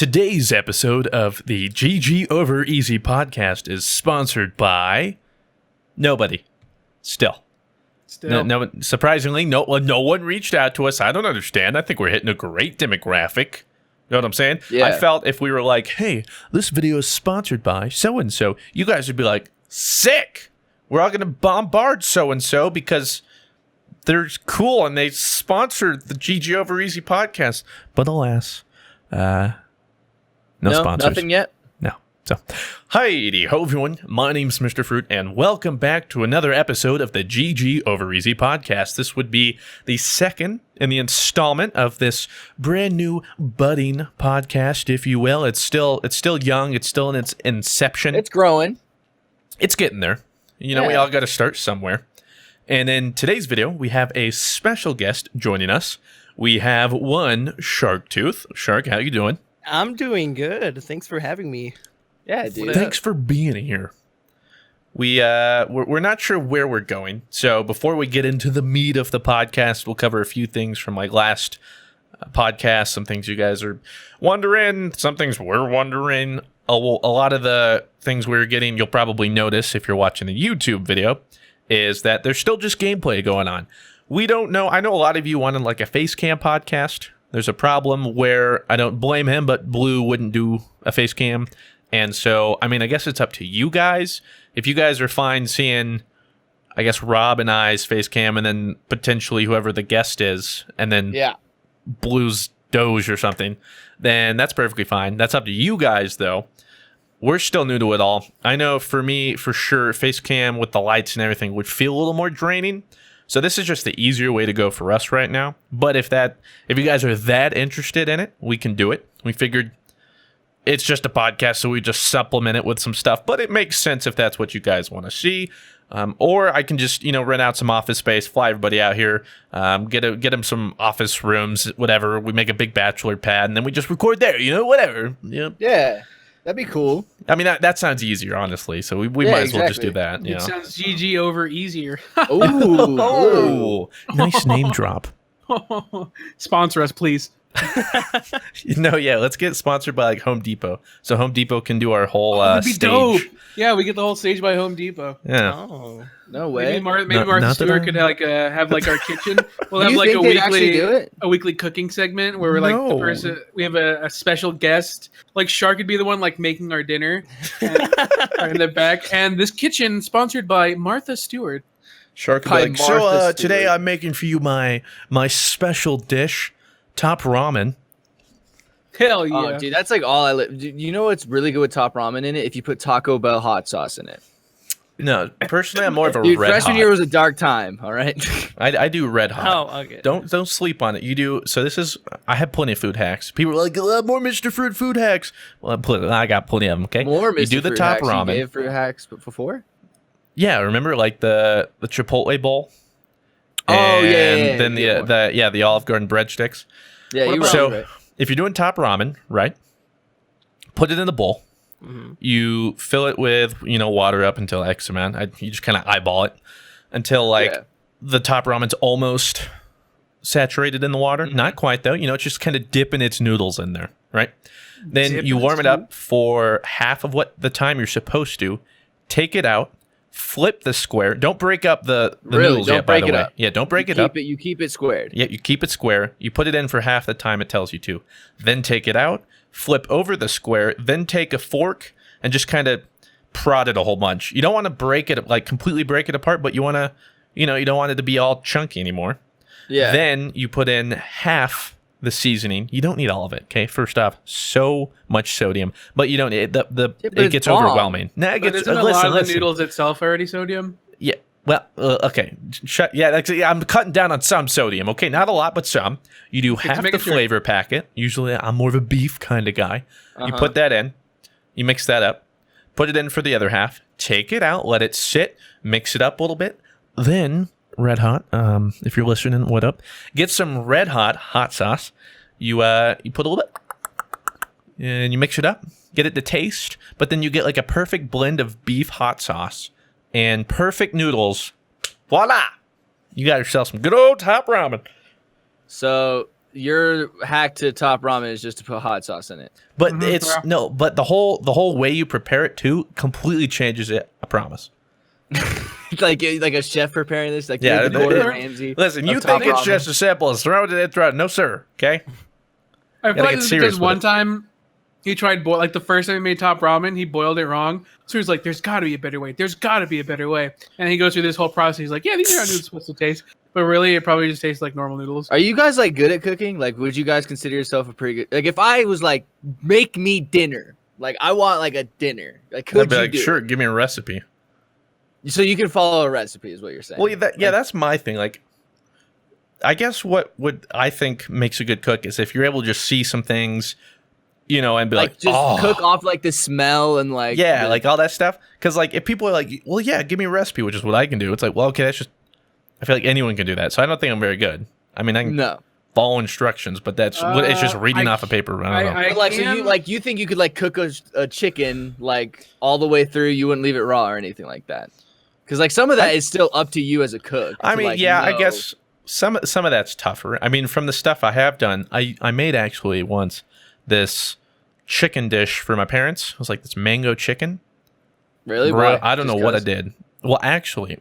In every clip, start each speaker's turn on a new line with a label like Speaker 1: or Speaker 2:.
Speaker 1: Today's episode of the GG Over Easy podcast is sponsored by nobody. Still. No, surprisingly, no one reached out to us. I don't understand. I think we're hitting a great demographic. You know what I'm saying?
Speaker 2: Yeah.
Speaker 1: I felt if we were like, hey, this video is sponsored by so-and-so, you guys would be like, sick! We're all going to bombard so-and-so because they're cool and they sponsored the GG Over Easy podcast. But alas, no sponsors.
Speaker 2: Nothing yet.
Speaker 1: No. So, hi, ho, everyone. My name's Mr. Fruit, and welcome back to another episode of the GG Over Easy podcast. This would be the second in the installment of this brand new budding podcast, if you will. It's still young. It's still in its inception.
Speaker 2: It's growing.
Speaker 1: It's getting there. You know, we all got to start somewhere. And in today's video, we have a special guest joining us. We have one Shark Tooth. Shark, how you doing?
Speaker 3: I'm doing good. Thanks for having me.
Speaker 2: Yeah, dude.
Speaker 1: Thanks for being here. We're not sure where we're going, so before we get into the meat of the podcast, we'll cover a few things from my last podcast. Some things you guys are wondering, some things we're wondering. A lot of the things we're getting, you'll probably notice if you're watching the YouTube video, is that there's still just gameplay going on. We don't know. I know a lot of you wanted like a face cam podcast. There's a problem where I don't blame him, but Blue wouldn't do a face cam. And so, I mean, I guess it's up to you guys. If you guys are fine seeing, I guess, Rob and I's face cam and then potentially whoever the guest is, and then Blue's Doge or something, then that's perfectly fine. That's up to you guys, though. We're still new to it all. I know for me, for sure, face cam with the lights and everything would feel a little more draining. So this is just the easier way to go for us right now. But if you guys are that interested in it, we can do it. We figured it's just a podcast, so we just supplement it with some stuff. But it makes sense if that's what you guys want to see. Or I can just, rent out some office space, fly everybody out here, get them some office rooms, whatever. We make a big bachelor pad, and then we just record there, whatever. Yep.
Speaker 2: Yeah, that'd be cool.
Speaker 1: I mean, that sounds easier, honestly. So we might as well just do that.
Speaker 3: It sounds GG over easier.
Speaker 1: Oh, nice name drop.
Speaker 3: Sponsor us, please.
Speaker 1: Let's get sponsored by like Home Depot, so Home Depot can do our whole stage.
Speaker 3: Dope. Yeah, we get the whole stage by Home Depot.
Speaker 1: Yeah.
Speaker 2: Oh, no way.
Speaker 3: Maybe Martha Stewart could have like our kitchen. We'll have like a weekly cooking segment where we're like the person. We have a special guest. Like Shark could be the one like making our dinner in the back. And this kitchen sponsored by Martha Stewart.
Speaker 1: Shark could be like, so today I'm making for you my special dish. Top ramen.
Speaker 3: Hell yeah.
Speaker 2: Oh, dude, that's like all I live. You know what's really good with top ramen in it? If you put Taco Bell hot sauce in it.
Speaker 1: No, personally, I'm more of a
Speaker 2: dude,
Speaker 1: red hot.
Speaker 2: Freshman year was a dark time, all right?
Speaker 1: I do red hot.
Speaker 3: Oh, okay.
Speaker 1: Don't sleep on it. You do. So I have plenty of food hacks. People are like, more Mr. Fruit food hacks. Well, I got plenty of them, okay?
Speaker 2: More Mr.
Speaker 1: You do the
Speaker 2: Fruit
Speaker 1: top
Speaker 2: hacks.
Speaker 1: ramen.
Speaker 2: You gave fruit hacks before?
Speaker 1: Yeah, remember like the Chipotle bowl?
Speaker 2: Oh,
Speaker 1: and then the Olive Garden breadsticks.
Speaker 2: Yeah, you were right.
Speaker 1: If you're doing top ramen, right, put it in the bowl. Mm-hmm. You fill it with, water up until X amount. You just kind of eyeball it until the top ramen's almost saturated in the water. Mm-hmm. Not quite though. It's just kind of dipping its noodles in there, right? Then you warm it up for half of what the time you're supposed to. Take it out. Flip the square. Don't break up the noodles yet, by the way. Yeah, don't break it up.
Speaker 2: You keep it squared.
Speaker 1: Yeah, you keep it square. You put it in for half the time it tells you to. Then take it out, flip over the square, then take a fork and just kind of prod it a whole bunch. You don't want to break it, like completely break it apart, but you want to, you don't want it to be all chunky anymore.
Speaker 2: Yeah.
Speaker 1: Then you put in half the seasoning. You don't need all of it, okay? First off, so much sodium, but you don't. It gets overwhelming.
Speaker 3: Nah, it gets. Isn't a lot of the noodles itself already sodium?
Speaker 1: Yeah. Well, okay. I'm cutting down on some sodium. Okay, not a lot, but some. You do half the flavor packet. Usually, I'm more of a beef kind of guy. You put that in. You mix that up. Put it in for the other half. Take it out. Let it sit. Mix it up a little bit. Then red hot. If you're listening, what up? Get some red hot sauce. You put a little bit, and you mix it up. Get it to taste, but then you get like a perfect blend of beef hot sauce and perfect noodles. Voila! You got yourself some good old top ramen.
Speaker 2: So your hack to top ramen is just to put hot sauce in it.
Speaker 1: But but the whole way you prepare it too completely changes it. I promise.
Speaker 2: like a chef preparing this, like
Speaker 1: yeah,
Speaker 2: Gordon Ramsay.
Speaker 1: Listen, you think it's just as simple as throw it in and throw it? No, sir. Okay.
Speaker 3: I feel like this is because one time he tried like the first time he made top ramen, he boiled it wrong. So he's like, "There's got to be a better way. There's got to be a better way." And he goes through this whole process. He's like, "Yeah, these are how noodles supposed to taste." But really, it probably just tastes like normal noodles.
Speaker 2: Are you guys like good at cooking? Like, would you guys consider yourself a pretty good? Like, if I was like, make me dinner. Like, I want like a dinner. Like, could
Speaker 1: I'd be
Speaker 2: you
Speaker 1: like,
Speaker 2: do
Speaker 1: sure,
Speaker 2: it?
Speaker 1: give me a recipe.
Speaker 2: So you can follow a recipe, is what you're saying.
Speaker 1: Well, that's my thing. Like, I guess what I think makes a good cook is if you're able to just see some things, you know, and be like
Speaker 2: just cook off like the smell and like
Speaker 1: like all that stuff. Because like if people are like, well, yeah, give me a recipe, which is what I can do. It's like, well, okay, that's just. I feel like anyone can do that, so I don't think I'm very good. I mean, I can follow instructions, but it's just reading off a paper. I don't know.
Speaker 2: Like, so you think you could like cook a chicken like all the way through? You wouldn't leave it raw or anything like that? Because like some of that is still up to you as a cook.
Speaker 1: I mean, I guess some of that's tougher. I mean, from the stuff I have done, I made actually once this chicken dish for my parents. It was like this mango chicken.
Speaker 2: Really?
Speaker 1: Bro, I don't know what I did. Well, actually,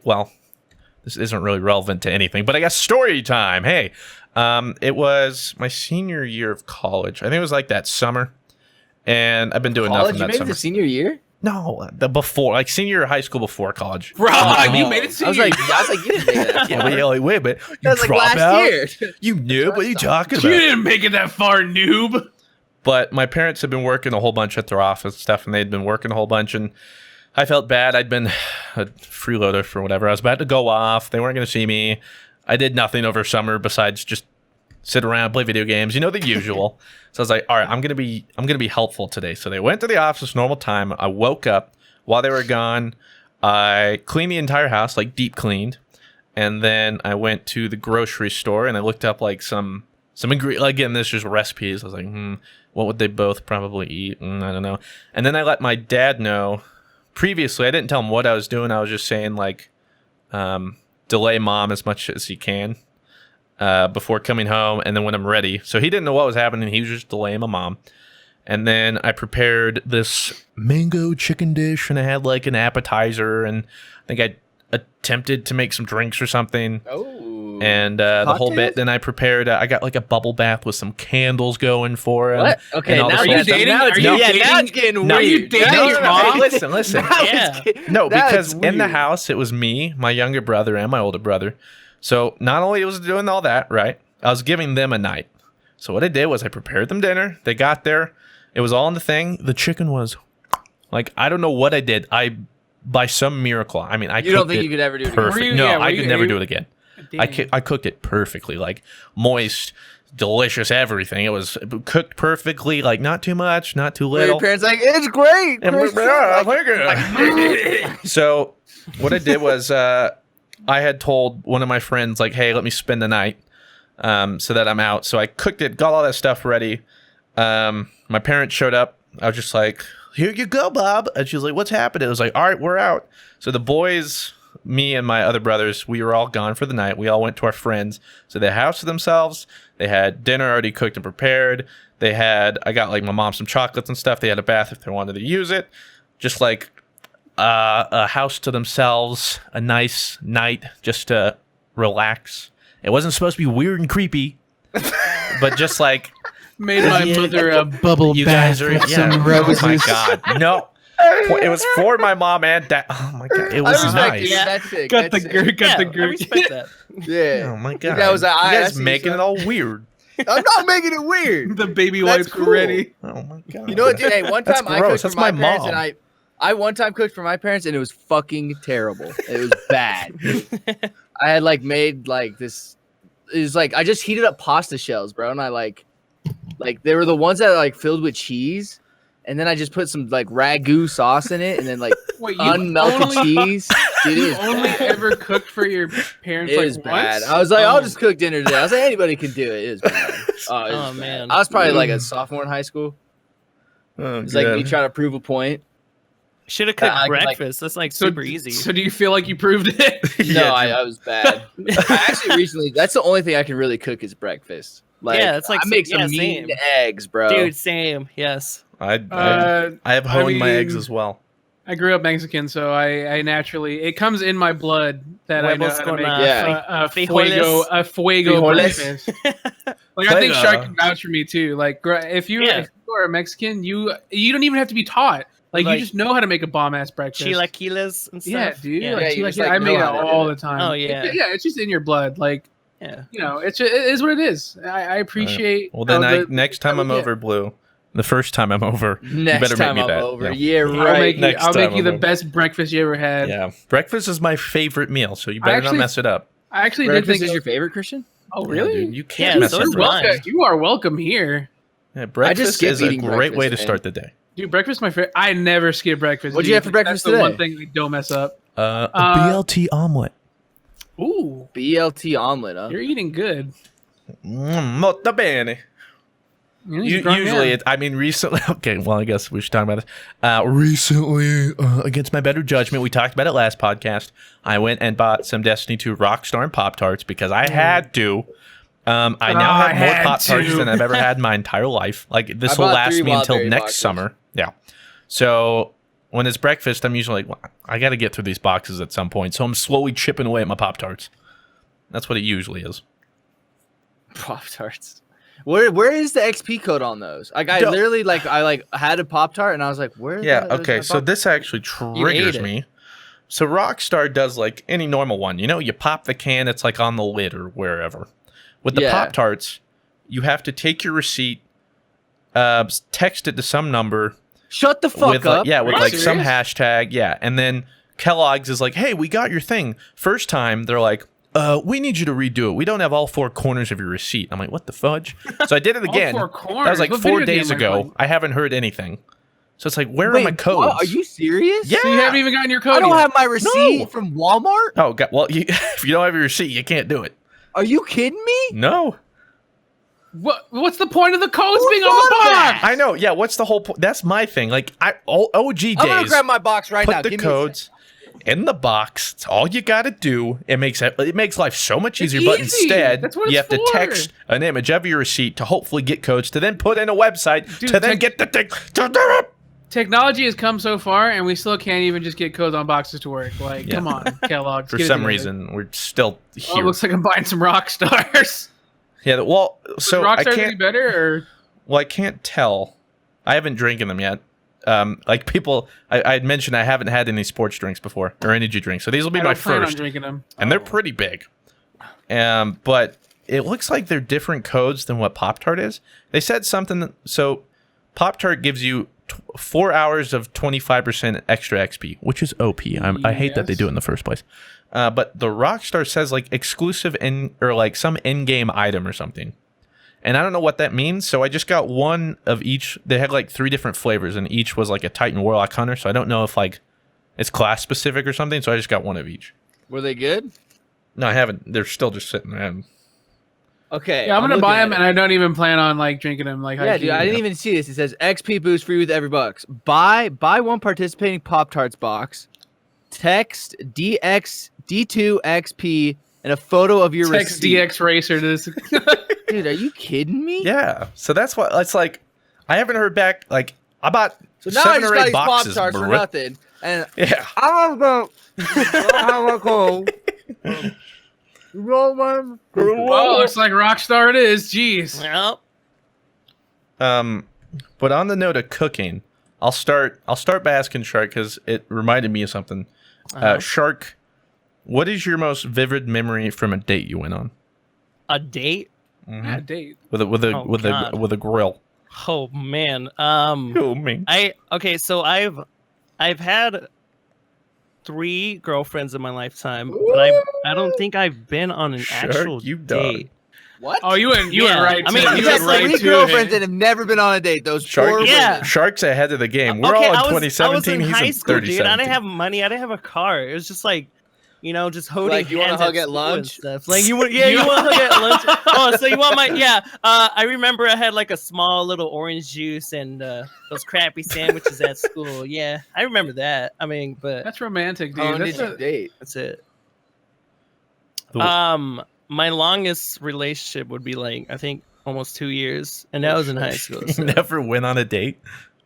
Speaker 1: this isn't really relevant to anything, but I guess story time. Hey, it was my senior year of college. I think it was like that summer, and I've been doing nothing that summer.
Speaker 2: You made it the senior year?
Speaker 1: No, the before, like senior year of high school before college.
Speaker 3: Bro, you made it senior.
Speaker 2: I was like, you didn't make that.
Speaker 1: Yeah, wait, but you
Speaker 2: that was like last year.
Speaker 1: You noob. What are you talking about?
Speaker 3: You didn't make it that far, noob.
Speaker 1: But my parents had been working a whole bunch at their office and stuff, and they'd been working a whole bunch, and I felt bad. I'd been a freeloader for whatever. I was about to go off. They weren't going to see me. I did nothing over summer besides just sit around, play video games, you know, the usual. So I was like, all right, I'm going to be helpful today. So they went to the office normal time. I woke up while they were gone. I cleaned the entire house, like deep cleaned. And then I went to the grocery store and I looked up like some ingredients. Again, this is just recipes. I was like, what would they both probably eat? I don't know. And then I let my dad know. Previously, I didn't tell him what I was doing. I was just saying, like, delay mom as much as he can before coming home, and then when I'm ready. So he didn't know what was happening. He was just delaying my mom. And then I prepared this mango chicken dish, and I had, like, an appetizer, and I think I attempted to make some drinks or something.
Speaker 2: Oh.
Speaker 1: And the whole bit. Then I prepared. I got like a bubble bath with some candles going for him.
Speaker 2: What? Okay, now
Speaker 3: are you dating?
Speaker 2: Now it's getting weird.
Speaker 3: Are you dating your mom?
Speaker 1: Hey, listen. No, because in the house it was me, my younger brother, and my older brother. So not only was I doing all that, right? I was giving them a night. So what I did was I prepared them dinner. They got there. It was all in the thing. The chicken was like, I don't know what I did. By some miracle. I mean,
Speaker 2: you don't think you could ever do it again?
Speaker 1: Perfect. No, I could never do it again. I cooked it perfectly, like moist, delicious, everything. It was cooked perfectly, like not too much, not too little.
Speaker 2: Your parents like, it's great.
Speaker 1: So what I did was I had told one of my friends, like, hey, let me spend the night so that I'm out. So I cooked it, got all that stuff ready. My parents showed up. I was just like, here you go, Bob. And she was like, what's happening? I was like, all right, we're out. So the boys, me and my other brothers, we were all gone for the night. We all went to our friends. So they had a house to themselves. They had dinner already cooked and prepared. I got like my mom some chocolates and stuff. They had a bath if they wanted to use it. Just like a house to themselves, a nice night just to relax. It wasn't supposed to be weird and creepy, but just like...
Speaker 3: Made my mother a bubble bath with some roses.
Speaker 1: Oh my God. No. It was for my mom and dad. Oh my God. It was nice.
Speaker 2: That's it.
Speaker 3: Got the group.
Speaker 4: I respect that.
Speaker 2: Yeah.
Speaker 1: Oh my God.
Speaker 2: That was
Speaker 1: you guys making it all weird.
Speaker 2: I'm not making it weird.
Speaker 3: The baby wipes were ready.
Speaker 1: Oh my God.
Speaker 2: You know what, dude? Hey, one time I cooked for my parents,
Speaker 1: mom.
Speaker 2: and I one time cooked for my parents, and it was fucking terrible. It was bad. I had like made like this. It was like I just heated up pasta shells, bro, and I like they were the ones that are like filled with cheese, and then I just put some like ragu sauce in it, and then like unmelted cheese. Dude,
Speaker 3: you only ever cooked for your parents?
Speaker 2: It
Speaker 3: like
Speaker 2: was bad.
Speaker 3: once?
Speaker 2: I was like, I'll just cook dinner today. I was like, anybody can do it. It was bad.
Speaker 4: Oh man,
Speaker 2: I was probably like a sophomore in high school. It's like me trying to prove a point.
Speaker 4: Should have cooked breakfast. That's like super easy.
Speaker 3: So do you feel like you proved it?
Speaker 2: No, I was bad. I actually recently, that's the only thing I can really cook is breakfast. Like,
Speaker 4: Yeah, it's like
Speaker 2: I make some
Speaker 4: same.
Speaker 2: mean eggs, bro.
Speaker 4: Dude, same. Yes.
Speaker 1: I have honed my eggs as well.
Speaker 3: I grew up Mexican, so I naturally it comes in my blood that I know
Speaker 4: Huevos
Speaker 3: how to
Speaker 4: con,
Speaker 3: make
Speaker 2: yeah.
Speaker 3: fuego
Speaker 2: Frijoles.
Speaker 3: breakfast. Like I think
Speaker 1: Fuego.
Speaker 3: Shark can vouch for me too. Like if you are a Mexican, you don't even have to be taught. Like you just know how to make a bomb ass breakfast.
Speaker 4: Chilaquiles and stuff.
Speaker 3: Yeah, dude.
Speaker 4: Yeah,
Speaker 3: Like,
Speaker 2: you just,
Speaker 3: I make it
Speaker 2: know how to
Speaker 3: all
Speaker 2: do
Speaker 3: the time.
Speaker 4: Oh, yeah.
Speaker 3: It's just in your blood. Like
Speaker 4: yeah.
Speaker 3: it is what it is. I appreciate.
Speaker 1: Well, then next time I'm over, Blue. The first time I'm over, you better make me that.
Speaker 2: Over. Yeah, right.
Speaker 3: I'll make you the best breakfast you ever had.
Speaker 1: Yeah, breakfast is my favorite meal, so you better not mess it up.
Speaker 3: I actually
Speaker 2: breakfast
Speaker 3: did think
Speaker 2: is your favorite, Christian?
Speaker 3: Oh, really?
Speaker 1: Yeah, dude, you can't mess up breakfast.
Speaker 3: You are welcome here.
Speaker 1: Yeah, breakfast is a great way to
Speaker 2: man.
Speaker 1: start the day.
Speaker 3: Dude, breakfast is my favorite. I never skip breakfast.
Speaker 2: What'd you have for breakfast today?
Speaker 3: The one thing I don't mess up.
Speaker 1: A BLT omelet.
Speaker 3: Ooh,
Speaker 2: BLT omelet, huh?
Speaker 3: you're eating good.
Speaker 1: Molto bene. Usually, recently. Okay, well, I guess we should talk about this. Recently, against my better judgment, we talked about it last podcast. I went and bought some Destiny 2 Rockstar and Pop-Tarts because I had to. I now have more Pop-Tarts than I've ever had in my entire life. Like, this will last me until next summer. Yeah. So, when it's breakfast, I'm usually like, well, I got to get through these boxes at some point. So, I'm slowly chipping away at my Pop-Tarts. That's what it usually is.
Speaker 2: Pop-Tarts. Where is the XP code on those? Like I literally I had a Pop-Tart and I was like, where?
Speaker 1: Yeah, okay. So this actually triggers me. So Rockstar does like any normal one. You pop the can, it's like on the lid or wherever. With the Pop-Tarts, you have to take your receipt, text it to some number.
Speaker 2: Shut the fuck up.
Speaker 1: With like some hashtag. Yeah. And then Kellogg's is like, hey, we got your thing. First time, they're like, we need you to redo it. We don't have all four corners of your receipt. I'm like, what the fudge? So I did it again.
Speaker 3: All four corners?
Speaker 1: That was like 4 days ago. I haven't heard anything. So it's like, where are my codes?
Speaker 2: What? Are you serious?
Speaker 1: Yeah.
Speaker 3: So you haven't even gotten your code.
Speaker 2: I don't have my receipt from Walmart.
Speaker 1: Oh, God. Well, if you don't have your receipt, you can't do it.
Speaker 2: Are you kidding me?
Speaker 1: No.
Speaker 3: What's the point of the codes being on the box?
Speaker 1: I know. Yeah. What's the whole point? That's my thing. Like, OG days.
Speaker 2: I'm gonna grab my box right now.
Speaker 1: Put the codes in the box. It's all you got to do. It makes life so much easier. But instead, you have to text an image of your receipt to hopefully get codes to then put in a website to then get the thing.
Speaker 3: Technology has come so far, and we still can't even just get codes on boxes to work. Like, come on, Kellogg's.
Speaker 1: For some reason, we're still here.
Speaker 3: Oh, it looks like I'm buying some rock stars.
Speaker 1: Yeah. Well, so
Speaker 3: rock stars any better? Or?
Speaker 1: Well, I can't tell. I haven't drinking them yet. Like people, I had mentioned I haven't had any sports drinks before or energy drinks, so these will be my first.
Speaker 3: On drinking them,
Speaker 1: and they're pretty big. But it looks like they're different codes than what Pop-Tart is. They said something. So Pop-Tart gives you 4 hours of 25% extra XP, which is OP. I hate that they do it in the first place. But the Rockstar says like exclusive or like some in-game item or something. And I don't know what that means, so I just got one of each. They had like 3 different flavors, and each was like a Titan Warlock Hunter, so I don't know if like it's class specific or something, so I just got one of each.
Speaker 2: Were they good?
Speaker 1: No, I haven't. They're still just sitting there.
Speaker 2: Okay.
Speaker 3: Yeah, I'm gonna buy them, and I don't even plan on like drinking them. Like,
Speaker 2: yeah, dude, I didn't even see this. It says XP boost free with every box. Buy one participating Pop-Tarts box. Text D2XP and a photo of your
Speaker 3: text
Speaker 2: receipt.
Speaker 3: DX Racer to this.
Speaker 2: Dude, are you kidding me?
Speaker 1: Yeah. So that's what it's like. I haven't heard back. Like I bought 7 or 8 boxes
Speaker 2: Pop-Tarts for nothing. And
Speaker 1: yeah,
Speaker 2: I'm gonna go.
Speaker 3: Oh, looks like Rockstar it is. Jeez.
Speaker 4: Yep.
Speaker 1: But on the note of cooking, I'll start by asking Shark because it reminded me of something. Shark, what is your most vivid memory from a date you went on?
Speaker 4: A date?
Speaker 1: Mm-hmm.
Speaker 3: A date
Speaker 1: with a grill.
Speaker 4: Oh man.
Speaker 1: Oh man.
Speaker 4: So I've had 3 girlfriends in my lifetime, but I don't think I've been on an actual date.
Speaker 2: What?
Speaker 3: Oh, you went right.
Speaker 4: I mean,
Speaker 3: you
Speaker 2: have
Speaker 3: went right
Speaker 2: 3 girlfriends that have never been on a date. Those poor women.
Speaker 1: Shark's ahead of the game. We're all in 2017.
Speaker 4: I was in
Speaker 1: He's
Speaker 4: high
Speaker 1: in
Speaker 4: school,
Speaker 1: 3017.
Speaker 4: dude. I didn't have money. I didn't have a car. It was just like, just holding
Speaker 2: like, you
Speaker 4: hands
Speaker 2: want to hug at
Speaker 4: school
Speaker 2: lunch?
Speaker 4: and stuff. Like you want to hug at lunch? Oh, so you want my I remember I had like a small little orange juice and those crappy sandwiches at school. Yeah, I remember that. I mean, but
Speaker 3: that's romantic, dude.
Speaker 2: How did you date?
Speaker 4: That's it. My longest relationship would be like I think almost 2 years, and that was in high school. So.
Speaker 1: Never went on a date.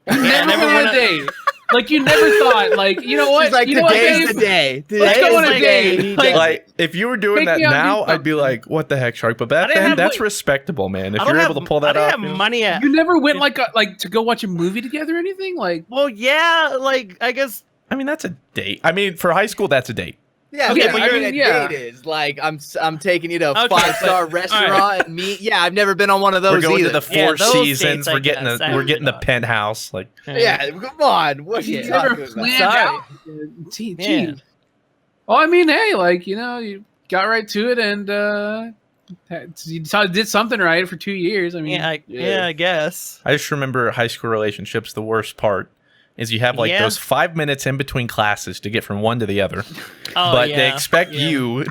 Speaker 3: Never went on a date. Like you never thought, like you know what?
Speaker 2: Like
Speaker 3: you know what,
Speaker 2: today's
Speaker 3: Dave?
Speaker 2: the day.
Speaker 3: Let's go on a date.
Speaker 1: Like if you were doing
Speaker 3: Take
Speaker 1: that
Speaker 3: me out and
Speaker 1: now,
Speaker 3: do
Speaker 1: I'd be
Speaker 3: something.
Speaker 1: like, "What the heck, Shark?" But back
Speaker 4: didn't
Speaker 1: then,
Speaker 4: have,
Speaker 1: that's
Speaker 4: like-
Speaker 1: respectable, man. If
Speaker 4: I don't
Speaker 1: you're
Speaker 4: have-
Speaker 1: able to pull that
Speaker 4: I
Speaker 1: off,
Speaker 4: didn't
Speaker 1: you
Speaker 4: have
Speaker 1: know?
Speaker 4: money at.
Speaker 3: You never went like to go watch a movie together or anything? Like
Speaker 4: Well, yeah, like I guess.
Speaker 1: I mean, that's a date. I mean, for high school, that's a date.
Speaker 2: Yeah,
Speaker 3: Okay,
Speaker 2: yeah,
Speaker 3: but
Speaker 2: I
Speaker 3: you're-
Speaker 2: mean, a
Speaker 3: yeah.
Speaker 2: date is like I'm taking you to a
Speaker 4: Okay,
Speaker 2: 5-star
Speaker 4: but-
Speaker 2: restaurant
Speaker 4: alright.
Speaker 2: and meet. Yeah, I've never been on one of those
Speaker 1: We're going
Speaker 2: either.
Speaker 1: to the
Speaker 4: Yeah,
Speaker 1: Four
Speaker 4: those
Speaker 1: Seasons.
Speaker 4: dates, I
Speaker 1: We're getting
Speaker 4: guess. I
Speaker 1: we're getting the
Speaker 4: haven't
Speaker 1: penthouse. Like,
Speaker 2: Yeah, come on. What are you
Speaker 3: you never
Speaker 2: talking about?
Speaker 3: planned
Speaker 4: Sorry.
Speaker 3: out. Gee.
Speaker 4: Man.
Speaker 3: Well, I mean, hey, like you know, you got right to it and you did something right for 2 years. I mean,
Speaker 4: Yeah, I guess.
Speaker 1: I just remember high school relationships. The worst part is you have like
Speaker 4: Yeah.
Speaker 1: those 5 minutes in between classes to get from one to the other,
Speaker 4: Oh,
Speaker 1: but
Speaker 4: yeah.
Speaker 1: they expect
Speaker 4: Yeah.
Speaker 1: you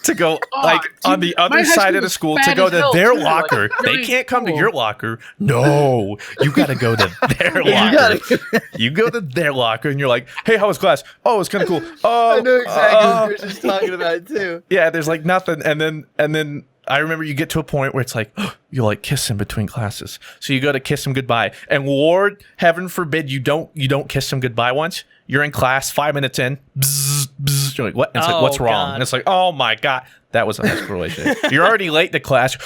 Speaker 1: to go
Speaker 3: Oh,
Speaker 1: like on
Speaker 3: dude,
Speaker 1: the other
Speaker 3: my high
Speaker 1: side
Speaker 3: school
Speaker 1: of the
Speaker 3: was
Speaker 1: school
Speaker 3: fat
Speaker 1: to go
Speaker 3: as
Speaker 1: to
Speaker 3: hell,
Speaker 1: their
Speaker 3: too, like,
Speaker 1: locker. They
Speaker 3: really
Speaker 1: can't come to
Speaker 3: cool.
Speaker 1: your locker. No, you got to go to their
Speaker 4: Yeah.
Speaker 1: locker. You go to their locker and you're like, "Hey, how was class? Oh, it's kind of cool. Oh,
Speaker 2: I know exactly what Chris is talking about too.
Speaker 1: yeah." There's like nothing, and then I remember you get to a point where it's like you like kiss him between classes, so you go to kiss him goodbye, and Lord, heaven forbid you don't kiss him goodbye once. You're in class, 5 minutes in, bzz, bzz, you're like, what? And it's like,
Speaker 4: Oh,
Speaker 1: what's wrong?
Speaker 4: God.
Speaker 1: And it's like, oh my god, that was a high school relationship. You're already late to class.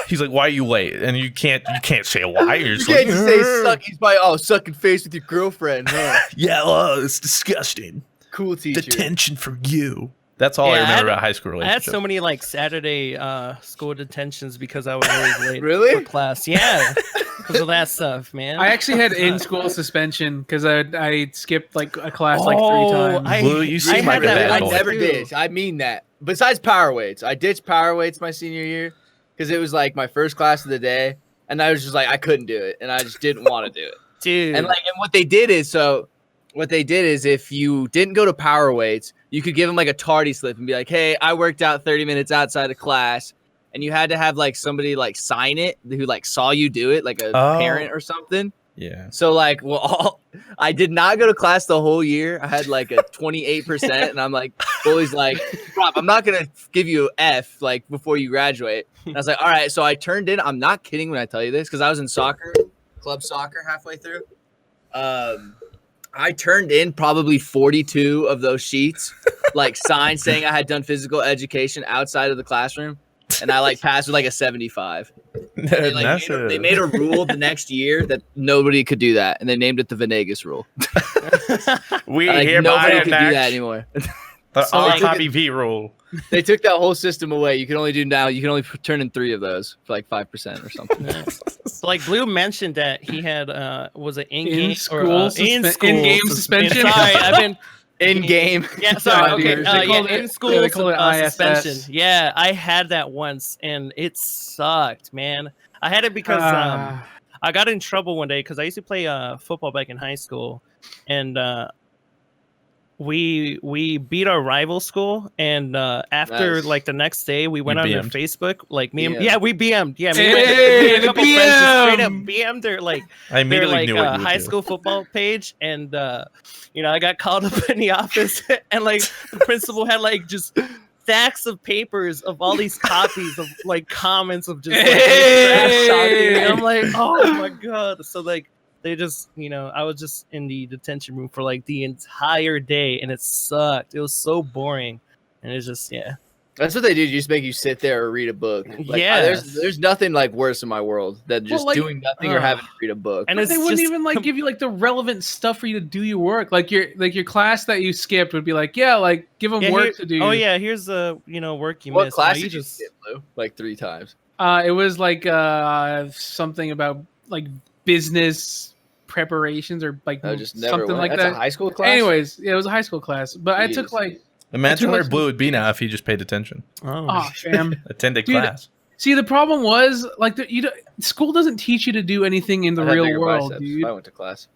Speaker 1: He's like, why are you late? And you can't say why. You're
Speaker 2: You
Speaker 1: just
Speaker 2: can't
Speaker 1: like,
Speaker 2: just say suck. He's probably sucking face with your girlfriend. Huh?
Speaker 1: yeah, oh, it's disgusting.
Speaker 2: Cool teacher.
Speaker 1: Detention for you. That's all I
Speaker 4: Yeah, I
Speaker 1: remember
Speaker 4: had-
Speaker 1: about high school
Speaker 4: I had
Speaker 1: relationships.
Speaker 4: so many like Saturday school detentions because I was always late
Speaker 2: Really?
Speaker 4: for class. Yeah, because of that stuff, man.
Speaker 3: I actually had in-school suspension because I skipped like a class like 3
Speaker 4: Oh,
Speaker 3: times.
Speaker 1: Blue, you seem
Speaker 4: had
Speaker 1: like a
Speaker 4: that
Speaker 1: bad
Speaker 2: I
Speaker 1: boy.
Speaker 2: never
Speaker 4: too.
Speaker 2: did. I mean that. Besides power weights, I ditched power weights my senior year because it was like my first class of the day, and I was just like I couldn't do it, and I just didn't want to do it.
Speaker 4: Dude.
Speaker 2: And what they did is if you didn't go to power weights, you could give them like a tardy slip and be like, hey, I worked out 30 minutes outside of class. And you had to have like somebody like sign it who like saw you do it, like a
Speaker 1: Oh.
Speaker 2: parent or something.
Speaker 1: Yeah.
Speaker 2: So like, I did not go to class the whole year. I had like a 28%, and I'm like, bully's like, Rob, I'm not gonna give you an F like before you graduate. And I was like, all right. So I turned in. I'm not kidding when I tell you this because I was in club soccer halfway through. I turned in probably 42 of those sheets, like signs saying I had done physical education outside of the classroom, and I like passed with like a 75. They made a rule the next year that nobody could do that, and they named it the Venegas rule.
Speaker 1: we
Speaker 2: Like,
Speaker 1: hereby
Speaker 2: nobody could do that
Speaker 1: enact
Speaker 2: anymore.
Speaker 1: the
Speaker 4: So, like-
Speaker 1: Tommy V rule.
Speaker 2: They took that whole system away. You can only turn in 3 of those for like 5% or something.
Speaker 4: Yeah. So, like Blue mentioned that he had was it in-game
Speaker 3: In-school in-game suspension?
Speaker 4: Sorry, I've been
Speaker 2: In game.
Speaker 4: yeah, sorry,
Speaker 3: No,
Speaker 4: okay,
Speaker 3: dude, they called it-
Speaker 4: in school
Speaker 3: they call it ISS.
Speaker 4: suspension. Yeah, I had that once and it sucked, man. I had it because I got in trouble one day because I used to play football back in high school, and we beat our rival school, and after
Speaker 2: Nice.
Speaker 4: like the next day we went on their
Speaker 1: BM'd.
Speaker 4: Facebook, like me and
Speaker 2: BM'd.
Speaker 4: we BM'd, yeah, me
Speaker 3: Hey,
Speaker 4: and a couple
Speaker 3: the
Speaker 4: friends just straight up
Speaker 3: BM.
Speaker 4: BM'd their like
Speaker 1: I
Speaker 4: their
Speaker 1: immediately
Speaker 4: like
Speaker 1: knew what you would
Speaker 4: high
Speaker 1: do.
Speaker 4: school football page, and I got called up in the office, and like the principal had like just stacks of papers of all these copies of like comments of just like, trash talking. And I'm like, oh my god. So like they just, I was just in the detention room for like the entire day, and it sucked. It was so boring, and it's just
Speaker 2: That's what they do. Just make you sit there or read a book. Like,
Speaker 4: Yes.
Speaker 2: there's nothing like worse in my world than just
Speaker 3: like,
Speaker 2: doing nothing or having to read a book.
Speaker 4: And
Speaker 3: But
Speaker 4: it's
Speaker 3: they wouldn't
Speaker 4: just
Speaker 3: even like give you like the relevant stuff for you to do your work. Like your class that you skipped would be like, yeah, like give them work to do.
Speaker 4: Oh yeah, here's the work you
Speaker 2: What
Speaker 4: missed.
Speaker 2: class
Speaker 4: No,
Speaker 2: did you skip, Lou? Like 3 times.
Speaker 3: It was like something about like business preparations or like
Speaker 2: I just never
Speaker 3: something
Speaker 2: went.
Speaker 3: like
Speaker 2: That's
Speaker 3: that.
Speaker 2: a high school class.
Speaker 3: Anyways, yeah, it was a high school class, but I took
Speaker 2: Jeez.
Speaker 3: like
Speaker 1: Imagine
Speaker 3: I
Speaker 1: where
Speaker 3: took, like,
Speaker 1: Blue would be now if he just paid attention.
Speaker 3: oh fam.
Speaker 1: Attended
Speaker 3: Dude,
Speaker 1: class.
Speaker 3: See, the problem was like school doesn't teach you to do anything in the
Speaker 2: I'd have
Speaker 3: real
Speaker 2: bigger
Speaker 3: world,
Speaker 2: biceps
Speaker 3: dude.
Speaker 2: if I went to class.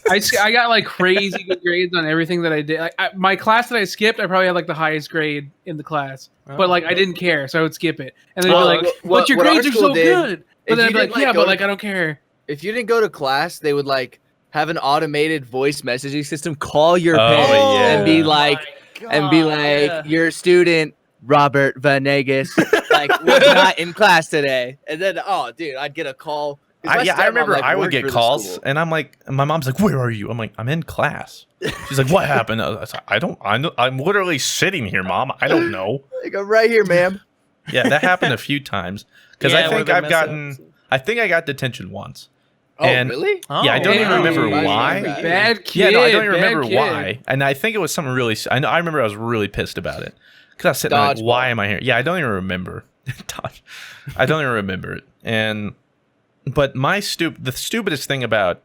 Speaker 3: I got like crazy good grades on everything that I did. My class that I skipped, I probably had like the highest grade in the class, but like I didn't care, so I would skip it. And they'd be
Speaker 2: Well,
Speaker 3: like,
Speaker 2: what-
Speaker 3: "But your
Speaker 2: what our
Speaker 3: grades are
Speaker 2: school
Speaker 3: so
Speaker 2: did,
Speaker 3: good." But
Speaker 2: if
Speaker 3: then I'd
Speaker 2: you
Speaker 3: be like,
Speaker 2: didn't, like,
Speaker 3: "Yeah,
Speaker 2: go
Speaker 3: but
Speaker 2: to-
Speaker 3: like I don't care."
Speaker 2: If you didn't go to class, they would like have an automated voice messaging system call your
Speaker 1: Oh,
Speaker 2: parents
Speaker 1: yeah.
Speaker 2: and be
Speaker 4: Oh
Speaker 2: like,
Speaker 4: my God, yeah.
Speaker 2: your student Robert Venegas. like was not in class today, and then dude, I'd get a call.
Speaker 1: I remember I would get calls, and I'm like, my mom's like, "Where are you?" I'm like, "I'm in class." She's like, "What happened?" I was like, I'm literally sitting here, Mom. I don't know.
Speaker 2: Like, I'm right here, ma'am.
Speaker 1: Yeah, that happened a few times because I think I think I got detention once.
Speaker 2: Oh, really?
Speaker 1: Yeah, I don't even remember why.
Speaker 3: Bad kid.
Speaker 1: Yeah, no, I don't even remember why. And I think it was something really. I remember I was really pissed about it because I was sitting there like, "Why am I here?" Yeah, I don't even remember. I don't even remember it. But the stupidest thing about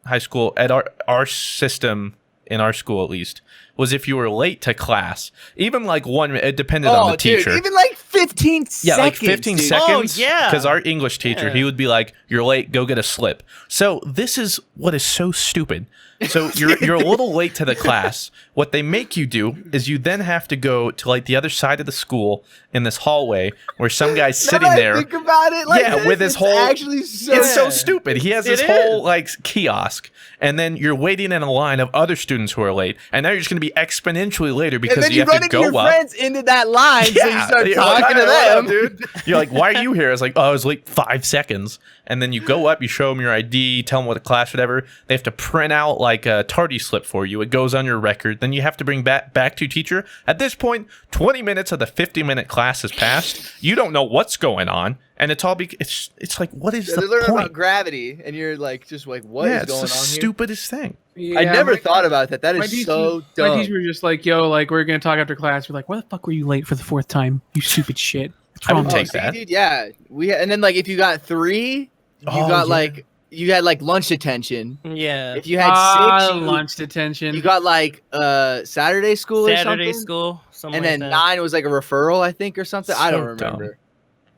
Speaker 1: high school at our system, in our school at least, was if you were late to class, even like it depended on the teacher.
Speaker 2: Dude, even like 15 seconds.
Speaker 1: Yeah, like 15 seconds.
Speaker 4: Oh, yeah.
Speaker 1: Because our English teacher, he would be like, "You're late, go get a slip." So this is what is so stupid. So you're a little late to the class. What they make you do is you then have to go to like the other side of the school in this hallway where some guy's sitting there.
Speaker 2: Think about it like
Speaker 1: with his whole.
Speaker 2: Actually so
Speaker 1: it's so stupid. He has this whole like kiosk, and then you're waiting in a line of other students who are late, and now you're just going to be exponentially later because you have to go
Speaker 2: your friends into that line, so you start talking to them,
Speaker 1: dude. You're like, "Why are you here?" I was like, "Oh, I was late 5 seconds." And then you go up, you show them your ID, tell them what class, whatever. They have to print out like a tardy slip for you. It goes on your record. Then you have to bring back to your teacher. At this point, 20 minutes of the 50-minute class has passed. You don't know what's going on, and it's all it's like, what is the
Speaker 2: they learn
Speaker 1: point?
Speaker 2: about gravity, and you're like, just like, what is going on here?
Speaker 1: It's the stupidest thing.
Speaker 2: Yeah, I never thought about that. That is so dumb.
Speaker 3: My teacher was just like, "Yo, like we're gonna talk after class." We're like, "Why the fuck were you late for the 4th time? You stupid shit."
Speaker 1: I would take that.
Speaker 2: Dude, yeah, and then like if you got 3. You had like lunch detention.
Speaker 4: Yeah.
Speaker 2: If you had 6,
Speaker 3: lunch detention.
Speaker 2: You got like Saturday school or something.
Speaker 4: Saturday school.
Speaker 2: And then 9 was like a referral, I think, or something. I don't remember.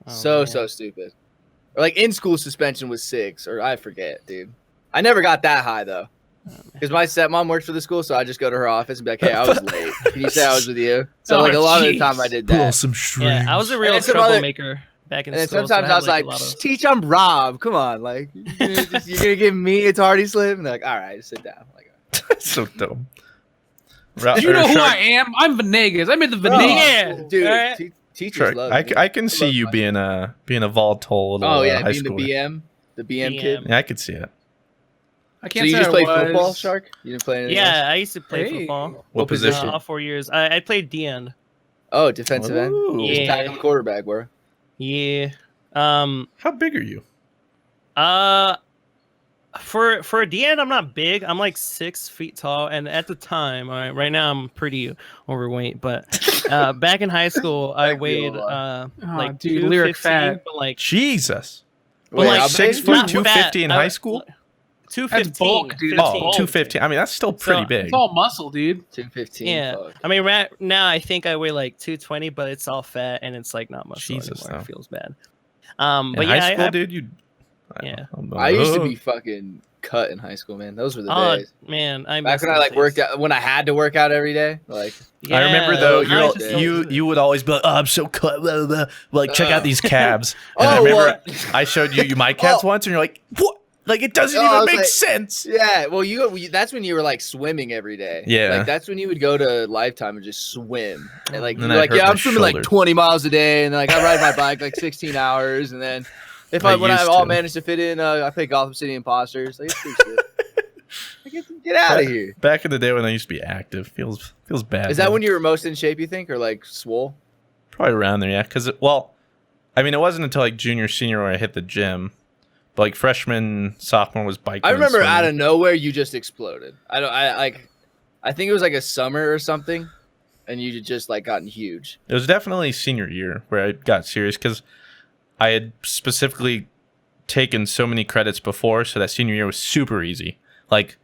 Speaker 2: So stupid. Or like in school suspension was 6, or I forget, dude. I never got that high though, because my stepmom worked for the school, so I just go to her office and be like, "Hey, I was late. Can you say I was with you?" So like a lot of the time I did that.
Speaker 1: Pull some strings.
Speaker 4: Yeah, I was a real troublemaker. Back in
Speaker 2: and
Speaker 4: school,
Speaker 2: sometimes I was like, "Teach, I'm Rob. Come on, like you're gonna give me a tardy slip?" And they're like, "All right, just sit down." I'm like,
Speaker 1: that's so dumb.
Speaker 3: Do you know who I am? I'm Venegas. I'm in the Venegas,
Speaker 2: dude.
Speaker 4: Right.
Speaker 2: Teachers love me.
Speaker 1: I can see you being a volatile. High
Speaker 2: being
Speaker 1: schooler.
Speaker 2: the BM kid.
Speaker 1: Yeah, I could see it.
Speaker 3: I can't.
Speaker 2: So you
Speaker 3: say
Speaker 2: just played
Speaker 3: was...
Speaker 2: football, Shark? You didn't play anything else?
Speaker 4: I used to play football.
Speaker 1: What position?
Speaker 4: All 4 years. I played D-end.
Speaker 2: Oh, defensive end.
Speaker 4: Yeah.
Speaker 2: Just tackle the quarterback, bro.
Speaker 4: Yeah.
Speaker 1: How big are you?
Speaker 4: For a D-end, I'm not big. I'm like 6 feet tall, and at the time, right now I'm pretty overweight. But back in high school, I weighed like
Speaker 3: dude, lyric fat.
Speaker 4: But like
Speaker 1: Jesus.
Speaker 4: But like
Speaker 1: 6 foot 250 in high school.
Speaker 4: 215.
Speaker 3: That's bulk, dude.
Speaker 1: Oh, 215. I mean, that's still pretty big.
Speaker 3: It's all muscle, dude.
Speaker 2: 215.
Speaker 4: Yeah.
Speaker 2: Fuck.
Speaker 4: I mean, right now I think I weigh like 220, but it's all fat and it's like not muscle
Speaker 1: Jesus,
Speaker 4: anymore.
Speaker 1: no.
Speaker 4: It feels bad.
Speaker 1: In
Speaker 4: But
Speaker 1: high school,
Speaker 4: I
Speaker 1: dude,
Speaker 2: I used to be fucking cut in high school, man. Those were the days.
Speaker 4: Man,
Speaker 2: back when I like worked out, when I had to work out every day. Like,
Speaker 1: I remember though, you would always be like, "Oh, I'm so cut." Blah, blah, blah. Like, check out these calves. And I remember I showed you my calves once, and you're like, "What? Like, it doesn't even make sense."
Speaker 2: Yeah, well, that's when you were like swimming every day.
Speaker 1: Yeah,
Speaker 2: like that's when you would go to Lifetime and just swim. And like
Speaker 1: and
Speaker 2: you're like, "Yeah, I'm swimming like 20 miles a day," and then, like I ride my bike like 16 hours, and then when I all managed to fit in, I play Gotham City Imposters. Like, get out of here.
Speaker 1: Back in the day when I used to be active, feels bad.
Speaker 2: Is that when you were most in shape, you think, or like swole?
Speaker 1: Probably around there, yeah. Because I mean, it wasn't until like junior, senior where I hit the gym. But like freshman, sophomore was biking.
Speaker 2: I remember out of nowhere you just exploded. I think it was like a summer or something, and you just like gotten huge.
Speaker 1: It was definitely senior year where I got serious because I had specifically taken so many credits before, so that senior year was super easy. Like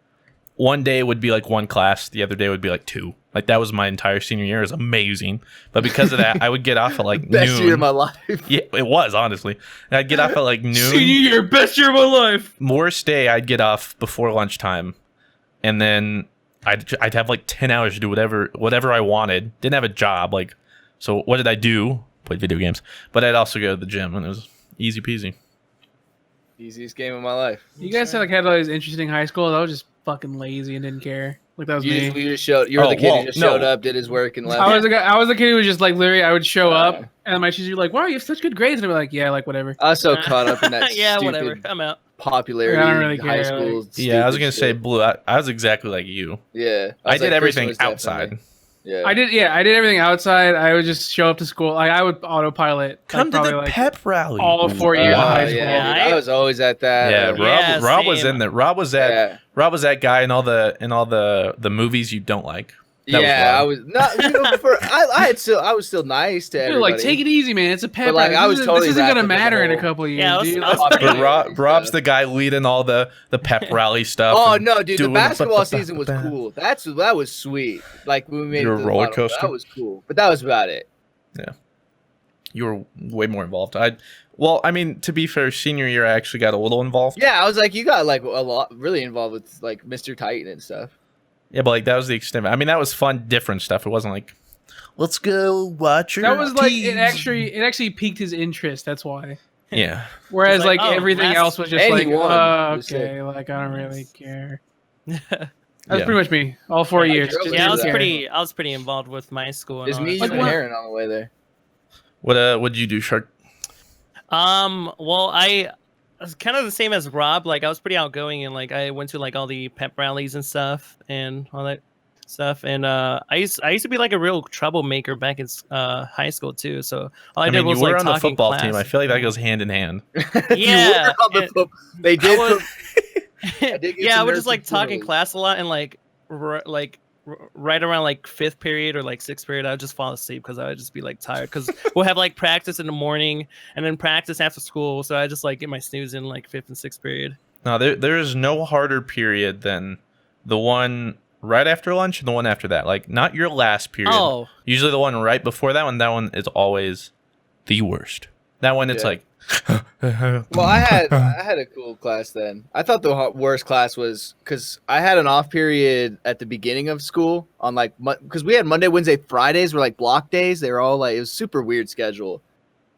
Speaker 1: one day would be like one class, the other day would be like 2. Like that was my entire senior year. It was amazing. But because of that, I would get off at like
Speaker 2: best
Speaker 1: noon.
Speaker 2: Year of my life.
Speaker 1: Yeah, it was, honestly. And I'd get off at like noon.
Speaker 3: Senior year, best year of my life.
Speaker 1: Worst day, I'd get off before lunchtime. And then I'd have like 10 hours to do whatever I wanted. Didn't have a job. Like, so what did I do? Played video games. But I'd also go to the gym, and it was easy peasy.
Speaker 2: Easiest game of my life.
Speaker 3: You guys had all these interesting high schools. I was just fucking lazy and didn't care. Like that was
Speaker 2: You
Speaker 3: me.
Speaker 2: just showed. You were the kid who just showed up, did his work, and left.
Speaker 3: I was the kid who was just like literally. I would show up, and my teachers would be like, "Wow, you have such good grades," and I'd be like, "Yeah, like whatever."
Speaker 2: I was so caught up in that.
Speaker 4: Yeah,
Speaker 2: stupid
Speaker 4: whatever. I'm out.
Speaker 2: Popularity.
Speaker 3: I don't really
Speaker 2: high
Speaker 3: care,
Speaker 2: school.
Speaker 1: Yeah, I was gonna
Speaker 2: stupid
Speaker 1: say
Speaker 2: shit.
Speaker 1: Blue. I was exactly like you.
Speaker 2: Yeah,
Speaker 1: I did
Speaker 2: like,
Speaker 1: everything
Speaker 2: Christmas
Speaker 1: outside.
Speaker 2: definitely. Yeah,
Speaker 3: I did everything outside. I would just show up to school. Like I would autopilot.
Speaker 1: Come
Speaker 3: like,
Speaker 1: to the
Speaker 3: like,
Speaker 1: pep rally.
Speaker 3: all 4 years of high school.
Speaker 2: Yeah,
Speaker 4: Yeah,
Speaker 2: I was always at that.
Speaker 1: Yeah, Rob was
Speaker 4: same.
Speaker 1: in there. Rob was that guy in all the movies you don't like. That
Speaker 2: I
Speaker 1: was
Speaker 2: was not. You know, I was still nice to
Speaker 3: Dude,
Speaker 2: everybody.
Speaker 3: like take it easy, man. It's a pep
Speaker 2: But, like,
Speaker 3: rally.
Speaker 2: I was totally
Speaker 3: this isn't gonna
Speaker 2: wrapped up in the
Speaker 3: matter in a
Speaker 2: whole-
Speaker 3: couple of years.
Speaker 4: Yeah, I was-
Speaker 3: dude.
Speaker 4: I was
Speaker 3: Like,
Speaker 1: But Rob's the guy leading all the pep rally stuff.
Speaker 2: Oh
Speaker 1: and
Speaker 2: no, dude! The
Speaker 1: doing
Speaker 2: basketball season was cool. That was sweet. Like when we made
Speaker 1: Your
Speaker 2: it to the
Speaker 1: roller
Speaker 2: bottom,
Speaker 1: coaster?
Speaker 2: That was cool. But that was about it.
Speaker 1: You were way more involved. I mean, to be fair, senior year I actually got a little involved.
Speaker 2: Yeah, I was like, you got like a lot, really involved with like Mr. Titan and stuff.
Speaker 1: Yeah, but like that was the extent. I mean, that was fun, different stuff. It wasn't like, let's go watch your.
Speaker 3: that was like
Speaker 1: teams."
Speaker 3: it actually piqued his interest. That's why.
Speaker 1: Yeah.
Speaker 3: Whereas
Speaker 4: It's like,
Speaker 3: like
Speaker 4: oh,
Speaker 3: everything
Speaker 4: last-
Speaker 3: else was just
Speaker 2: And
Speaker 3: like,
Speaker 2: he won.
Speaker 3: oh,
Speaker 2: It was
Speaker 3: okay, like I don't really care. That's
Speaker 1: Yeah.
Speaker 3: pretty much me. All 4
Speaker 2: Yeah,
Speaker 3: years.
Speaker 2: you're
Speaker 3: Just
Speaker 2: okay
Speaker 4: Yeah, I
Speaker 2: with
Speaker 3: didn't
Speaker 4: was
Speaker 3: care.
Speaker 4: I was pretty involved with my school. And
Speaker 2: There's
Speaker 4: all
Speaker 2: me
Speaker 4: that
Speaker 2: and
Speaker 3: Like what?
Speaker 2: Aaron on the way there.
Speaker 1: What'd you do, Shark?
Speaker 4: Well, I was kind of the same as Rob. Like, I was pretty outgoing, and like I went to like all the pep rallies and stuff, and all that stuff. And I used to be like a real troublemaker back in high school too. So all I,
Speaker 1: I
Speaker 4: did
Speaker 1: mean,
Speaker 4: was
Speaker 1: you were
Speaker 4: like
Speaker 1: on the
Speaker 4: talking
Speaker 1: football
Speaker 4: class.
Speaker 1: team. I feel like that goes hand in hand.
Speaker 4: Yeah,
Speaker 2: They did.
Speaker 4: I was-
Speaker 2: did get
Speaker 4: yeah, I
Speaker 2: some
Speaker 4: would just
Speaker 2: nerds
Speaker 4: like
Speaker 2: and
Speaker 4: talk in
Speaker 2: tools.
Speaker 4: class a lot, and like right around like fifth period or like sixth period, I would just fall asleep because I would just be like tired. Because we'll have like practice in the morning and then practice after school, so I just like get my snooze in like fifth and sixth period.
Speaker 1: No, there is no harder period than the one right after lunch and the one after that. Like, not your last period.
Speaker 4: Oh,
Speaker 1: Usually the one right before that one. That one is always the worst. That one, it's
Speaker 2: Yeah.
Speaker 1: like.
Speaker 2: Well, I had a cool class then. I thought the worst class was because I had an off period at the beginning of school on like because we had Monday, Wednesday, Fridays were like block days. They were all like it was super weird schedule.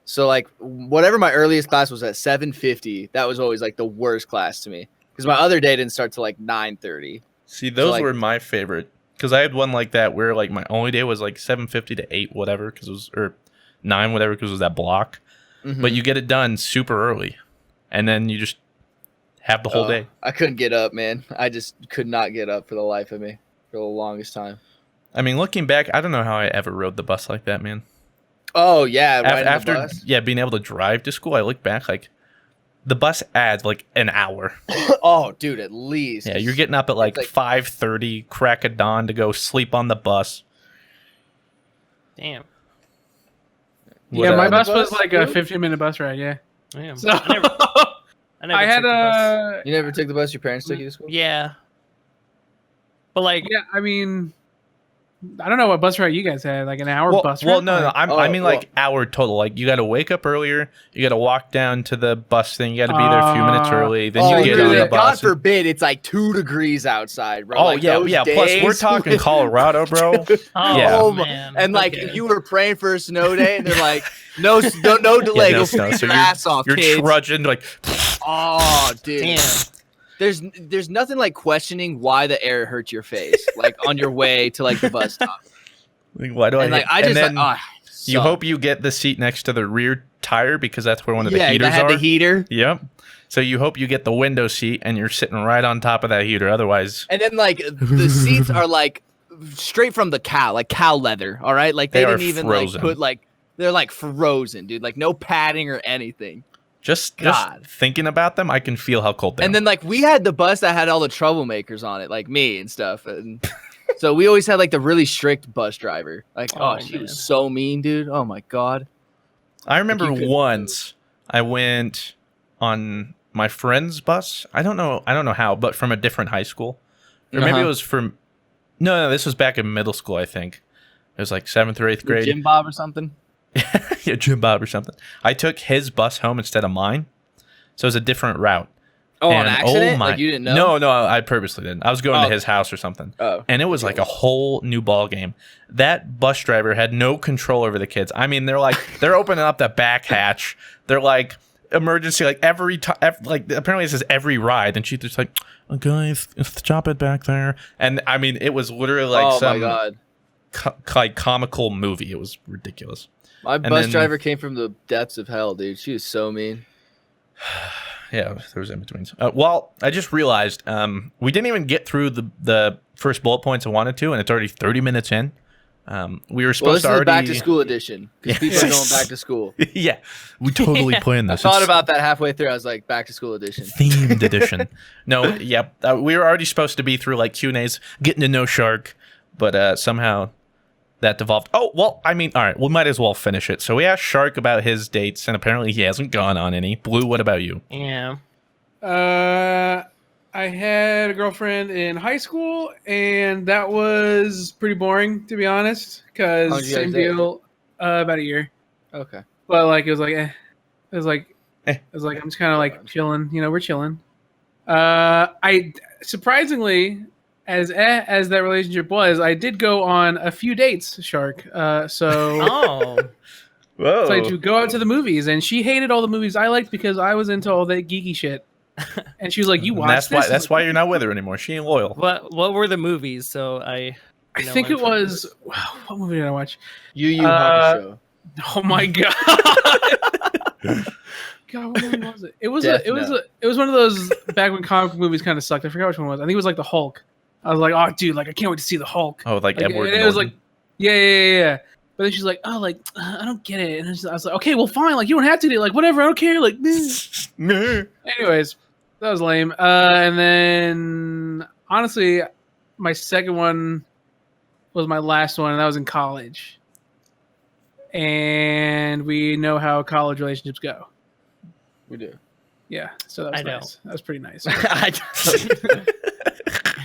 Speaker 2: So like whatever my earliest class was at 7:50, that was always like the worst class to me because my other day didn't start till like 9:30.
Speaker 1: See, those
Speaker 2: like-
Speaker 1: were my favorite because I had one like that where like my only day was like 7:50 to 8 whatever because it was or 9 whatever because it was that block.
Speaker 2: Mm-hmm.
Speaker 1: But you get it done super early, and then you just have the whole day.
Speaker 2: I couldn't get up, man. I just could not get up for the life of me for the longest time.
Speaker 1: I mean, looking back, I don't know how I ever rode the bus like that, man.
Speaker 2: Oh yeah, right
Speaker 1: After
Speaker 2: the bus.
Speaker 1: being able to drive to school, I look back like the bus adds like an hour.
Speaker 2: Oh, dude, at least.
Speaker 1: Yeah, you're getting up at like
Speaker 2: like-
Speaker 1: 5:30, crack of dawn to go sleep on the bus.
Speaker 4: damn.
Speaker 3: Yeah,
Speaker 1: What,
Speaker 3: my
Speaker 1: uh,
Speaker 3: bus
Speaker 2: the
Speaker 3: was
Speaker 2: bus,
Speaker 3: like a
Speaker 2: dude?
Speaker 3: 15-minute bus ride. Yeah.
Speaker 4: Damn.
Speaker 3: So
Speaker 4: I never
Speaker 3: I had
Speaker 4: took the bus.
Speaker 3: a
Speaker 2: You never took the bus. Your parents took you to school.
Speaker 4: Yeah. But like,
Speaker 3: yeah. I mean, I don't know what bus ride you guys had. Like an hour
Speaker 1: Well,
Speaker 3: bus ride.
Speaker 1: well, no, I mean
Speaker 2: well-
Speaker 1: like hour total. Like you got to wake up earlier, you got to walk down to the bus thing, you got to be there a few minutes early, then you get
Speaker 2: dude,
Speaker 1: on the
Speaker 2: God
Speaker 1: bus.
Speaker 2: forbid it's like 2 degrees outside, bro.
Speaker 1: Oh
Speaker 2: Like,
Speaker 1: yeah,
Speaker 2: those
Speaker 1: yeah. Plus, we're
Speaker 2: days
Speaker 1: talking
Speaker 2: when-
Speaker 1: Colorado, bro.
Speaker 4: oh
Speaker 1: Yeah.
Speaker 4: man,
Speaker 2: And like
Speaker 4: okay.
Speaker 2: you were praying for a snow day, and they're like, no delay,
Speaker 1: no
Speaker 2: go
Speaker 1: snow.
Speaker 2: freeze
Speaker 1: So
Speaker 2: your ass off,
Speaker 1: You're
Speaker 2: kids.
Speaker 1: trudging like.
Speaker 2: Oh, dude.
Speaker 4: Damn.
Speaker 2: There's nothing like questioning why the air hurt your face, like on your way to like the bus stop.
Speaker 1: Like, why do
Speaker 2: And like I
Speaker 1: and
Speaker 2: just
Speaker 1: then
Speaker 2: like,
Speaker 1: you hope you get the seat next to the rear tire because that's where one of the
Speaker 2: yeah,
Speaker 1: heaters
Speaker 2: I had
Speaker 1: are.
Speaker 2: the heater.
Speaker 1: Yep. So you hope you get the window seat and you're sitting right on top of that heater. Otherwise,
Speaker 2: And then like the seats are like straight from the cow, like cow leather. All right, like they
Speaker 1: They are
Speaker 2: didn't even
Speaker 1: frozen.
Speaker 2: like put like they're like frozen, dude. Like no padding or anything.
Speaker 1: just
Speaker 2: God.
Speaker 1: thinking about them, I can feel how cold they
Speaker 2: And
Speaker 1: are.
Speaker 2: then like we had the bus that had all the troublemakers on it, like me and stuff. And so we always had like the really strict bus driver. Like,
Speaker 4: Oh,
Speaker 2: she
Speaker 4: man.
Speaker 2: was so mean, dude. Oh my god.
Speaker 1: I remember
Speaker 2: you couldn't
Speaker 1: once I went on my friend's bus. I don't know how, but from a different high school. Or maybe
Speaker 2: Uh-huh.
Speaker 1: it was from no, this was back in middle school, I think. It was like 7th or 8th grade.
Speaker 2: Jim Bob or something.
Speaker 1: Yeah, Jim Bob or something. I took his bus home instead of mine. So it was a different route.
Speaker 2: Oh,
Speaker 1: And,
Speaker 2: an accident?
Speaker 1: my-
Speaker 2: Like you didn't know?
Speaker 1: No, I purposely didn't. I was going
Speaker 2: Oh.
Speaker 1: to his house or something.
Speaker 2: Oh.
Speaker 1: And it was like a whole new ball game. That bus driver had no control over the kids. I mean, they're opening up the back hatch. They're like emergency like every time. Like apparently it says every ride, and she's just like, oh, guys, stop it back there. And I mean, it was literally like some like comical movie. It was ridiculous.
Speaker 2: My bus driver came from the depths of hell, dude. She was so mean.
Speaker 1: Yeah, there was in-betweens. Well, I just realized we didn't even get through the first bullet points I wanted to, and it's already 30 minutes in. We were supposed to already...
Speaker 2: This is the back to school edition, because people are going back to school.
Speaker 1: Yeah, we totally planned this.
Speaker 2: I thought about that halfway through. I was like, back to school edition.
Speaker 1: Themed edition. No, yeah, we were already supposed to be through like Q&As, getting to know Shark, but somehow that devolved. Oh, well, I mean, all right, we might as well finish it. So we asked Shark about his dates, and apparently he hasn't gone on any. Blue, what about you?
Speaker 4: Yeah.
Speaker 3: I had a girlfriend in high school, and that was pretty boring, to be honest. Because same deal, about a year.
Speaker 2: Okay.
Speaker 3: But like, it was like, I'm just kind of like chilling. You know, we're chilling. I surprisingly, as that relationship was, I did go on a few dates, Shark.
Speaker 1: Whoa.
Speaker 3: So I to go out to the movies, and she hated all the movies I liked because I was into all that geeky shit. And she was like, "You watched this?"
Speaker 1: That's why you're not with her anymore. She ain't loyal.
Speaker 4: What were the movies? So I
Speaker 3: think it was. Wow, what movie did I watch?
Speaker 2: Yu Yu Hakusho.
Speaker 3: Oh my god! God, what movie was it? It was one of those back when comic movies kind of sucked. I forgot which one it was. I think it was like the Hulk. I was like, "Oh, dude, like I can't wait to see the Hulk."
Speaker 1: Oh, like Edward Norton.
Speaker 3: It was like, yeah. But then she's like, "Oh, like I don't get it." And I was like, "Okay, well, fine. Like you don't have to do it. Like whatever. I don't care. Like." Anyways, that was lame. And then honestly, my second one was my last one, and that was in college. And we know how college relationships go.
Speaker 2: We do.
Speaker 3: Yeah. So that was nice. That was pretty nice.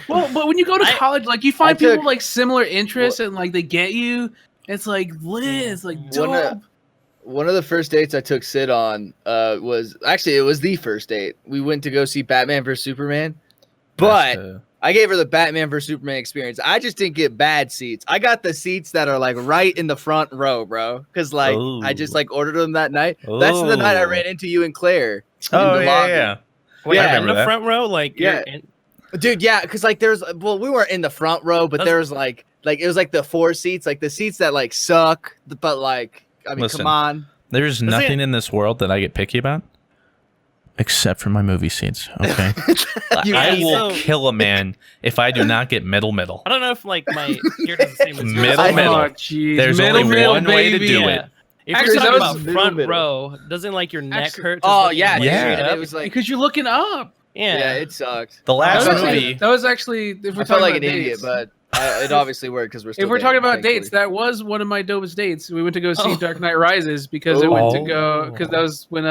Speaker 3: Well, but when you go to college, like you find people like similar interests, and like they get you. It's like lit. It's like dope.
Speaker 2: One of the first dates I took Sid on was actually it was the first date. We went to go see Batman vs Superman, but I gave her the Batman vs Superman experience. I just didn't get bad seats. I got the seats that are like right in the front row, bro. Because like I just like ordered them that night. That's the night I ran into you and Claire.
Speaker 1: Oh yeah.
Speaker 4: Wait, yeah, in the front row, like
Speaker 2: dude, yeah, because like we weren't in the front row, but there was like it was like the four seats, like the seats that like suck, but like I mean,
Speaker 1: listen,
Speaker 2: come on.
Speaker 1: There's nothing in this world that I get picky about, except for my movie seats. Okay, I will kill a man if I do not get middle.
Speaker 4: I don't know if like my ear does the same as
Speaker 1: middle.
Speaker 3: Oh,
Speaker 1: There's only one way to do it.
Speaker 4: If you're talking about front row, doesn't like your neck hurt?
Speaker 2: Oh yeah,
Speaker 1: yeah.
Speaker 2: It was like
Speaker 3: because you're looking up.
Speaker 2: Yeah, it sucked.
Speaker 1: The last movie
Speaker 3: that was actually. If we're
Speaker 2: I felt like an
Speaker 3: dates,
Speaker 2: idiot, but it obviously worked because we're still.
Speaker 3: If we're talking about dates, that was one of my dopest dates. We went to go see Dark Knight Rises because it went to go because that was when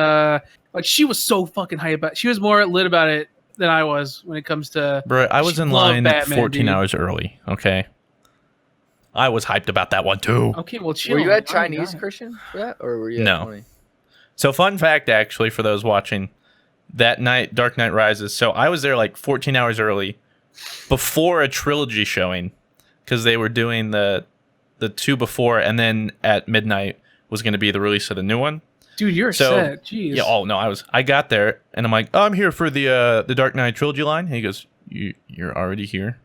Speaker 3: like she was so fucking hype about. She was more lit about it than I was when it comes to.
Speaker 1: Bro, I was in line Batman, 14 hours early. Okay, I was hyped about that one too.
Speaker 3: Okay, well, chill.
Speaker 2: Were you at Chinese Christian for that, or were you?
Speaker 1: No. So fun fact, actually, for those watching, that night, Dark Knight Rises. So I was there like 14 hours early, before a trilogy showing, because they were doing the two before, and then at midnight was going to be the release of the new one.
Speaker 3: Dude, you're set. Jeez.
Speaker 1: Yeah. Oh no, I got there, and I'm like, oh, I'm here for the Dark Knight trilogy line. And he goes, you're already here.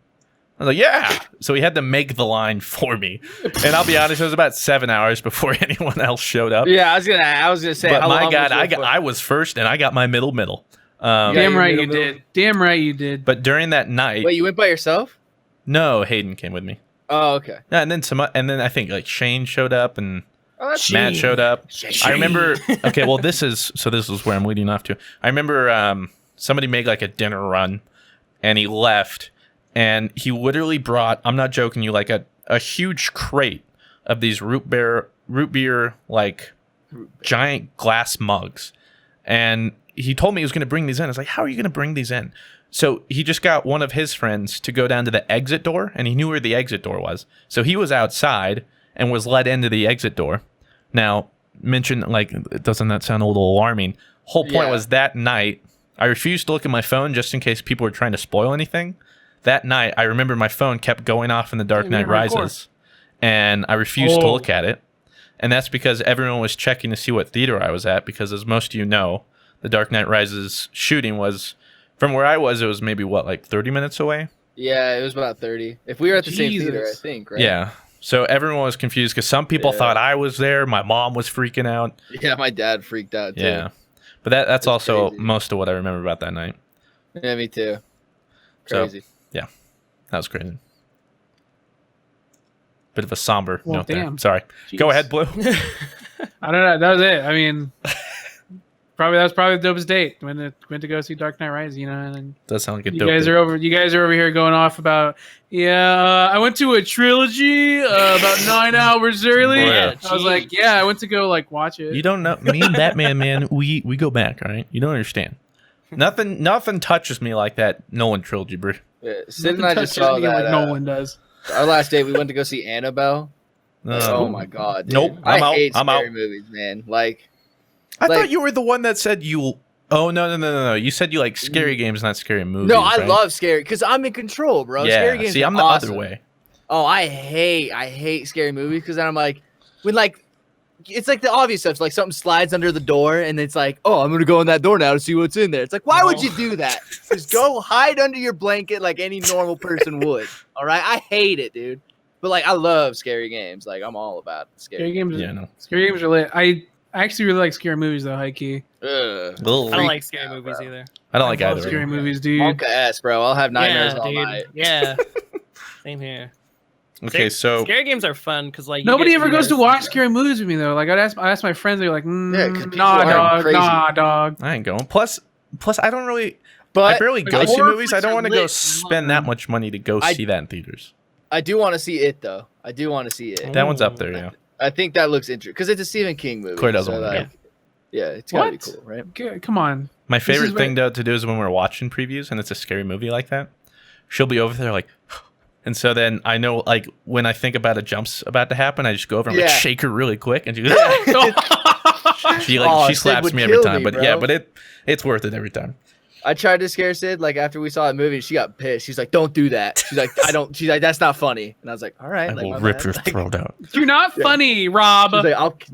Speaker 1: I was like, yeah. So he had to make the line for me, and I'll be honest, it was about 7 hours before anyone else showed up.
Speaker 2: Yeah, I was gonna say.
Speaker 1: But my God, I was first, and I got my middle.
Speaker 3: Damn right you did. Damn right you did.
Speaker 1: But during that night,
Speaker 2: wait, you went by yourself?
Speaker 1: No, Hayden came with me.
Speaker 2: Oh, okay.
Speaker 1: Yeah, and then I think like Shane showed up and Matt showed up. I remember. Okay, well this is where I'm leading off to. I remember somebody made like a dinner run, and he left. And he literally brought, I'm not joking you, like a huge crate of these root beer, like giant glass mugs. And he told me he was going to bring these in. I was like, how are you going to bring these in? So he just got one of his friends to go down to the exit door, and he knew where the exit door was. So he was outside and was let into the exit door. Now, doesn't that sound a little alarming? Whole point was that night, I refused to look at my phone just in case people were trying to spoil anything. That night, I remember my phone kept going off in the Dark Knight Rises, and I refused to look at it. And that's because everyone was checking to see what theater I was at, because as most of you know, the Dark Knight Rises shooting was, from where I was, it was maybe what, like 30 minutes away?
Speaker 2: Yeah, it was about 30. If we were at the same theater, I think, right?
Speaker 1: Yeah. So everyone was confused because some people thought I was there. My mom was freaking out.
Speaker 2: Yeah, my dad freaked out too.
Speaker 1: Yeah. But that's also
Speaker 2: crazy.
Speaker 1: most of what I remember about that night.
Speaker 2: Yeah, me too. Crazy.
Speaker 1: So, yeah, that was crazy. Bit of a somber note there. Sorry.
Speaker 3: Jeez.
Speaker 1: Go ahead, Blue.
Speaker 3: I don't know. That was it. I mean, that was probably the dopest date. Went to go see Dark Knight Rises, you know. And
Speaker 1: does sound like a
Speaker 3: you
Speaker 1: dope
Speaker 3: guys
Speaker 1: date.
Speaker 3: are over. You guys are over here going off about. I went to a trilogy about 9 hours early.
Speaker 1: Yeah,
Speaker 3: I was like, I went to go like watch it.
Speaker 1: You don't know me and Batman, man. We go back, all right? You don't understand. Nothing touches me like that Nolan trilogy, bro.
Speaker 2: Yeah, Sid and I just saw that.
Speaker 3: Like Nolan does.
Speaker 2: Our last date, we went to go see Annabelle. Oh my god, dude.
Speaker 1: Nope,
Speaker 2: I
Speaker 1: out.
Speaker 2: hate
Speaker 1: I'm
Speaker 2: scary
Speaker 1: out.
Speaker 2: movies, man. Like,
Speaker 1: I thought you were the one that said you. Oh no! You said you like scary games, not scary movies.
Speaker 2: No, I
Speaker 1: right?
Speaker 2: love scary because I'm in control, bro.
Speaker 1: Yeah,
Speaker 2: Scary games.
Speaker 1: see, I'm
Speaker 2: are
Speaker 1: the
Speaker 2: awesome.
Speaker 1: other way.
Speaker 2: Oh, I hate scary movies because then I'm like, when like, it's like the obvious stuff. Like something slides under the door and it's like, oh, I'm gonna go in that door now to see what's in there. It's like, why would you do that? Just go hide under your blanket like any normal person would. All right, I hate it, dude. But like, I love scary games. Like, I'm all about
Speaker 3: Scary games.
Speaker 1: Yeah, no.
Speaker 3: Scary games are lit. I actually really like scary movies though, high key.
Speaker 4: I don't like scary movies either.
Speaker 1: I don't like
Speaker 3: love
Speaker 1: either.
Speaker 3: scary movies, dude.
Speaker 2: Monka ass, bro. I'll have nightmares all
Speaker 4: dude.
Speaker 2: night.
Speaker 4: Yeah. Same here.
Speaker 1: Okay, so
Speaker 4: scary games are fun because like
Speaker 3: Nobody ever goes to watch scary movies with me though. Like I ask my friends, they're like,
Speaker 2: 'cause people
Speaker 3: nah,
Speaker 2: are crazy.
Speaker 3: dog.
Speaker 1: I ain't going. Plus, I don't really.
Speaker 2: But
Speaker 1: I barely go see
Speaker 2: horror
Speaker 1: movies. I
Speaker 2: flicks
Speaker 1: don't
Speaker 2: are
Speaker 1: want to go
Speaker 2: lit.
Speaker 1: spend that much money to go see that in theaters.
Speaker 2: I do want to see it though. I do want to see it.
Speaker 1: That one's up there, yeah.
Speaker 2: I think that looks interesting because it's a Stephen King movie.
Speaker 1: Corey doesn't
Speaker 2: so
Speaker 1: want to
Speaker 2: like, yeah, it's gotta be
Speaker 3: What?
Speaker 2: cool, right?
Speaker 3: Okay, come on.
Speaker 1: My favorite
Speaker 3: is
Speaker 1: thing though to do is when we're watching previews and it's a scary movie like that. She'll be over there like, and so then I know like when I think about a jump's about to happen, I just go over and like shake her really quick, and she goes, she
Speaker 2: Sid
Speaker 1: slaps
Speaker 2: would
Speaker 1: me every
Speaker 2: kill
Speaker 1: time.
Speaker 2: me,
Speaker 1: But yeah,
Speaker 2: bro.
Speaker 1: but it's worth it every time.
Speaker 2: I tried to scare Sid like after we saw that movie. She got pissed. She's like, "Don't do that." She's like, "I don't." She's like, "That's not funny." And I was like, "All right."
Speaker 1: I
Speaker 2: Like,
Speaker 1: will
Speaker 2: my
Speaker 1: rip
Speaker 2: bad.
Speaker 1: your
Speaker 2: Like,
Speaker 1: throat out.
Speaker 3: You're not funny, Rob.
Speaker 2: She's like,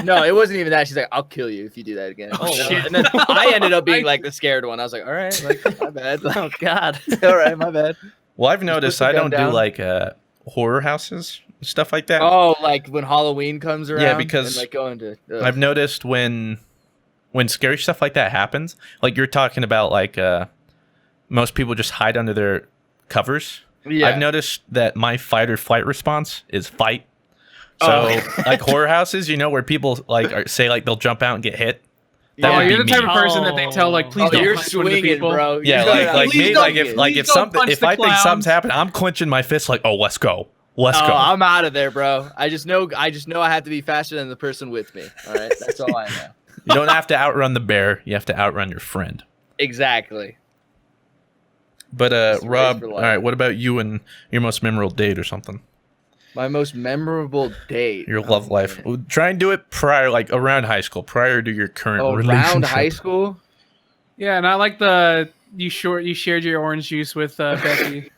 Speaker 2: no, it wasn't even that. She's like, "I'll kill you if you do that again."
Speaker 4: Oh, shit.
Speaker 2: And then I ended up being like the scared one. I was like, "All right, like my bad." Like,
Speaker 4: Oh God.
Speaker 2: all right, my bad.
Speaker 1: Well, I've noticed
Speaker 2: put the
Speaker 1: I don't
Speaker 2: gun
Speaker 1: do
Speaker 2: down.
Speaker 1: like horror houses, stuff like that.
Speaker 2: Oh, like when Halloween comes around.
Speaker 1: because
Speaker 2: and, like going to.
Speaker 1: I've noticed when scary stuff like that happens, like you're talking about, like most people just hide under their covers.
Speaker 2: Yeah.
Speaker 1: I've noticed that my fight or flight response is fight. So like horror houses, where people like say like they'll jump out and get hit. That
Speaker 3: Oh,
Speaker 1: would
Speaker 3: you're
Speaker 1: be
Speaker 3: the type
Speaker 1: me.
Speaker 3: of person that they tell like, please
Speaker 2: Oh,
Speaker 3: don't
Speaker 2: you're
Speaker 3: punch one of the
Speaker 2: swinging,
Speaker 3: people.
Speaker 2: bro.
Speaker 1: Yeah,
Speaker 2: You're
Speaker 1: like
Speaker 2: please
Speaker 1: me,
Speaker 2: don't
Speaker 1: like
Speaker 2: get-
Speaker 1: if
Speaker 3: please
Speaker 1: something,
Speaker 3: don't punch
Speaker 1: if
Speaker 3: the
Speaker 1: I think
Speaker 3: clowns.
Speaker 1: something's happening, I'm clenching my fist like, oh, let's go. Let's
Speaker 2: Oh,
Speaker 1: go.
Speaker 2: I'm out of there, bro. I just know I have to be faster than the person with me. All right, that's all I know.
Speaker 1: You don't have to outrun the bear. You have to outrun your friend.
Speaker 2: Exactly.
Speaker 1: But
Speaker 2: It's a race
Speaker 1: Rob,
Speaker 2: for
Speaker 1: all
Speaker 2: life.
Speaker 1: right, what about you and your most memorable date or something?
Speaker 2: My most memorable date.
Speaker 1: Your love life. Try and do it prior, like around high school, prior to your current relationship.
Speaker 2: Around high school.
Speaker 3: Yeah, not like you shared your orange juice with Becky.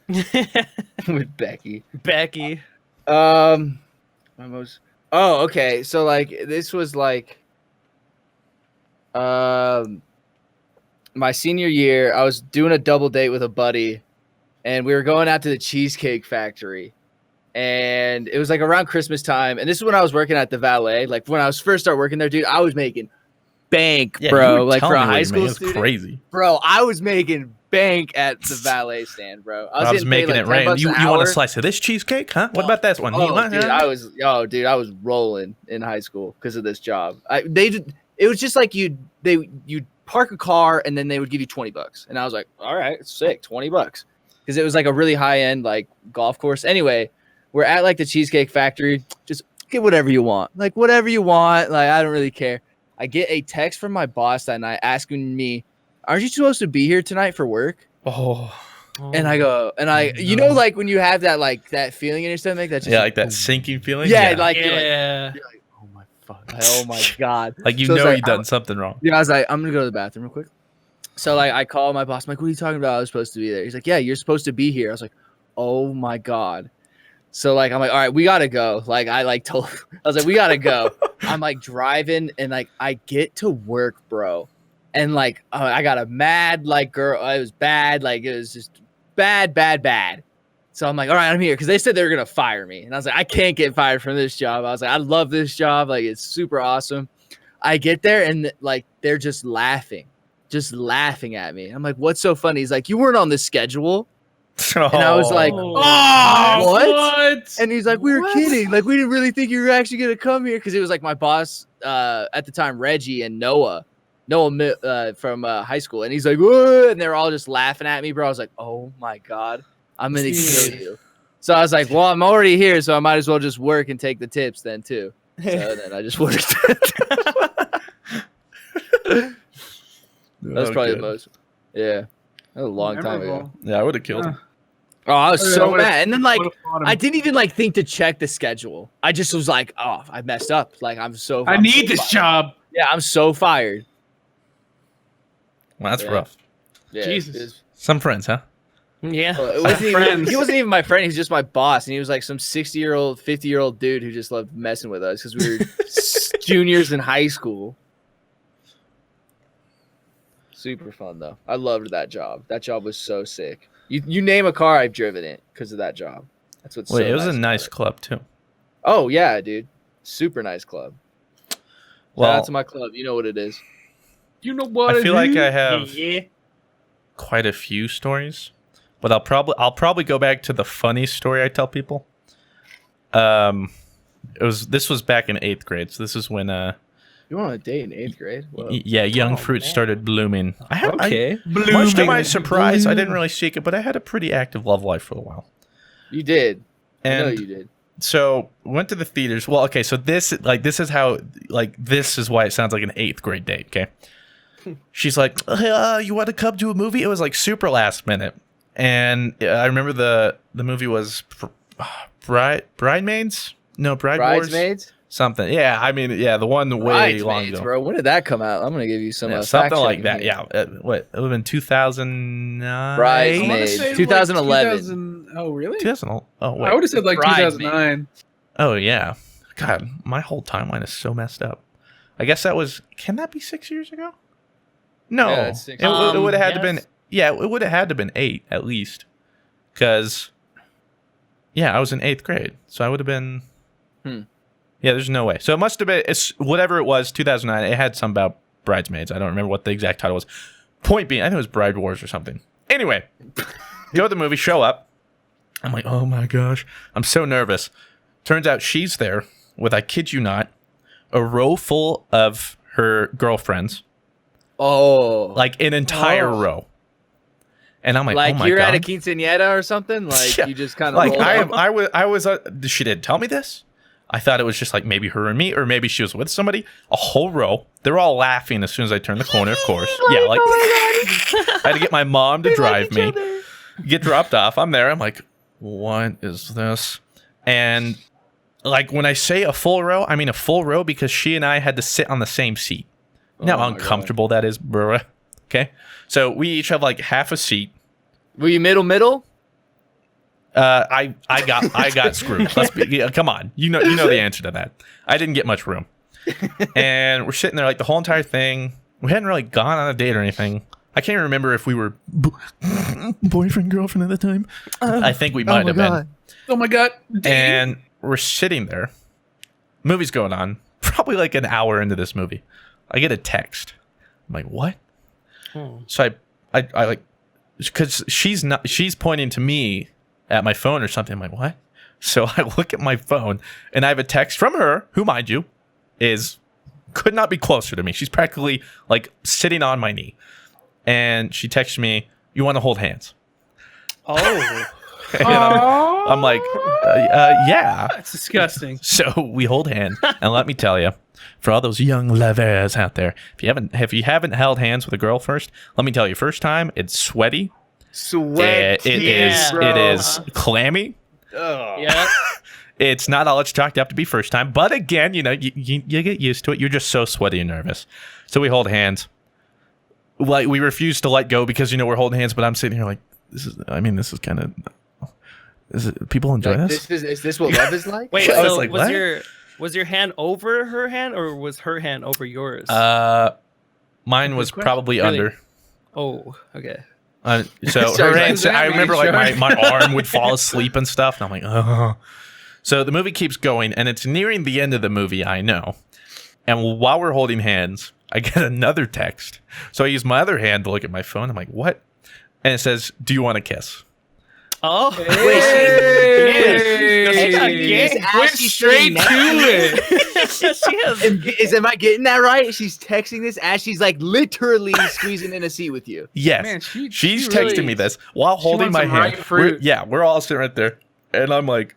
Speaker 2: With Becky.
Speaker 4: Becky.
Speaker 2: My most. Oh, okay. So like this was like, my senior year. I was doing a double date with a buddy, and we were going out to the Cheesecake Factory, and it was like around Christmas time. And this is when I was working at the Valet. Like when I was first started working there, dude, I was making bank,
Speaker 1: Yeah, you
Speaker 2: bro.
Speaker 1: were
Speaker 2: Like for
Speaker 1: telling
Speaker 2: a
Speaker 1: me what
Speaker 2: high
Speaker 1: you
Speaker 2: school
Speaker 1: made. It's
Speaker 2: student,
Speaker 1: crazy.
Speaker 2: bro. I was making bank at the Valet stand, bro.
Speaker 1: I was
Speaker 2: getting paid,
Speaker 1: making
Speaker 2: like,
Speaker 1: it rain.
Speaker 2: $10
Speaker 1: You
Speaker 2: an
Speaker 1: want a
Speaker 2: hour.
Speaker 1: slice of this cheesecake, huh? What about this one? You
Speaker 2: Oh,
Speaker 1: want,
Speaker 2: dude,
Speaker 1: huh?
Speaker 2: I was rolling in high school because of this job. It was just like you'd park a car and then they would give you $20, and I was like, all right, sick, $20, because it was like a really high end like golf course. Anyway, we're at like the Cheesecake Factory. Just get whatever you want, like whatever you want. Like I don't really care. I get a text from my boss that night asking me, "Aren't you supposed to be here tonight for work?"
Speaker 1: Oh,
Speaker 2: And I go, you know, like when you have that like that feeling in your stomach, that just
Speaker 1: yeah, like that sinking feeling.
Speaker 2: yeah, like
Speaker 4: Yeah.
Speaker 2: you're like, oh my fuck, oh my god,
Speaker 1: like you
Speaker 2: So it's
Speaker 1: know
Speaker 2: like,
Speaker 1: you've done something wrong.
Speaker 2: yeah. I was like, I'm gonna go to the bathroom real quick. So like, I call my boss. I'm like, what are you talking about? I was supposed to be there. He's like, yeah, you're supposed to be here. I was like, oh my god. So like, I'm like, all right, we gotta go. Like I was like, we gotta go. I'm like driving and like I get to work, bro. And like I got a mad like girl. It was bad. Like it was just bad. So I'm like, all right, I'm here because they said they were gonna fire me, and I was like, I can't get fired from this job. I was like, I love this job. Like it's super awesome. I get there and like they're just laughing at me. I'm like, what's so funny? He's like, you weren't on the schedule. And I was like, what? And he's like, we were kidding. Like, we didn't really think you were actually going to come here. Because it was like my boss at the time, Reggie and Noah from high school. And he's like, whoa. And they're all just laughing at me, bro. I was like, oh my God, I'm going to kill you. So I was like, well, I'm already here. So I might as well just work and take the tips then too. So then I just worked. That's probably the most. Yeah. That was a long time ago.
Speaker 1: Yeah, I would have killed him.
Speaker 2: Oh, I was so mad. And then, like, I didn't even, like, think to check the schedule. I just was like, oh, I messed up. Like, I
Speaker 3: need this job.
Speaker 2: Yeah, I'm so fired.
Speaker 1: Well, that's rough.
Speaker 2: Yeah,
Speaker 3: Jesus.
Speaker 1: Some friends, huh?
Speaker 4: Yeah.
Speaker 2: Well, he wasn't even my friend. He's just my boss. And he was, like, some 60-year-old, 50-year-old dude who just loved messing with us because we were juniors in high school. Super fun, though. I loved that job. That job was so sick. You name a car, I've driven it because of that job. That's what's.
Speaker 1: Wait, it was a nice club too.
Speaker 2: Oh yeah, dude, super nice club.
Speaker 1: Well,
Speaker 2: shout out to my club. You know what it is.
Speaker 3: You know what?
Speaker 1: I feel like I have quite a few stories, but I'll probably go back to the funny story I tell people. This was back in 8th grade, so this is when
Speaker 2: you went on a date in 8th grade?
Speaker 1: Yeah, young fruit started blooming.
Speaker 2: Blooming.
Speaker 1: Much to my surprise, I didn't really seek it, but I had a pretty active love life for a while.
Speaker 2: You did.
Speaker 1: And
Speaker 2: I know you did.
Speaker 1: So went to the theaters. Well, okay, so this is why it sounds like an 8th grade date. Okay, she's like, "You want to come to a movie?" It was like super last minute, and I remember the movie was Bridesmaids. No, Bride Wars.
Speaker 2: Bridesmaids.
Speaker 1: Something, yeah. I mean, yeah, the one way long ago,
Speaker 2: bro. When did that come out? I'm gonna give you some
Speaker 1: something like that. Here. Yeah, what? It would have been 2009.
Speaker 2: Bridesmaids, 2011.
Speaker 3: Oh, really?
Speaker 1: 2000. Oh, wait.
Speaker 3: I would have said like 2009.
Speaker 1: Oh yeah. God, my whole timeline is so messed up. I guess that was. Can that be 6 years ago? No,
Speaker 2: yeah, it's 6
Speaker 1: it would have had to been. Yeah, it would have had to been 8 at least, because. Yeah, I was in 8th grade, so I would have been. Yeah, there's no way. So it must have been, it's whatever it was, 2009. It had some about Bridesmaids. I don't remember what the exact title was. Point being, I think it was Bride Wars or something. Anyway, go to the movie, show up. I'm like, oh my gosh, I'm so nervous. Turns out she's there with, I kid you not, a row full of her girlfriends.
Speaker 2: Oh.
Speaker 1: Like an entire row. And I'm like, oh my
Speaker 2: you're
Speaker 1: God.
Speaker 2: At a quinceañera or something? Like, you just kind of
Speaker 1: like, I was, she didn't tell me this. I thought it was just like maybe her and me, or maybe she was with somebody. A whole row. They're all laughing as soon as I turn the corner, of course. Yeah, like I had to get my mom to drive me. Get dropped off. I'm there. I'm like, what is this? And like when I say a full row, I mean a full row because she and I had to sit on the same seat. Now how uncomfortable that is, bro. Okay, so we each have like half a seat.
Speaker 2: Were you middle?
Speaker 1: I got screwed. Come on, you know the answer to that. I didn't get much room, and we're sitting there like the whole entire thing. We hadn't really gone on a date or anything. I can't remember if we were boyfriend girlfriend at the time. I think we might have been.
Speaker 3: Oh my God!
Speaker 1: And we're sitting there. Movie's going on. Probably like an hour into this movie, I get a text. I'm like, what? So I like, because she's pointing to me at my phone or something. I'm like, what? So I look at my phone and I have a text from her, who, mind you, could not be closer to me. She's practically like sitting on my knee. And she texts me, you want to hold hands?
Speaker 4: Oh.
Speaker 1: I'm like, yeah.
Speaker 3: That's disgusting.
Speaker 1: So we hold hands. And let me tell you, for all those young lovers out there, if you haven't held hands with a girl first, let me tell you, first time, it's sweaty. It is clammy.
Speaker 4: Yeah.
Speaker 1: It's not all it's chalked up to be first time, but again, you get used to it. You're just so sweaty and nervous. So we hold hands. Like we refuse to let go because we're holding hands, but I'm sitting here like this is kind of people enjoy this?
Speaker 2: Is this what love is like?
Speaker 4: Wait, so was your hand over her hand or was her hand over yours?
Speaker 1: Mine was probably
Speaker 4: Really?
Speaker 1: under.
Speaker 4: Oh, okay.
Speaker 1: So
Speaker 2: Sorry,
Speaker 1: her
Speaker 2: like,
Speaker 1: hand, I remember like my arm would fall asleep and stuff, and I'm like, oh. So the movie keeps going, and it's nearing the end of the movie, I know. And while we're holding hands, I get another text. So I use my other hand to look at my phone. I'm like, what? And it says, do you want to kiss?
Speaker 4: Oh,
Speaker 3: Went straight to it.
Speaker 4: she has.
Speaker 2: Am I getting that right? She's texting this as she's like literally squeezing in a seat with you.
Speaker 1: Yes.
Speaker 3: Man,
Speaker 1: She's
Speaker 3: she
Speaker 1: texting
Speaker 3: really-
Speaker 1: me this while holding
Speaker 3: wants
Speaker 1: my
Speaker 3: some
Speaker 1: hand.
Speaker 3: ripe fruit.
Speaker 1: We're all sitting right there. And I'm like,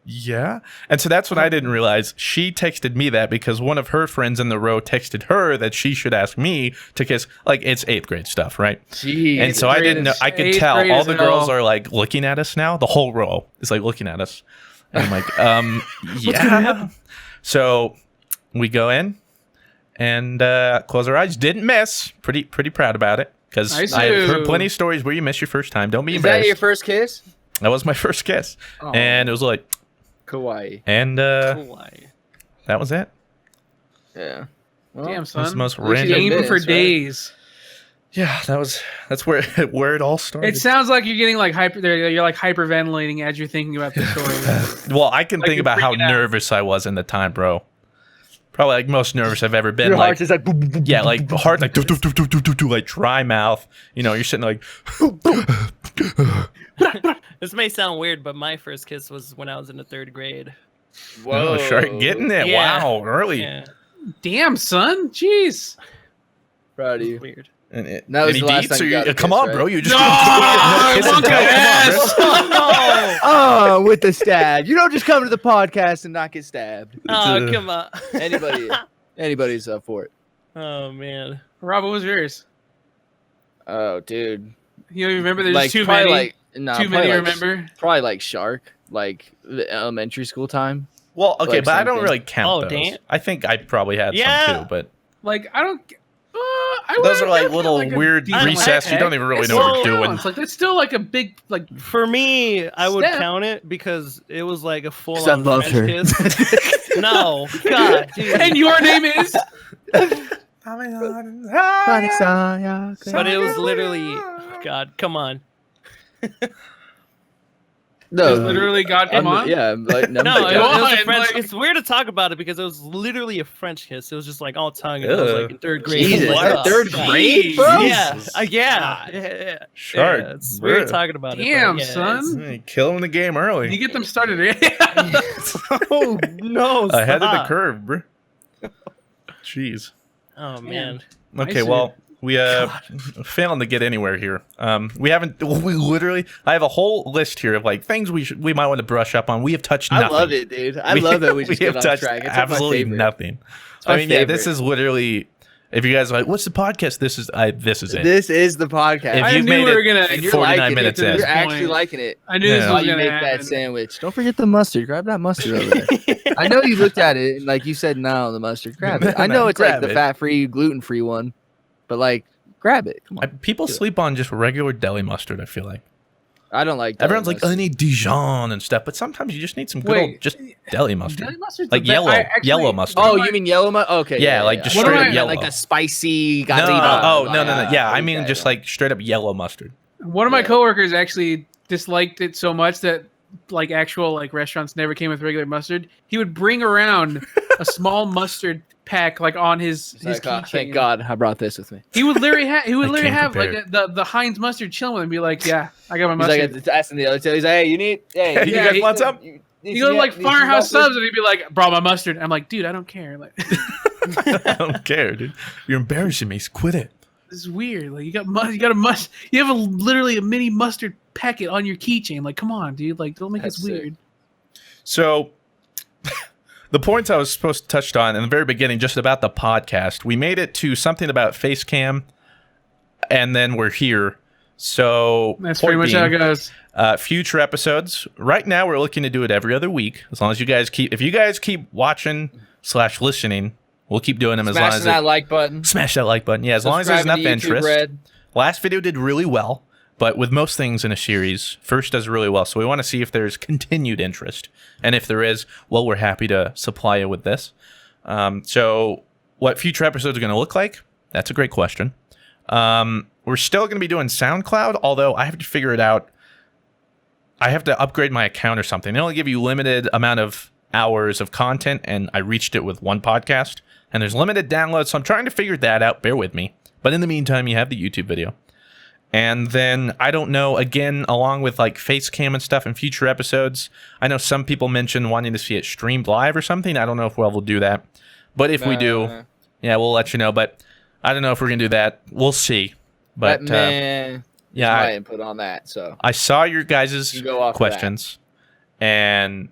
Speaker 1: yeah. And so that's when I didn't realize she texted me that because one of her friends in the row texted her that she should ask me to kiss. Like, it's 8th grade stuff, right?
Speaker 2: Jeez.
Speaker 1: And so I didn't know. I could tell all the girls are like looking at us now. The whole row is like looking at us. And I'm like, yeah. So we go in and close our eyes. Didn't miss. Pretty proud about it because I've heard plenty of stories where you miss your first time. Don't be embarrassed.
Speaker 2: Is that your first kiss?
Speaker 1: That was my first kiss, and it was like
Speaker 2: kawaii.
Speaker 1: And
Speaker 4: Kawaii.
Speaker 1: that was it.
Speaker 2: Yeah. Well,
Speaker 3: Damn,
Speaker 1: That was the
Speaker 3: son.
Speaker 1: most
Speaker 2: At least you
Speaker 1: random.
Speaker 2: didn't
Speaker 3: Aiming
Speaker 2: miss,
Speaker 3: for
Speaker 2: right?
Speaker 3: days.
Speaker 1: Yeah, that's where it all started.
Speaker 3: It sounds like you're getting like you're like hyperventilating as you're thinking about the story.
Speaker 1: Well, I can
Speaker 3: Like
Speaker 1: think
Speaker 3: you're
Speaker 1: about how
Speaker 3: freaking out.
Speaker 1: nervous I was in the time, bro. Probably like most nervous I've ever been.
Speaker 2: your
Speaker 1: Like,
Speaker 2: heart's just like boop, boop, boop,
Speaker 1: yeah,
Speaker 2: boop,
Speaker 1: like
Speaker 2: boop,
Speaker 1: heart like do, do, do, do, do, do, do, like dry mouth. You know, you're sitting like.
Speaker 4: This may sound weird, but my first kiss was when I was in the 3rd grade.
Speaker 1: Whoa, shark getting it!
Speaker 4: Yeah.
Speaker 1: Wow, early.
Speaker 4: Yeah,
Speaker 3: Damn, son. Jeez.
Speaker 2: Proud of you.
Speaker 4: weird.
Speaker 1: And
Speaker 2: That was
Speaker 1: any
Speaker 2: the last
Speaker 1: deets?
Speaker 2: time
Speaker 1: Or
Speaker 2: you got a
Speaker 1: come
Speaker 2: kiss,
Speaker 1: on,
Speaker 2: right?
Speaker 1: bro. You just
Speaker 3: No,
Speaker 1: kiss and
Speaker 3: monkey
Speaker 1: tell.
Speaker 3: ass.
Speaker 1: Come on, bro.
Speaker 2: Oh, with the stab. You don't just come to the podcast and not get stabbed.
Speaker 4: Oh, come on.
Speaker 2: Anybody's up for it.
Speaker 4: Oh man.
Speaker 3: Rob, what was yours?
Speaker 2: Oh, dude.
Speaker 3: You don't remember? There's
Speaker 2: like
Speaker 3: too
Speaker 2: probably
Speaker 3: many.
Speaker 2: like no,
Speaker 3: Too
Speaker 2: probably
Speaker 3: many.
Speaker 2: like,
Speaker 3: Remember?
Speaker 2: Probably like Shark, like the elementary school time.
Speaker 1: Well, okay,
Speaker 2: Like
Speaker 1: but I don't
Speaker 2: something.
Speaker 1: really count
Speaker 4: Oh,
Speaker 1: those.
Speaker 4: damn.
Speaker 1: I think I probably had
Speaker 4: Yeah.
Speaker 1: some too, but
Speaker 3: Like I don't. I
Speaker 1: those are
Speaker 3: would've
Speaker 1: like
Speaker 3: definitely
Speaker 1: little
Speaker 3: like a
Speaker 1: weird
Speaker 3: decent
Speaker 1: recess. You
Speaker 3: heck.
Speaker 1: don't even really
Speaker 3: It
Speaker 1: know what
Speaker 3: still
Speaker 1: you're doing.
Speaker 3: counts. Like that's still like a big like.
Speaker 4: For me, I would
Speaker 3: Step.
Speaker 4: count it because it was like a full
Speaker 2: 'Cause I
Speaker 4: on
Speaker 2: love
Speaker 4: French
Speaker 2: her.
Speaker 4: kiss. No, God, dude.
Speaker 3: And your name is.
Speaker 4: But it was literally, God, come on.
Speaker 2: No,
Speaker 3: Literally, God, come on.
Speaker 2: Yeah, like no,
Speaker 4: No,
Speaker 3: Like,
Speaker 4: it was a
Speaker 3: what?
Speaker 4: French.
Speaker 3: Like-
Speaker 4: It's weird to talk about it because it was literally a French kiss. It was just like all tongue. And it was
Speaker 1: Ugh.
Speaker 4: like in 3rd grade.
Speaker 2: Jesus,
Speaker 4: I'm like,
Speaker 1: what?
Speaker 4: oh,
Speaker 2: 3rd
Speaker 4: God.
Speaker 2: grade, bro.
Speaker 4: Yeah,
Speaker 1: Jesus.
Speaker 4: yeah.
Speaker 1: Shark,
Speaker 4: Yeah, it's weird
Speaker 1: bruh.
Speaker 4: talking about it.
Speaker 3: Damn,
Speaker 4: but yeah,
Speaker 3: son.
Speaker 1: Hey, killing the game
Speaker 3: You
Speaker 1: early.
Speaker 3: get them started.
Speaker 4: Oh no!
Speaker 1: Ahead of the
Speaker 4: stop.
Speaker 1: curve, bro. Jeez.
Speaker 4: Oh man.
Speaker 1: Okay,
Speaker 3: I
Speaker 1: well, we failing to get anywhere here. We haven't. We literally. I have a whole list here of like things we might want to brush up on. We have touched nothing.
Speaker 2: I love it, dude. I love that we just
Speaker 1: have
Speaker 2: get on
Speaker 1: touched
Speaker 2: track. It's
Speaker 1: absolutely
Speaker 2: my favorite.
Speaker 1: nothing.
Speaker 2: my
Speaker 1: I mean, yeah, this
Speaker 2: favorite.
Speaker 1: is literally. If you guys are like, what's the podcast? This is it.
Speaker 2: This is the podcast.
Speaker 1: If
Speaker 3: I
Speaker 1: you
Speaker 3: knew
Speaker 1: made
Speaker 3: we were
Speaker 1: it
Speaker 3: gonna.
Speaker 2: And you're
Speaker 1: 49
Speaker 2: liking
Speaker 1: minutes
Speaker 2: it.
Speaker 1: in.
Speaker 2: You're
Speaker 3: This
Speaker 2: actually
Speaker 3: point.
Speaker 2: liking it.
Speaker 3: I knew this
Speaker 1: Yeah.
Speaker 3: was
Speaker 2: While you
Speaker 3: gonna
Speaker 2: make
Speaker 3: happen.
Speaker 2: that sandwich, don't forget the mustard. Grab that mustard over there. I know you looked at it and like you said, no, the mustard. Grab it. I know
Speaker 1: No,
Speaker 2: it's like
Speaker 1: grab
Speaker 2: the
Speaker 1: it.
Speaker 2: fat-free, gluten-free one, but like, grab it. Come on.
Speaker 1: People sleep on just regular deli mustard. I feel like
Speaker 2: I don't like.
Speaker 1: everyone's like,
Speaker 2: mustard.
Speaker 1: I need Dijon and stuff, but sometimes you just need some good
Speaker 3: Wait.
Speaker 1: old just deli mustard.
Speaker 3: Deli mustard's
Speaker 1: Like
Speaker 3: the best.
Speaker 1: yellow mustard.
Speaker 2: Oh,
Speaker 3: One of
Speaker 2: you mean yellow mustard? Okay.
Speaker 1: Yeah, like just
Speaker 3: One of
Speaker 1: straight
Speaker 3: my-
Speaker 1: up yellow.
Speaker 2: Like the spicy.
Speaker 1: no, no. Yeah, I
Speaker 2: okay,
Speaker 1: mean just like straight up yellow mustard.
Speaker 3: One of my
Speaker 2: Yeah.
Speaker 3: coworkers actually disliked it so much that like actual like restaurants never came with regular mustard. He would bring around a small mustard pack like on his
Speaker 2: Thank
Speaker 3: keychain.
Speaker 2: God I brought this with me.
Speaker 3: He would literally have
Speaker 1: I can't
Speaker 3: like
Speaker 1: compare.
Speaker 3: the Heinz mustard chilling with him and be like, yeah, I got my
Speaker 2: He's
Speaker 3: mustard.
Speaker 2: like asking the other two. He's like, hey, you need? Hey,
Speaker 1: Hey, you guys want some?
Speaker 2: You
Speaker 3: You go to like Firehouse Subs and he'd be like, brought my mustard. I'm like, dude, I don't care. Like
Speaker 1: I don't care, dude. You're embarrassing me. Quit it.
Speaker 3: this is weird. Like you got you have literally a mini mustard packet on your keychain. Like, come on, dude. Like, don't make
Speaker 2: That's
Speaker 3: this
Speaker 2: sick.
Speaker 3: weird.
Speaker 1: So, the points I was supposed to touch on in the very beginning, just about the podcast, we made it to something about face cam, and then we're here. So
Speaker 3: That's
Speaker 1: point
Speaker 3: pretty much how it
Speaker 1: being,
Speaker 3: goes.
Speaker 1: future episodes. Right now, we're looking to do it every other week. As long as you guys if you guys keep watching / listening, we'll keep doing them as long
Speaker 2: Smashing
Speaker 1: as
Speaker 2: that like button.
Speaker 1: smash that like button. Yeah, as long as there's enough
Speaker 2: Subscribing to YouTube
Speaker 1: interest.
Speaker 2: Red.
Speaker 1: Last video did really well, but with most things in a series, first does really well. So we want to see if there's continued interest. And if there is, well, we're happy to supply you with this. So what future episodes are going to look like, That's a great question. We're still going to be doing SoundCloud, although I have to figure it out. I have to upgrade my account or something. They only give you limited amount of hours of content, and I reached it with one podcast, and there's limited downloads, so I'm trying to figure that out. Bear with me. But in the meantime, you have the YouTube video. And then, I don't know, again, along with like face cam and stuff in future episodes, I know some people mentioned wanting to see it streamed live or something. I don't know if we'll do that. But if we do, yeah, we'll let you know. But I don't know if we're going to do that. We'll see. But
Speaker 2: yeah, my input on that. So
Speaker 1: I saw your guys' questions, and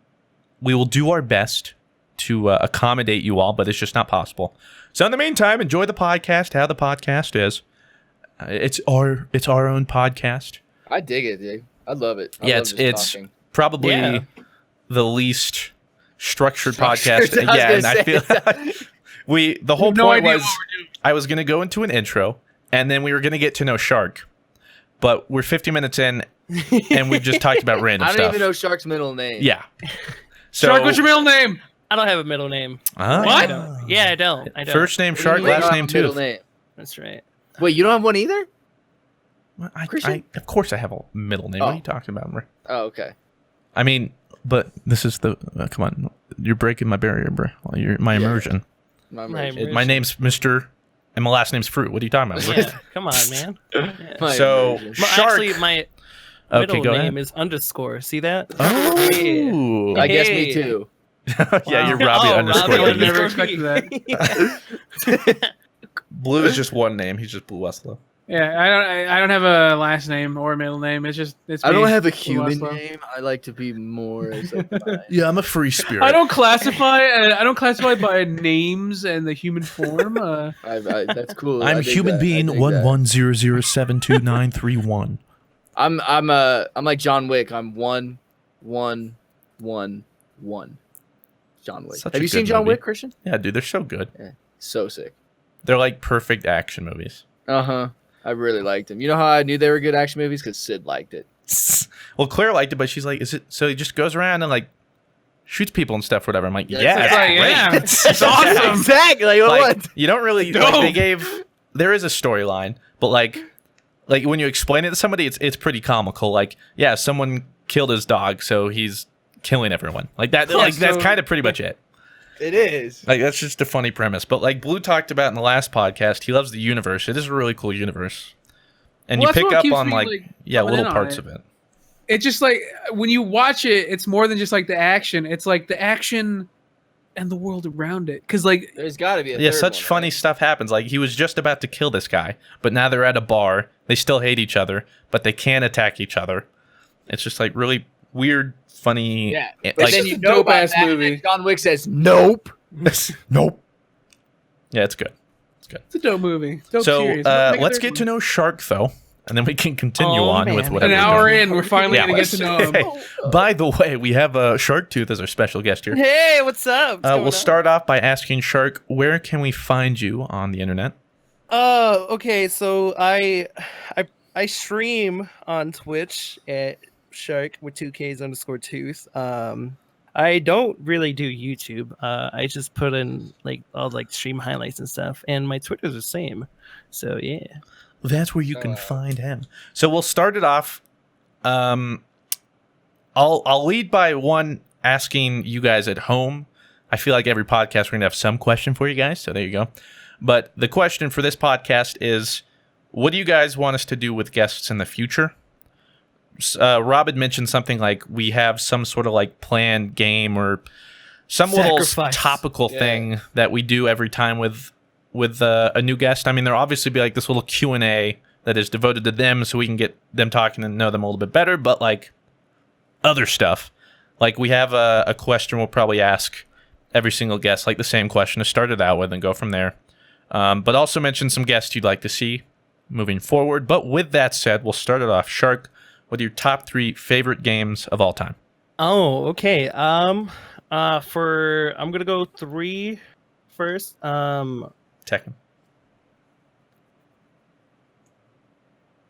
Speaker 1: we will do our best to accommodate you all, but it's just not possible. So in the meantime, enjoy the podcast, how the podcast is. It's our own podcast.
Speaker 2: I dig it, dude. I love it.
Speaker 1: It's probably the least structured podcast. Yeah, and I feel the whole point was I was going to go into an intro, and then we were going to get to know Shark, but we're 50 minutes in, and we've just talked about random stuff.
Speaker 2: I don't even know Shark's middle name.
Speaker 1: Yeah. So,
Speaker 3: Shark, what's your middle name?
Speaker 4: I don't have a middle name.
Speaker 3: What?
Speaker 4: I don't. Yeah, I don't.
Speaker 1: First name Shark, last name Tooth.
Speaker 4: That's right.
Speaker 2: Wait, you don't have one either?
Speaker 1: Of course I have a middle name. What are you talking about, bro?
Speaker 2: Oh, okay.
Speaker 1: I mean, but this is the... come on. You're breaking my barrier, bro. My immersion. My name's Mr... And my last name's Fruit. What are you talking about, bro?
Speaker 4: Yeah, come on, man. Yeah.
Speaker 1: So, Shark...
Speaker 4: Actually, my middle name is underscore. See that?
Speaker 1: Oh!
Speaker 2: I guess me too.
Speaker 1: Yeah, you're Robbie underscore.
Speaker 3: I would never expected that.
Speaker 1: Blue is just one name. He's just Blue Westlow.
Speaker 3: Yeah, I don't have a last name or a middle name. It's
Speaker 2: I don't have a human name. I like to be more.
Speaker 1: Yeah, I'm a free spirit.
Speaker 3: I don't classify by names and the human form.
Speaker 2: That's cool.
Speaker 1: I'm human being 1100722931.
Speaker 2: I'm like John Wick. I'm 1-1-1-1. John Wick. Have you seen John Wick, Christian?
Speaker 1: Yeah, dude, they're so good.
Speaker 2: Yeah, so sick.
Speaker 1: They're like perfect action movies.
Speaker 2: Uh-huh. I really liked them. You know how I knew they were good action movies? Because Sid liked it.
Speaker 1: Well, Claire liked it, but she's like, is it... So he just goes around and like shoots people and stuff, whatever. I'm like, yeah,
Speaker 3: it's awesome.
Speaker 2: Exactly.
Speaker 1: Like, you don't really... Like, there is a storyline, but like when you explain it to somebody, it's pretty comical. Like, yeah, someone killed his dog, so he's killing everyone. Like that. Yeah, that's kind of pretty much it.
Speaker 2: It is.
Speaker 1: Like, that's just a funny premise. But like Blue talked about in the last podcast, he loves the universe. It is a really cool universe. And you pick up on little parts of it.
Speaker 3: It's just like when you watch it, it's more than just like the action. It's like the action and the world around it. Because like
Speaker 2: there's got to be a
Speaker 1: such funny stuff happens. Like he was just about to kill this guy, but now they're at a bar. They still hate each other, but they can attack each other. It's just like really weird, funny.
Speaker 2: Yeah,
Speaker 1: but
Speaker 2: like, then you know about that, movie. John Wick says nope.
Speaker 1: Nope. Yeah, it's good.
Speaker 3: It's a dope movie.
Speaker 1: Let's get to know Shark though, and then we can continue with whatever.
Speaker 3: An hour in, we're finally gonna get to know him.
Speaker 1: Hey, by the way, we have Shark Tooth as our special guest here.
Speaker 4: Hey, what's up?
Speaker 1: We'll start off by asking Shark, where can we find you on the internet?
Speaker 4: Okay, so I stream on Twitch at Shark with 2Ks_tooth. I don't really do YouTube. I just put in like all like stream highlights and stuff, and my Twitter's the same. So yeah,
Speaker 1: that's where you can find him. So we'll start it off. I'll lead by one asking you guys at home. I feel like every podcast we're gonna have some question for you guys. So there you go. But the question for this podcast is, what do you guys want us to do with guests in the future? Rob had mentioned something like we have some sort of like planned game or some little topical thing that we do every time with a new guest. I mean, there'll obviously be like this little Q&A that is devoted to them so we can get them talking and know them a little bit better. But like other stuff, like we have a question we'll probably ask every single guest, like the same question to start it out with and go from there. But also mention some guests you'd like to see moving forward. But with that said, we'll start it off. Shark, what are your top 3 favorite games of all time?
Speaker 4: Oh, okay. I'm gonna go 3 first.
Speaker 1: Tekken.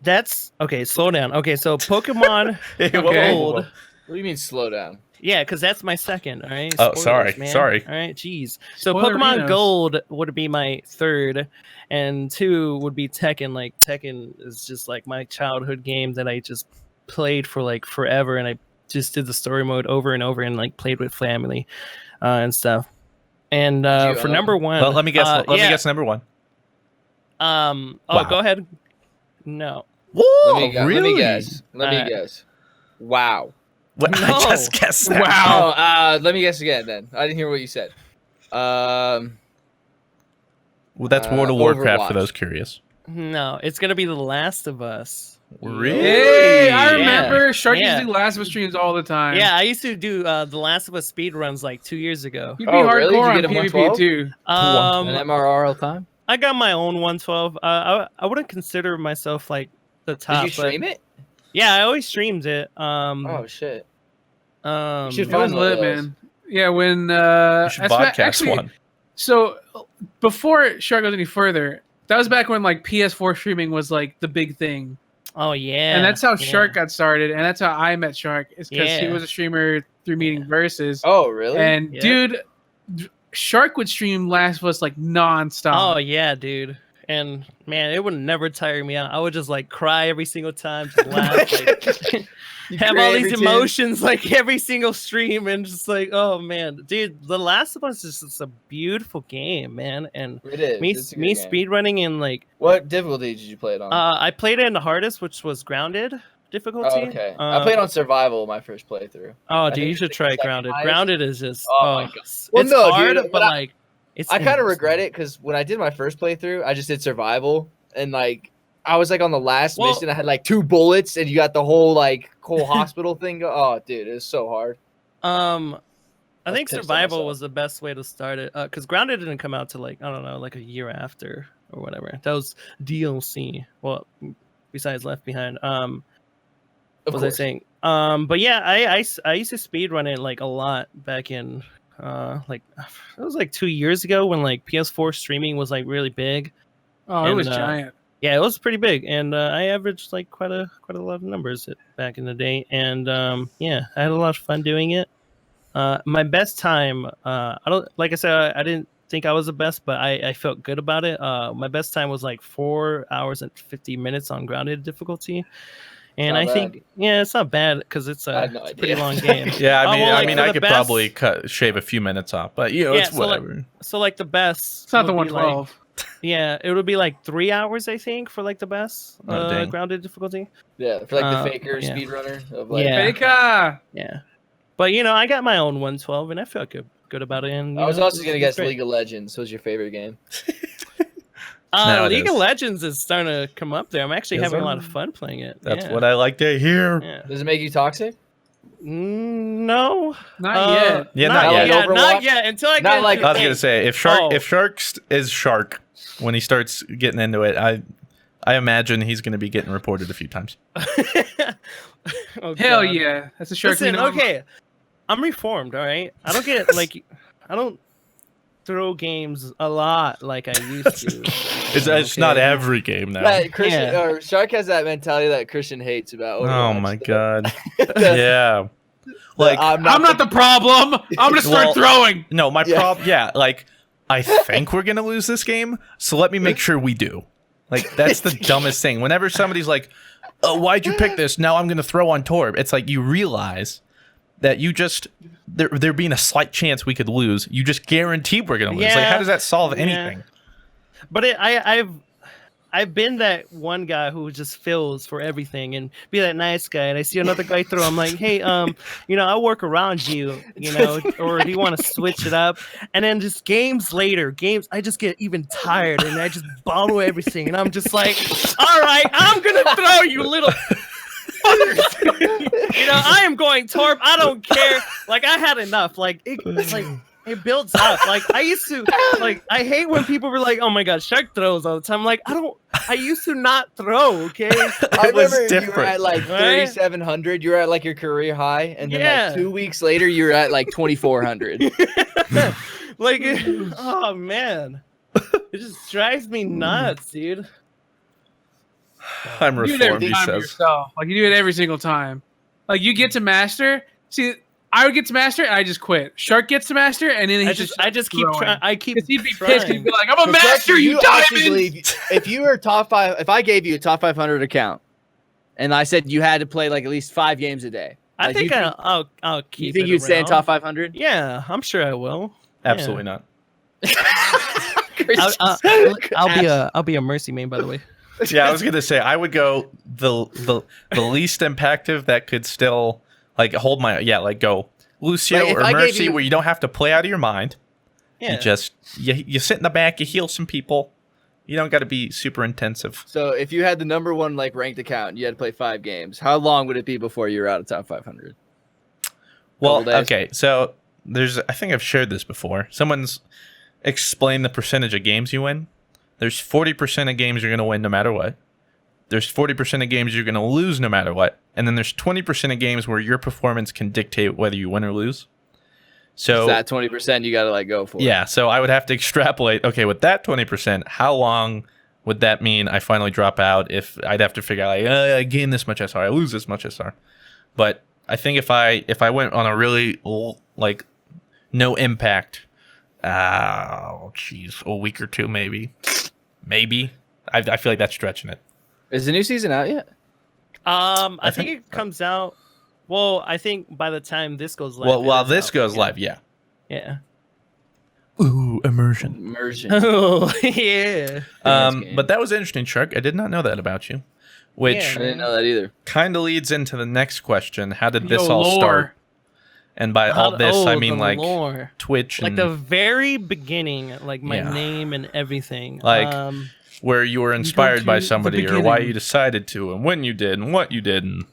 Speaker 4: That's okay. Slow down. Okay, so Pokemon
Speaker 2: Gold. What do you mean slow down?
Speaker 4: Yeah, because that's my second. All right.
Speaker 1: Oh,
Speaker 4: Spoilers, man.
Speaker 1: sorry.
Speaker 4: All right, jeez. So
Speaker 3: Spoilerinos.
Speaker 4: Pokemon Gold would be my third, and 2 would be Tekken. Like Tekken is just like my childhood game that I just played for like forever, and I just did the story mode over and over, and like played with family and stuff. And for number one,
Speaker 1: well, let me guess. Let me guess number one.
Speaker 4: Wow. Go ahead. No.
Speaker 1: Whoa,
Speaker 2: Let me guess. Wow.
Speaker 1: What?
Speaker 4: No.
Speaker 1: I just guessed that.
Speaker 2: Wow. Let me guess again. Then I didn't hear what you said.
Speaker 1: Well, that's World of Warcraft
Speaker 2: Overwatch.
Speaker 1: for those curious.
Speaker 4: No, it's gonna be The Last of Us.
Speaker 1: Really?
Speaker 3: Hey, I remember
Speaker 4: Yeah.
Speaker 3: Shark used
Speaker 4: Yeah.
Speaker 3: to do Last of Us streams all the time.
Speaker 4: Yeah, I used to do The Last of Us speed runs like 2 years ago.
Speaker 3: You'd be
Speaker 2: Oh, really?
Speaker 3: hardcore
Speaker 2: Did you
Speaker 3: on
Speaker 2: get a
Speaker 3: PvP
Speaker 2: 112?
Speaker 3: too.
Speaker 2: An MRR all the time.
Speaker 4: I got my own 112. I wouldn't consider myself like the top.
Speaker 2: Did you stream it?
Speaker 4: Yeah, I always streamed it.
Speaker 2: Oh shit. You should
Speaker 3: It
Speaker 2: find
Speaker 3: was
Speaker 2: one of
Speaker 3: lit,
Speaker 2: those.
Speaker 3: man. Yeah, when
Speaker 1: You should podcast
Speaker 3: actually,
Speaker 1: one.
Speaker 3: So before Shark goes any further, that was back when like PS4 streaming was like the big thing,
Speaker 4: Oh yeah,
Speaker 3: and that's how
Speaker 4: yeah.
Speaker 3: Shark got started, and that's how I met Shark. Is because he
Speaker 4: Yeah.
Speaker 3: was a streamer through meeting Versus,
Speaker 2: Oh really?
Speaker 3: and
Speaker 4: Yeah.
Speaker 3: dude, Shark would stream Last of Us like nonstop.
Speaker 4: Oh yeah, dude. And man, it would never tire me out. I would just like cry every single time, just laugh, like,
Speaker 2: You
Speaker 4: have
Speaker 2: create
Speaker 4: all these
Speaker 2: every team.
Speaker 4: emotions like every single stream, and just like, oh man, dude, The Last of Us is just a beautiful game, man. And
Speaker 2: It is.
Speaker 4: me
Speaker 2: It's a good
Speaker 4: me
Speaker 2: game.
Speaker 4: speed running and like,
Speaker 2: What difficulty did you play it on?
Speaker 4: I played it in the hardest, which was grounded difficulty.
Speaker 2: Oh, okay. I played on survival my first playthrough.
Speaker 4: Oh,
Speaker 2: I
Speaker 4: dude,
Speaker 2: think
Speaker 4: you
Speaker 2: it's
Speaker 4: should
Speaker 2: the
Speaker 4: try
Speaker 2: second
Speaker 4: grounded.
Speaker 2: highest.
Speaker 4: Grounded is just
Speaker 2: Oh my God.
Speaker 4: it's
Speaker 2: Well, no,
Speaker 4: hard,
Speaker 2: dude,
Speaker 4: but
Speaker 2: but
Speaker 4: like it's.
Speaker 2: I kind of
Speaker 4: endless,
Speaker 2: regret
Speaker 4: man.
Speaker 2: it because when I did my first playthrough, I just did survival and like I was like on the last
Speaker 4: Well-
Speaker 2: mission. I had like 2 bullets and you got the whole hospital thing. Oh, dude, it was so hard.
Speaker 4: I think
Speaker 2: pissed at
Speaker 4: survival
Speaker 2: myself.
Speaker 4: was the best way to start it because grounded didn't come out to like I don't know like a year after or whatever. That was DLC. Well, besides Left Behind.
Speaker 2: Of
Speaker 4: What was I
Speaker 2: course.
Speaker 4: saying? But yeah, I used to speed run it like a lot back in like it was like 2 years ago when like PS4 streaming was like really big.
Speaker 3: Oh, it
Speaker 4: And,
Speaker 3: was giant.
Speaker 4: Yeah, it was pretty big, and I averaged like quite a lot of numbers back in the day, and yeah, I had a lot of fun doing it. My best time, I don't like I said, I didn't think I was the best, but I felt good about it. My best time was like 4 hours and 50 minutes on grounded difficulty, and
Speaker 2: Not
Speaker 4: I
Speaker 2: bad.
Speaker 4: think it's not bad because it's
Speaker 2: I
Speaker 4: a
Speaker 2: had no
Speaker 4: pretty
Speaker 2: idea.
Speaker 4: long game.
Speaker 1: Yeah,
Speaker 4: Oh, well, like, for
Speaker 1: I
Speaker 4: the
Speaker 1: could
Speaker 4: best-
Speaker 1: probably shave a few minutes off, but
Speaker 4: Yeah,
Speaker 1: it's
Speaker 4: so, like,
Speaker 1: whatever.
Speaker 4: So like the best,
Speaker 3: It's not the
Speaker 4: would be, like-
Speaker 3: 112.
Speaker 4: yeah, it would be like 3 hours, I think, for like the best
Speaker 1: Oh, dang.
Speaker 4: grounded difficulty.
Speaker 2: Yeah, for like the faker
Speaker 4: yeah.
Speaker 2: speedrunner of like.
Speaker 4: Yeah.
Speaker 3: Faker!
Speaker 4: Yeah, but I got my own 112, and I felt good about it. And
Speaker 2: I was also gonna guess
Speaker 4: great.
Speaker 2: League of Legends was your favorite game.
Speaker 1: No, it
Speaker 4: League
Speaker 1: is.
Speaker 4: of Legends is starting to come up there. I'm actually
Speaker 1: Is
Speaker 4: having
Speaker 1: it?
Speaker 4: a lot of fun playing it.
Speaker 1: That's
Speaker 4: yeah.
Speaker 1: what I like to hear.
Speaker 4: Yeah.
Speaker 2: Does it make you toxic?
Speaker 4: No,
Speaker 3: Not yet.
Speaker 1: Yeah,
Speaker 4: not
Speaker 1: not
Speaker 2: yet.
Speaker 4: yet.
Speaker 2: Overwatch?
Speaker 4: Not yet. Until I
Speaker 2: Not
Speaker 4: get
Speaker 2: like-
Speaker 4: into
Speaker 1: I was gonna say if Shark
Speaker 4: Oh.
Speaker 1: if Shark is Shark when he starts getting into it, I imagine he's gonna be getting reported a few times.
Speaker 4: Oh,
Speaker 3: Hell
Speaker 4: God.
Speaker 3: yeah. That's a Shark. we
Speaker 4: Listen,
Speaker 3: know.
Speaker 4: okay, I'm reformed. All right, I don't get like I don't throw games a lot like I used to.
Speaker 1: It's not every game now.
Speaker 2: That Christian
Speaker 4: Yeah.
Speaker 2: or Shark has that mentality that Christian hates about.
Speaker 1: Oh
Speaker 2: Overwatch.
Speaker 1: my god. Yeah. Like
Speaker 3: I'm not the problem. I'm gonna start
Speaker 1: Well-
Speaker 3: throwing.
Speaker 1: no, my
Speaker 2: Yeah.
Speaker 1: problem. Yeah, like I think we're gonna lose this game, so let me make sure we do. Like that's the dumbest thing. Whenever somebody's like, "Oh, why'd you pick this?" Now I'm gonna throw on Torb. It's like you realize that you just there being a slight chance we could lose. You just guarantee we're gonna lose. Like
Speaker 4: Yeah.
Speaker 1: how does that solve
Speaker 4: Yeah.
Speaker 1: anything?
Speaker 4: But I've been that one guy who just feels for everything and be that nice guy. And I see another guy throw. I'm like, hey, I'll work around you, or do you want to switch it up? And then just games later, I just get even tired and I just bottle everything. And I'm just like, all right, I'm gonna throw you little. I am going Torb. I don't care. Like I had enough. Like it's like. It builds up. Like I used to, like I hate when people were like, "Oh my god, Shark throws all the time." I'm like, I used to not throw. Okay,
Speaker 2: I
Speaker 1: It was
Speaker 2: remember you were
Speaker 1: different.
Speaker 2: at like
Speaker 4: Right?
Speaker 2: 3,700. You were at like your career high, and then
Speaker 4: Yeah.
Speaker 2: like 2 weeks later, you were at like 2,400.
Speaker 4: like, oh man, it just drives me nuts, dude.
Speaker 1: I'm
Speaker 3: You do it every
Speaker 1: reformed, he
Speaker 3: time
Speaker 1: says.
Speaker 3: yourself. Like you do it every single time. Like you get to master. See, I would get to master, and I just quit. Shark gets to master, and then
Speaker 4: I just keep trying. I keep.
Speaker 3: He'd be
Speaker 4: trying.
Speaker 3: pissed. He'd be like, "I'm a
Speaker 2: So
Speaker 3: master, you diamond."
Speaker 2: If you were top 5, if I gave you a top 500 account, and I said you had to play like at least 5 games a day,
Speaker 4: I
Speaker 2: like,
Speaker 4: think I'll keep.
Speaker 2: You think
Speaker 4: it
Speaker 2: you'd stay in
Speaker 4: around.
Speaker 2: top 500?
Speaker 4: Yeah, I'm sure I will.
Speaker 1: Absolutely not.
Speaker 4: I'll be a mercy main, by the way.
Speaker 1: Yeah, I was gonna say I would go the least impactive that could still like hold my like go Lucio
Speaker 2: Like, if
Speaker 1: or
Speaker 2: I gave
Speaker 1: Mercy
Speaker 2: you-
Speaker 1: where you don't have to play out of your mind.
Speaker 4: Yeah.
Speaker 1: You just you sit in the back, you heal some people. You don't got to be super intensive.
Speaker 2: So if you had the number 1 like ranked account, and you had to play 5 games. How long would it be before you were out of top 500?
Speaker 1: Well,
Speaker 2: Couple days?
Speaker 1: okay, so I think I've shared this before. Someone's explained the percentage of games you win. There's 40% of games you're going to win no matter what. There's 40% of games you're going to lose no matter what. And then there's 20% of games where your performance can dictate whether you win or lose. So
Speaker 2: that 20% you got to like go for.
Speaker 1: Yeah, so I would have to extrapolate, okay, with that 20%, how long would that mean I finally drop out? If I'd have to figure out, like, I gain this much SR, I lose this much SR. But I think if I went on a really, like, no impact, a week or 2 maybe. Maybe. I feel like that's stretching it.
Speaker 2: Is the new season out yet?
Speaker 4: I think it comes out. Well, I think by the time this goes live.
Speaker 1: Well, while
Speaker 4: it is
Speaker 1: this
Speaker 4: out.
Speaker 1: goes live, yeah.
Speaker 4: Yeah.
Speaker 1: Ooh, immersion.
Speaker 2: Immersion.
Speaker 4: Oh yeah.
Speaker 1: But that was interesting, Shark. I did not know that about you. Which
Speaker 2: I didn't know that either.
Speaker 1: kind of leads into the next question. How did this
Speaker 3: Yo,
Speaker 1: all
Speaker 3: lore.
Speaker 1: start? And by all this, I mean
Speaker 4: the
Speaker 1: like
Speaker 4: lore.
Speaker 1: Twitch
Speaker 4: Like
Speaker 1: and
Speaker 4: the very beginning, like my
Speaker 1: Yeah.
Speaker 4: name and everything.
Speaker 1: Like, where you were inspired by
Speaker 3: to the
Speaker 1: somebody or why
Speaker 3: beginning.
Speaker 1: you decided to and when you did and what you did. And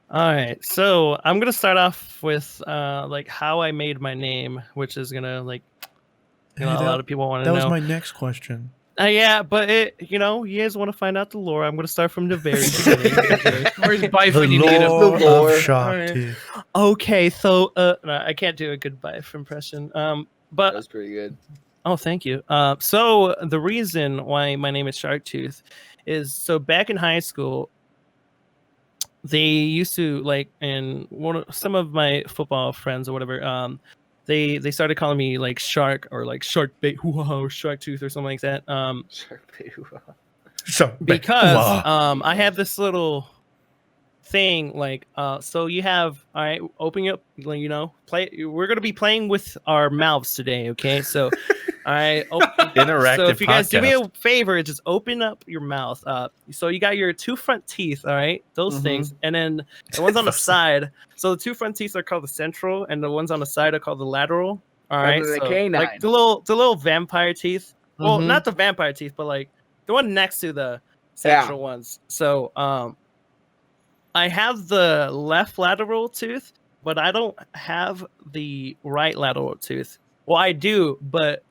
Speaker 4: All right, so I'm gonna start off with like how I made my name, which is gonna like, a lot of people want to know.
Speaker 1: next question.
Speaker 4: Yeah, but you guys want to find out the lore. I'm gonna start from the very beginning.
Speaker 3: Where's Bife when you need him?
Speaker 2: lore. lore.
Speaker 4: Alright. Okay, so no, I can't do a good Bife impression.
Speaker 2: That
Speaker 4: But
Speaker 2: was pretty good.
Speaker 4: oh, thank you. So the reason why my name is Sharktooth is so back in high school, they used to like, and some of my football friends or whatever, they started calling me like Shark or like Shark Bait, or Sharktooth or something like that. Because I have this little thing like so you have all right, open up, play. We're gonna be playing with our mouths today, okay? So
Speaker 1: Interactive.
Speaker 4: so if you guys do me
Speaker 1: podcast.
Speaker 4: a favor, just open up your mouth. So you got your 2 front teeth, all right, those things, and then the ones on the side. So the 2 front teeth are called the central, and the ones on the side are called the lateral. All right,
Speaker 2: Remember the
Speaker 4: so,
Speaker 2: canine.
Speaker 4: like the little vampire teeth. Well,
Speaker 2: Mhm.
Speaker 4: not the vampire teeth, but like the one next to the central ones. So I have the left lateral tooth, but I don't have the right lateral tooth. Well, I do, but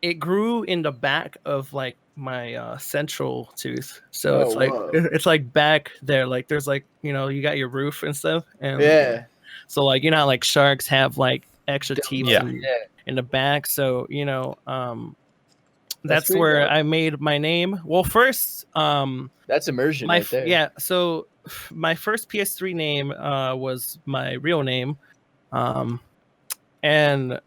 Speaker 4: it grew in the back of like my central tooth. So
Speaker 2: Oh, whoa.
Speaker 4: it's like back there. Like there's like, you got your roof and stuff. And
Speaker 2: Yeah.
Speaker 4: so like, how like sharks have like extra teeth
Speaker 1: Yeah.
Speaker 4: in the back. So, that's
Speaker 2: pretty
Speaker 4: where
Speaker 2: dope.
Speaker 4: I made my name. Well, first,
Speaker 2: That's immersion
Speaker 4: my
Speaker 2: right there.
Speaker 4: yeah. So my first PS3 name was my real name, and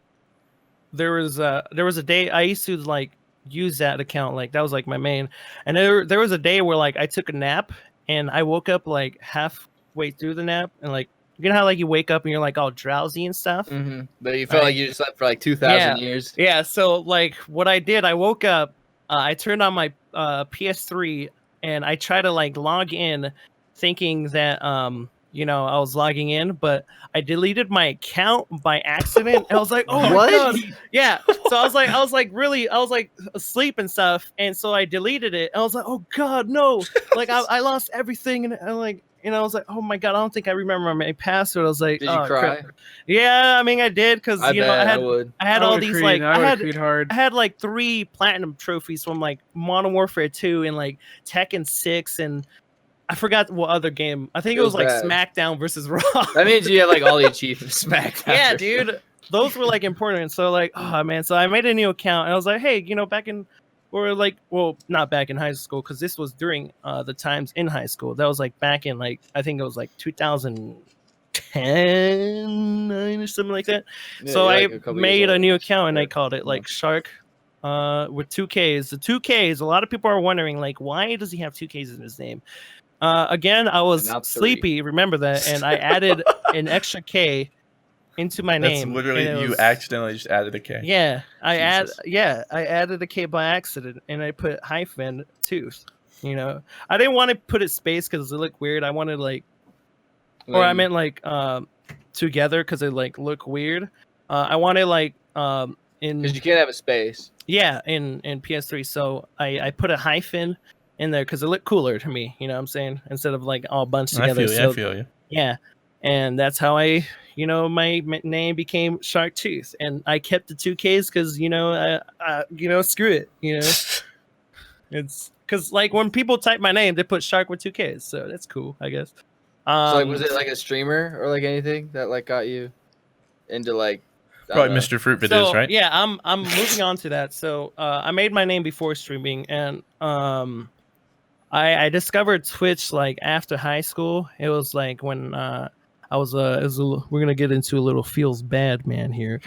Speaker 4: there was a day I used to like use that account, like that was like my main, and there was a day where like I took a nap and I woke up like halfway through the nap, and like how like you wake up and you're like all drowsy and stuff.
Speaker 2: Mm-hmm. But you felt like you just slept for like 2,000 years.
Speaker 4: Yeah, so like what I did, I woke up, I turned on my PS3 and I tried to like log in thinking that I was logging in, but I deleted my account by accident. And I was like, oh
Speaker 2: What?
Speaker 4: my God. Yeah. So I was like asleep and stuff. And so I deleted it. And I was like, oh God, no. Like I lost everything. And I like, I was like, oh my God, I don't think I remember my password. I was like,
Speaker 2: Did you
Speaker 4: oh,
Speaker 2: cry?
Speaker 4: crap. Yeah, I mean I did, because
Speaker 2: I bet
Speaker 4: I
Speaker 2: I would.
Speaker 4: had all these like I
Speaker 3: hard.
Speaker 4: had like 3 platinum trophies from like Modern Warfare 2 and like Tekken 6, and I forgot what other game. I think it was like
Speaker 2: bad.
Speaker 4: SmackDown versus Raw.
Speaker 2: That means you had like all the achievements smacked.
Speaker 4: Yeah, dude. Those were like important. So like, oh man. So I made a new account and I was like, hey, back in, or like, well, not back in high school, because this was during the times in high school. That was like back in like, I think it was like 2010 10, 9 or something like that.
Speaker 2: Yeah,
Speaker 4: So I
Speaker 2: like a couple years
Speaker 4: made a
Speaker 2: older.
Speaker 4: new account and I
Speaker 2: Or-
Speaker 4: called it like Shark with 2Ks. The 2Ks, a lot of people are wondering like why does he have 2Ks in his name? Again, I was
Speaker 2: not 3.
Speaker 4: sleepy, remember that, and I added an extra K into my
Speaker 1: That's
Speaker 4: name.
Speaker 1: literally
Speaker 4: and it
Speaker 1: you
Speaker 4: was-
Speaker 1: accidentally just added a K.
Speaker 4: Yeah, I
Speaker 1: Jesus.
Speaker 4: added a K by accident, and I put hyphen tooth. You know, I didn't want to put it space because it looked weird. I wanted like, or I meant like together because it like look weird. I wanted like in
Speaker 2: because you can't have a space.
Speaker 4: yeah in PS3, so I put a hyphen in there because it looked cooler to me. You know what I'm saying? Instead of like all bunched together.
Speaker 1: I feel you.
Speaker 4: Yeah, and that's how my name became Shark Tooth, and I kept the 2Ks because screw it, it's because like when people type my name, they put Shark with 2Ks, so that's cool, I guess.
Speaker 2: So like, was it like a streamer or like anything that like got you into like
Speaker 1: Probably Mr. Fruit videos,
Speaker 4: so,
Speaker 1: right?
Speaker 4: Yeah, I'm moving on to that. So I made my name before streaming, and I discovered Twitch like after high school. It was like when I was we're gonna get into a little feels bad man here.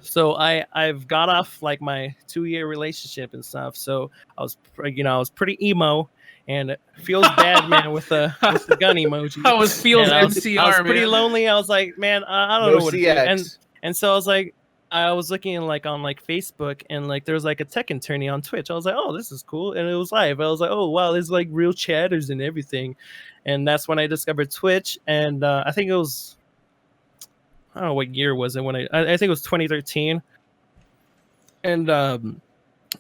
Speaker 4: So I've got off like my 2-year relationship and stuff. So I was pretty emo, and it feels bad man with the gun emoji.
Speaker 3: I was feels
Speaker 4: And
Speaker 3: MCR.
Speaker 4: I was pretty
Speaker 3: man.
Speaker 4: lonely. I was like, man, I don't know what to do.
Speaker 2: CX.
Speaker 4: And so I was like, I was looking like on like Facebook, and like there was like a Tekken tourney on Twitch. I was like, oh, this is cool, and it was live. I was like, oh wow, there's like real chatters and everything, and that's when I discovered Twitch. And I think it was, I don't know what year was it when I think it was 2013. And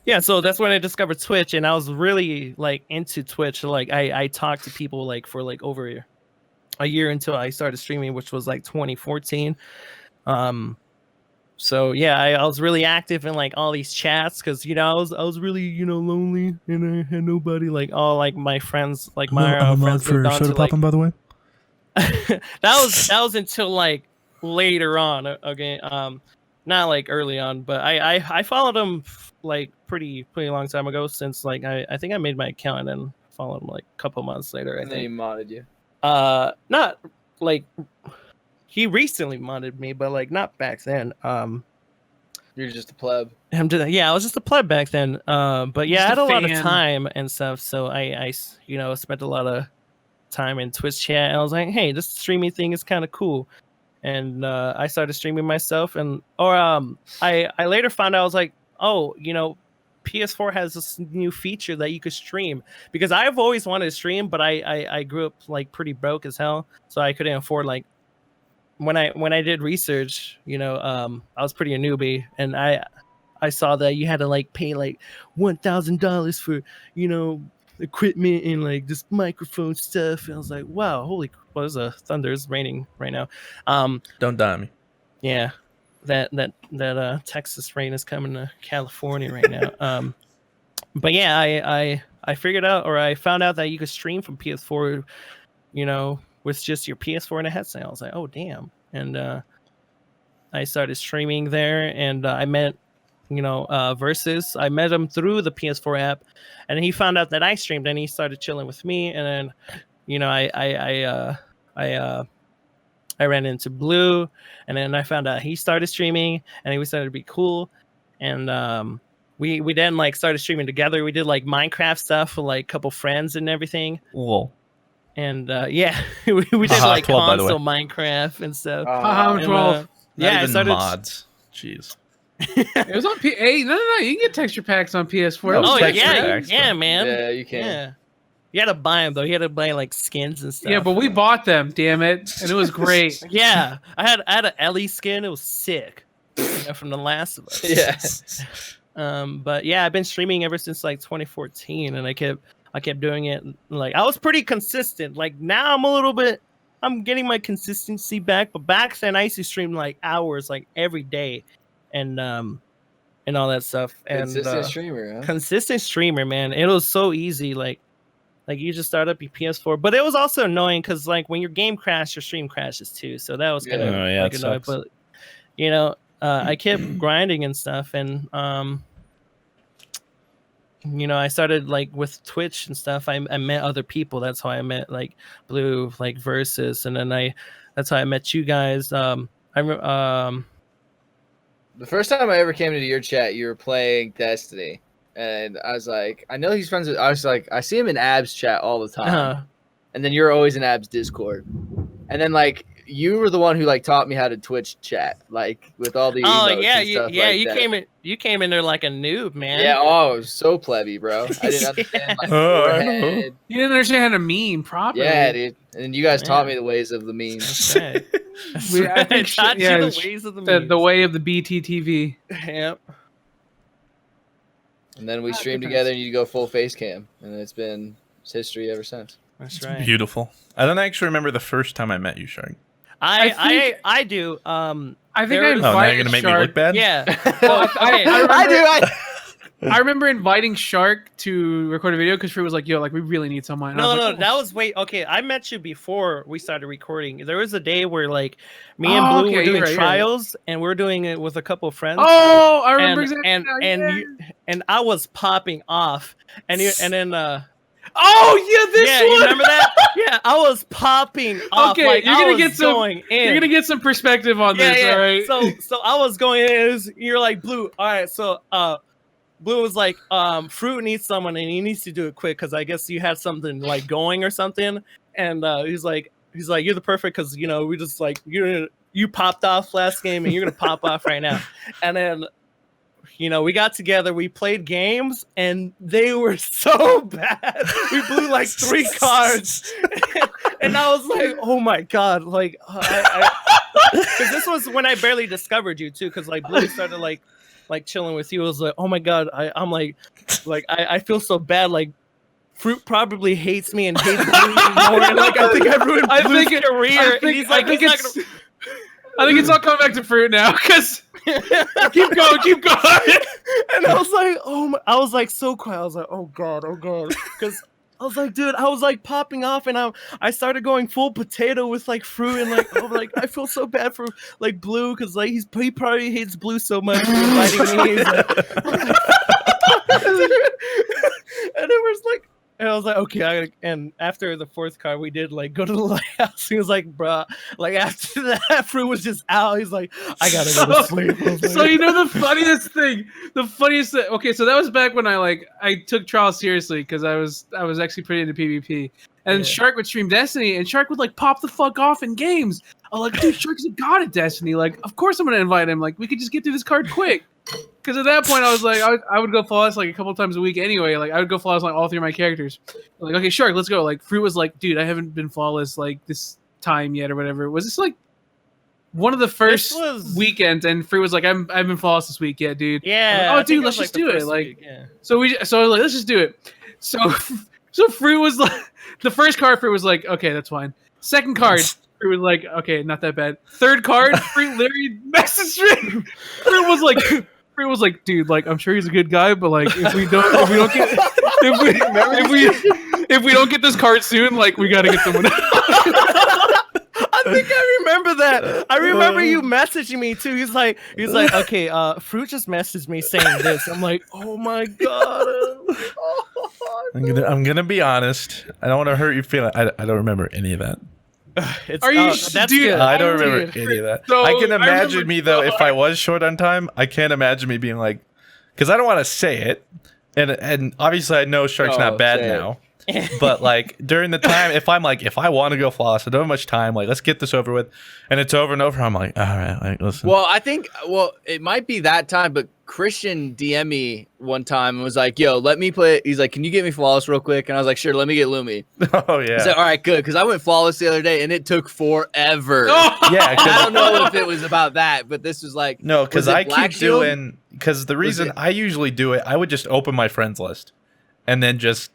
Speaker 4: yeah, so that's when I discovered Twitch, and I was really like into Twitch. Like I talked to people like for like over a year until I started streaming, which was like 2014. So yeah, I was really active in like all these chats because I was really lonely, and I had nobody. Like all like my friends, like my friends moved on to like.
Speaker 5: By the way.
Speaker 4: that was until like later on. Okay, not like early on, but I followed him like pretty long time ago. Since like I think I made my account and then followed him like a couple months later.
Speaker 2: And then he modded you.
Speaker 4: Not like. He recently modded me, but like not back then.
Speaker 2: You're just a pleb.
Speaker 4: I was just a pleb back then. But yeah,
Speaker 3: Just
Speaker 4: I had
Speaker 3: a
Speaker 4: a lot of
Speaker 3: fan.
Speaker 4: time and stuff, so I spent a lot of time in Twitch chat. And I was like, hey, this streaming thing is kind of cool, and I started streaming myself. I later found out I was like, oh, PS4 has this new feature that you could stream, because I've always wanted to stream, but I grew up like pretty broke as hell, so I couldn't afford like. When I did research, I was pretty a newbie, and I saw that you had to like pay like $1,000 for equipment and like this microphone stuff, and I was like, wow, holy, well, there's a thunder, it's raining right now.
Speaker 1: Don't die on me.
Speaker 4: Yeah, that Texas rain is coming to California right now. But yeah, I figured out, or I found out that you could stream from PS4, with just your PS4 and a headset. I was like, oh damn. And I started streaming there, and I met Versus. I met him through the PS4 app, and he found out that I streamed, and he started chilling with me. And then I ran into Blue, and then I found out he started streaming, and we started to be cool. And we then like started streaming together. We did like Minecraft stuff with like a couple friends and everything.
Speaker 1: Whoa.
Speaker 4: And yeah, we did like
Speaker 1: 12, by the way.
Speaker 4: console Minecraft and stuff.
Speaker 3: I'm 12.
Speaker 1: Not
Speaker 4: Yeah, I
Speaker 1: even
Speaker 4: started.
Speaker 1: mods. Jeez.
Speaker 3: It was on Hey, no. You can get texture packs on PS4.
Speaker 1: Oh,
Speaker 4: Oh
Speaker 1: texture
Speaker 4: yeah,
Speaker 1: packs,
Speaker 4: yeah,
Speaker 1: though.
Speaker 4: man.
Speaker 2: Yeah, you can.
Speaker 4: Yeah, you had to buy them though. You had to buy like skins and stuff.
Speaker 3: Yeah, but we bought them, damn it, and it was great.
Speaker 4: Yeah, I had an Ellie skin. It was sick. From The Last of Us.
Speaker 2: Yeah.
Speaker 4: But yeah, I've been streaming ever since like 2014, and I kept doing it. Like I was pretty consistent. Like now I'm getting my consistency back, but back then I used to stream like hours, like every day, and all that stuff. And
Speaker 2: Consistent streamer, huh?
Speaker 4: consistent streamer, man. It was so easy. Like you just start up your PS4, but it was also annoying because like when your game crashes, your stream crashes too. So that was kind of
Speaker 1: Yeah. Oh, yeah,
Speaker 4: like
Speaker 1: it
Speaker 4: annoying.
Speaker 1: sucks.
Speaker 4: But I kept grinding and stuff, and you know, I started like with Twitch and stuff. I met other people. That's how I met like Blue, like Versus, and then that's how I met you guys. The
Speaker 2: first time I ever came into your chat, you were playing Destiny, and I was like, I know he's friends with. I was like, I see him in Ab's chat all the time, and then you're always in Ab's Discord, and then like. You were the one who like taught me how to Twitch chat, like with all the
Speaker 4: yeah,
Speaker 2: you
Speaker 4: came in there like a noob, man.
Speaker 2: Yeah, it was so plebby, bro. I didn't understand. Like,
Speaker 3: you didn't understand how to meme properly.
Speaker 2: Yeah, dude. And you guys taught me the ways of the memes.
Speaker 4: That's right. I taught you the ways of the memes.
Speaker 3: The way of the BTTV.
Speaker 4: Yep.
Speaker 2: And then we streamed together, and you go full face cam, and it's history ever since.
Speaker 4: That's right.
Speaker 1: Beautiful. I don't actually remember the first time I met you, Shark.
Speaker 4: I do.
Speaker 3: I think I invited
Speaker 1: now you're gonna make me look bad.
Speaker 4: Yeah.
Speaker 3: Well,
Speaker 4: Okay.
Speaker 3: I remember inviting Shark to record a video because Free was like, "Yo, like we really need someone."
Speaker 4: No, that was okay. I met you before we started recording. There was a day where like me and Blue were doing trials, and we're doing it with a couple of friends.
Speaker 3: Oh, I remember exactly.
Speaker 4: And I was popping off, and then
Speaker 3: oh yeah, this one.
Speaker 4: You remember that? Yeah, I was popping off.
Speaker 3: Okay,
Speaker 4: like,
Speaker 3: you're gonna get some perspective on this.
Speaker 4: Yeah.
Speaker 3: All right.
Speaker 4: So I was going in. You're like, Blue. All right. So Blue was like, Fruit needs someone, and he needs to do it quick because I guess you had something like going or something. And he's like, you're the perfect because you know we just like you popped off last game, and you're gonna pop off right now. And then. You know, we got together, we played games, and they were so bad. We blew like 3 cards, and I was like, "Oh my god!" Like, because this was when I barely discovered you too. Because like Blue started like chilling with you. I was like, "Oh my god!" I'm like I feel so bad. Like, Fruit probably hates me and hates Blue more. And like I think I ruined Blue's career.
Speaker 3: I think it's all coming back to Fruit now because keep going.
Speaker 4: And I was like, I was like so quiet. I was like, oh god, because I was like, dude, I was like popping off, and I started going full potato with like Fruit, and like I'm like I feel so bad for like Blue because like he probably hates Blue so much for inviting me. He's like, and it was like. And I was like, okay. And after the 4th card, we did like go to the lighthouse. He was like, bruh. Like after that, Fruit was just out. He's like, I gotta go to sleep.
Speaker 3: So you know the funniest thing. Okay, so that was back when I took trials seriously because I was actually pretty into PvP. And Shark would stream Destiny, and Shark would like pop the fuck off in games. I'm like, dude, Shark's a god at Destiny. Like, of course I'm gonna invite him. Like, we could just get through this card quick. Because at that point, I was like, I would go flawless like a couple times a week anyway. Like, I would go flawless on all 3 of my characters. I'm like, okay, Shark, let's go. Like, Fruit was like, dude, I haven't been flawless like this time yet or whatever. Was this like one of the first weekends? And Fruit was like, I've been flawless this week, yeah, dude.
Speaker 4: Yeah.
Speaker 3: Like, oh, dude, let's just do it. Like, so I was like, let's just do it. So Fruit was like, the first card, Fruit was like, okay, that's fine. Second card. Fruit was like, okay, not that bad. Third card, Fruit literally messaged me. Fruit was like, dude, like I'm sure he's a good guy, but like if we don't get this card soon, like we gotta get someone else.
Speaker 4: I think I remember that. I remember you messaging me too. He's like, okay, Fruit just messaged me saying this. I'm like, oh my god.
Speaker 1: I'm gonna be honest. I don't want to hurt your feelings. I don't remember any of that.
Speaker 3: Are you?
Speaker 4: That's
Speaker 3: dude,
Speaker 4: good.
Speaker 1: I don't remember any of that.
Speaker 3: So,
Speaker 1: I can imagine me though if I was short on time. I can't imagine me being like, because I don't want to say it, and obviously I know Shark's not bad now. But like during the time, if I want to go flawless, I don't have much time. Like let's get this over with, and it's over and over. I'm like, all right, like listen.
Speaker 2: Well, I think it might be that time, but Christian DM me one time and was like, yo, let me play. He's like, can you get me flawless real quick? And I was like, sure, let me get Lumi.
Speaker 1: Oh yeah.
Speaker 2: He's like, all right, good, because I went flawless the other day and it took forever.
Speaker 1: Yeah,
Speaker 2: I don't know if it was about that, but this was like
Speaker 1: no, because I keep
Speaker 2: Shield?
Speaker 1: doing because the reason I usually do it, I would just open my friends list and then just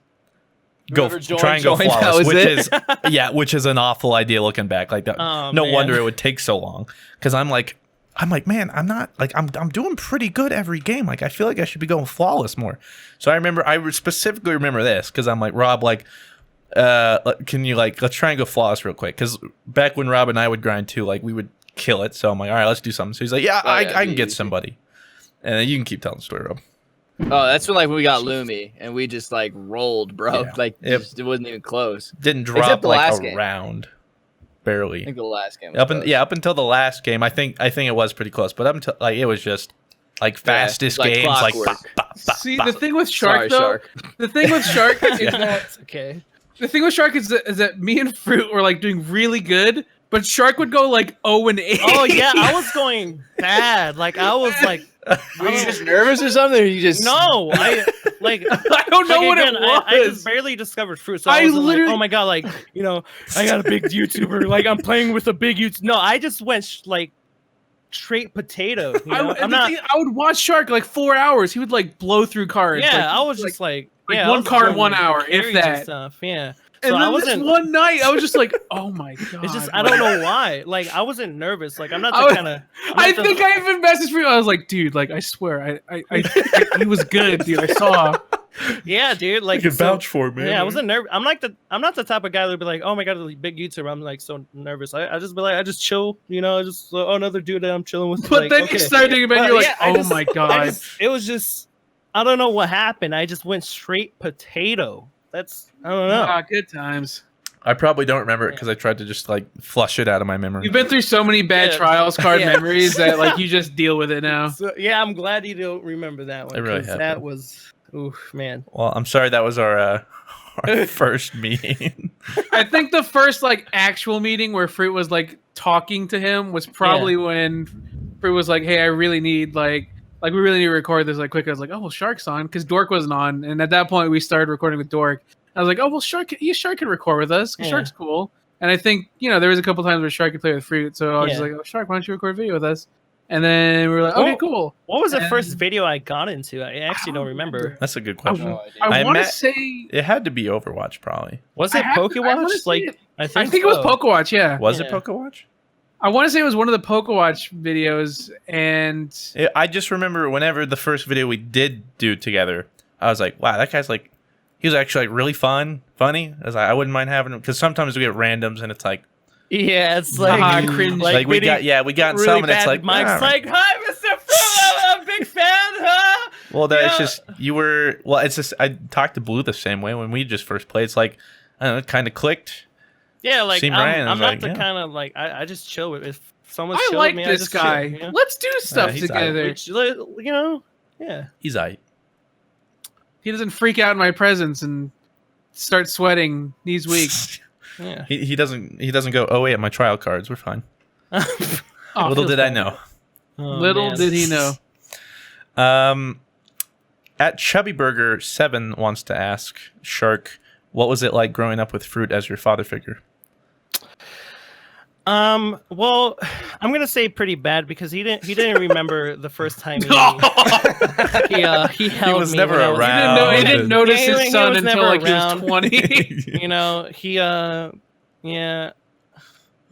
Speaker 1: try and go flawless, which is an awful idea looking back. Like that, no wonder it would take so long. Because I'm like, man, I'm not like I'm doing pretty good every game. Like I feel like I should be going flawless more. So I specifically remember this because I'm like, Rob, like, can you like let's try and go flawless real quick? Because back when Rob and I would grind too, like we would kill it. So I'm like, all right, let's do something. So he's like, yeah, I can get somebody, and then you can keep telling the story, Rob.
Speaker 2: Oh, that's when we got Lumi and we just like rolled, bro.
Speaker 1: Yeah.
Speaker 2: It wasn't even close.
Speaker 1: Didn't
Speaker 2: Except
Speaker 1: drop
Speaker 2: the
Speaker 1: like
Speaker 2: last
Speaker 1: a
Speaker 2: game.
Speaker 1: round.
Speaker 2: I
Speaker 1: Barely.
Speaker 2: think the last game was
Speaker 1: Up
Speaker 2: close.
Speaker 1: until the last game, I think it was pretty close. But up until it was just like fastest
Speaker 2: like
Speaker 1: games, like
Speaker 2: clockwork.
Speaker 3: See, the thing with Shark
Speaker 2: Sorry,
Speaker 3: though,
Speaker 2: Shark.
Speaker 3: the thing with Shark is that
Speaker 4: Okay.
Speaker 3: the thing with Shark is that me and Fruit were like doing really good, but Shark would go like 0-8.
Speaker 4: Oh yeah, I was going bad. Like I was like,
Speaker 2: Were you just nervous or something? Or you just
Speaker 4: no, I like.
Speaker 3: I don't know what it was.
Speaker 4: I just barely discovered fruit, so I
Speaker 3: I
Speaker 4: was
Speaker 3: literally-
Speaker 4: like, oh my god, like I got a big YouTuber, like I'm playing with a big YouTuber. No, I just went like straight potato. You know?
Speaker 3: I would watch Shark like 4 hours. He would like blow through cards.
Speaker 4: Yeah,
Speaker 3: like,
Speaker 4: I was just like
Speaker 3: one
Speaker 4: I was
Speaker 3: card,
Speaker 4: doing
Speaker 3: 1 hour, if
Speaker 4: carries and
Speaker 3: that.
Speaker 4: stuff. Yeah.
Speaker 3: And
Speaker 4: So
Speaker 3: then
Speaker 4: I wasn't.
Speaker 3: this one night, I was just like, "Oh my god!"
Speaker 4: It's just I don't know why. Like I wasn't nervous. Like I'm not
Speaker 3: I
Speaker 4: the kind of.
Speaker 3: I think I even messaged Fruit. I was like, "Dude, like I swear, he was good, dude. I saw."
Speaker 4: Yeah, dude. Like
Speaker 1: You can vouch for it, man.
Speaker 4: Yeah, I wasn't nervous. I'm not the type of guy that would be like, oh my god, the big YouTuber. I'm like so nervous. I just be like, I just chill. I just another dude that I'm chilling with.
Speaker 3: But
Speaker 4: like,
Speaker 3: then
Speaker 4: okay.
Speaker 3: you started thinking about it, you're like,
Speaker 4: yeah, I
Speaker 3: "Oh
Speaker 4: just-
Speaker 3: my god!"
Speaker 4: It was just I don't know what happened. I just went straight potato. I don't know.
Speaker 3: Ah, good times.
Speaker 1: I probably don't remember it because I tried to just like flush it out of my memory.
Speaker 3: You've been through so many bad
Speaker 4: Yeah.
Speaker 3: trials card
Speaker 4: Yeah.
Speaker 3: memories that like you just deal with it now.
Speaker 4: So, yeah, I'm glad you don't remember that one.
Speaker 1: It really
Speaker 4: 'cause
Speaker 1: happened.
Speaker 4: that was oof, man.
Speaker 1: Well, I'm sorry that was our first meeting.
Speaker 3: I think the first like actual meeting where Fruit was like talking to him was probably when Fruit was like, "Hey, I really need like we really need to record this like quick." I was like, "Oh well, Shark's on," because Dork wasn't on, and at that point we started recording with Dork. I was like, "Oh well, Shark can record with us. 'Cause
Speaker 4: Yeah.
Speaker 3: Shark's cool." And I think there was a couple times where Shark could play with Fruit, so I was just
Speaker 4: Yeah.
Speaker 3: like, "Oh Shark, why don't you record a video with us?" And then we were like, "Okay,
Speaker 4: Well,
Speaker 3: cool."
Speaker 4: What was the
Speaker 3: And-
Speaker 4: first video I got into? I actually don't remember.
Speaker 1: That's a good
Speaker 3: I,
Speaker 1: question.
Speaker 2: No idea.
Speaker 3: I want to
Speaker 1: met-
Speaker 3: say
Speaker 1: It had to be Overwatch, probably.
Speaker 4: Was
Speaker 3: I
Speaker 4: it
Speaker 3: have to- I wanna
Speaker 4: Pokewatch?
Speaker 3: see
Speaker 4: Like
Speaker 3: it.
Speaker 4: I
Speaker 3: I
Speaker 4: think
Speaker 3: think it was
Speaker 4: so.
Speaker 3: Pokewatch. Yeah,
Speaker 1: Was it
Speaker 4: Yeah.
Speaker 1: Pokewatch?
Speaker 3: I want to say it was one of the Pokewatch videos, and
Speaker 1: I just remember whenever the first video we did do together, I was like, wow, that guy's like, he was actually like really funny. I was like, I wouldn't mind having him because sometimes we get randoms and it's like,
Speaker 4: Yeah, it's like
Speaker 3: cringe.
Speaker 1: like we got
Speaker 4: really
Speaker 1: some and it's
Speaker 4: bad
Speaker 1: like,
Speaker 4: Mike's
Speaker 1: ah.
Speaker 4: like, hi, Mr. Fruit, I'm a big fan, huh?
Speaker 1: Well, that's
Speaker 4: Yeah.
Speaker 1: just it's just I talked to Blue the same way when we just first played. It's like I don't know, it kind of clicked.
Speaker 4: Yeah, like
Speaker 1: Seemed right, and I
Speaker 4: I'm
Speaker 1: was
Speaker 4: not
Speaker 1: like,
Speaker 4: the
Speaker 1: yeah.
Speaker 4: kind of like I just chill with if someone's
Speaker 3: I
Speaker 4: chill
Speaker 3: like
Speaker 4: with me, I
Speaker 3: this
Speaker 4: just chill,
Speaker 3: guy.
Speaker 4: you know?
Speaker 3: Let's do stuff
Speaker 1: he's
Speaker 3: together.
Speaker 4: Which, yeah.
Speaker 1: He's aight.
Speaker 3: He doesn't freak out in my presence and start sweating. Knees weak.
Speaker 4: Yeah.
Speaker 1: He doesn't go. Oh wait, at my trial cards, we're fine.
Speaker 3: Oh,
Speaker 1: Little
Speaker 3: feels
Speaker 1: did I
Speaker 3: bad.
Speaker 1: know.
Speaker 4: Oh,
Speaker 3: Little
Speaker 4: man.
Speaker 3: did he know.
Speaker 1: At Chubby Burger 7 wants to ask Shark, what was it like growing up with Fruit as your father figure?
Speaker 4: Well, I'm gonna say pretty bad because he didn't remember the first time he held
Speaker 1: was
Speaker 4: me
Speaker 1: never
Speaker 4: when I was-
Speaker 1: around.
Speaker 3: He didn't notice
Speaker 4: Yeah,
Speaker 3: his
Speaker 4: he
Speaker 3: son
Speaker 4: was
Speaker 3: until
Speaker 4: never
Speaker 3: like
Speaker 4: around.
Speaker 3: he was 20.
Speaker 4: You know, yeah.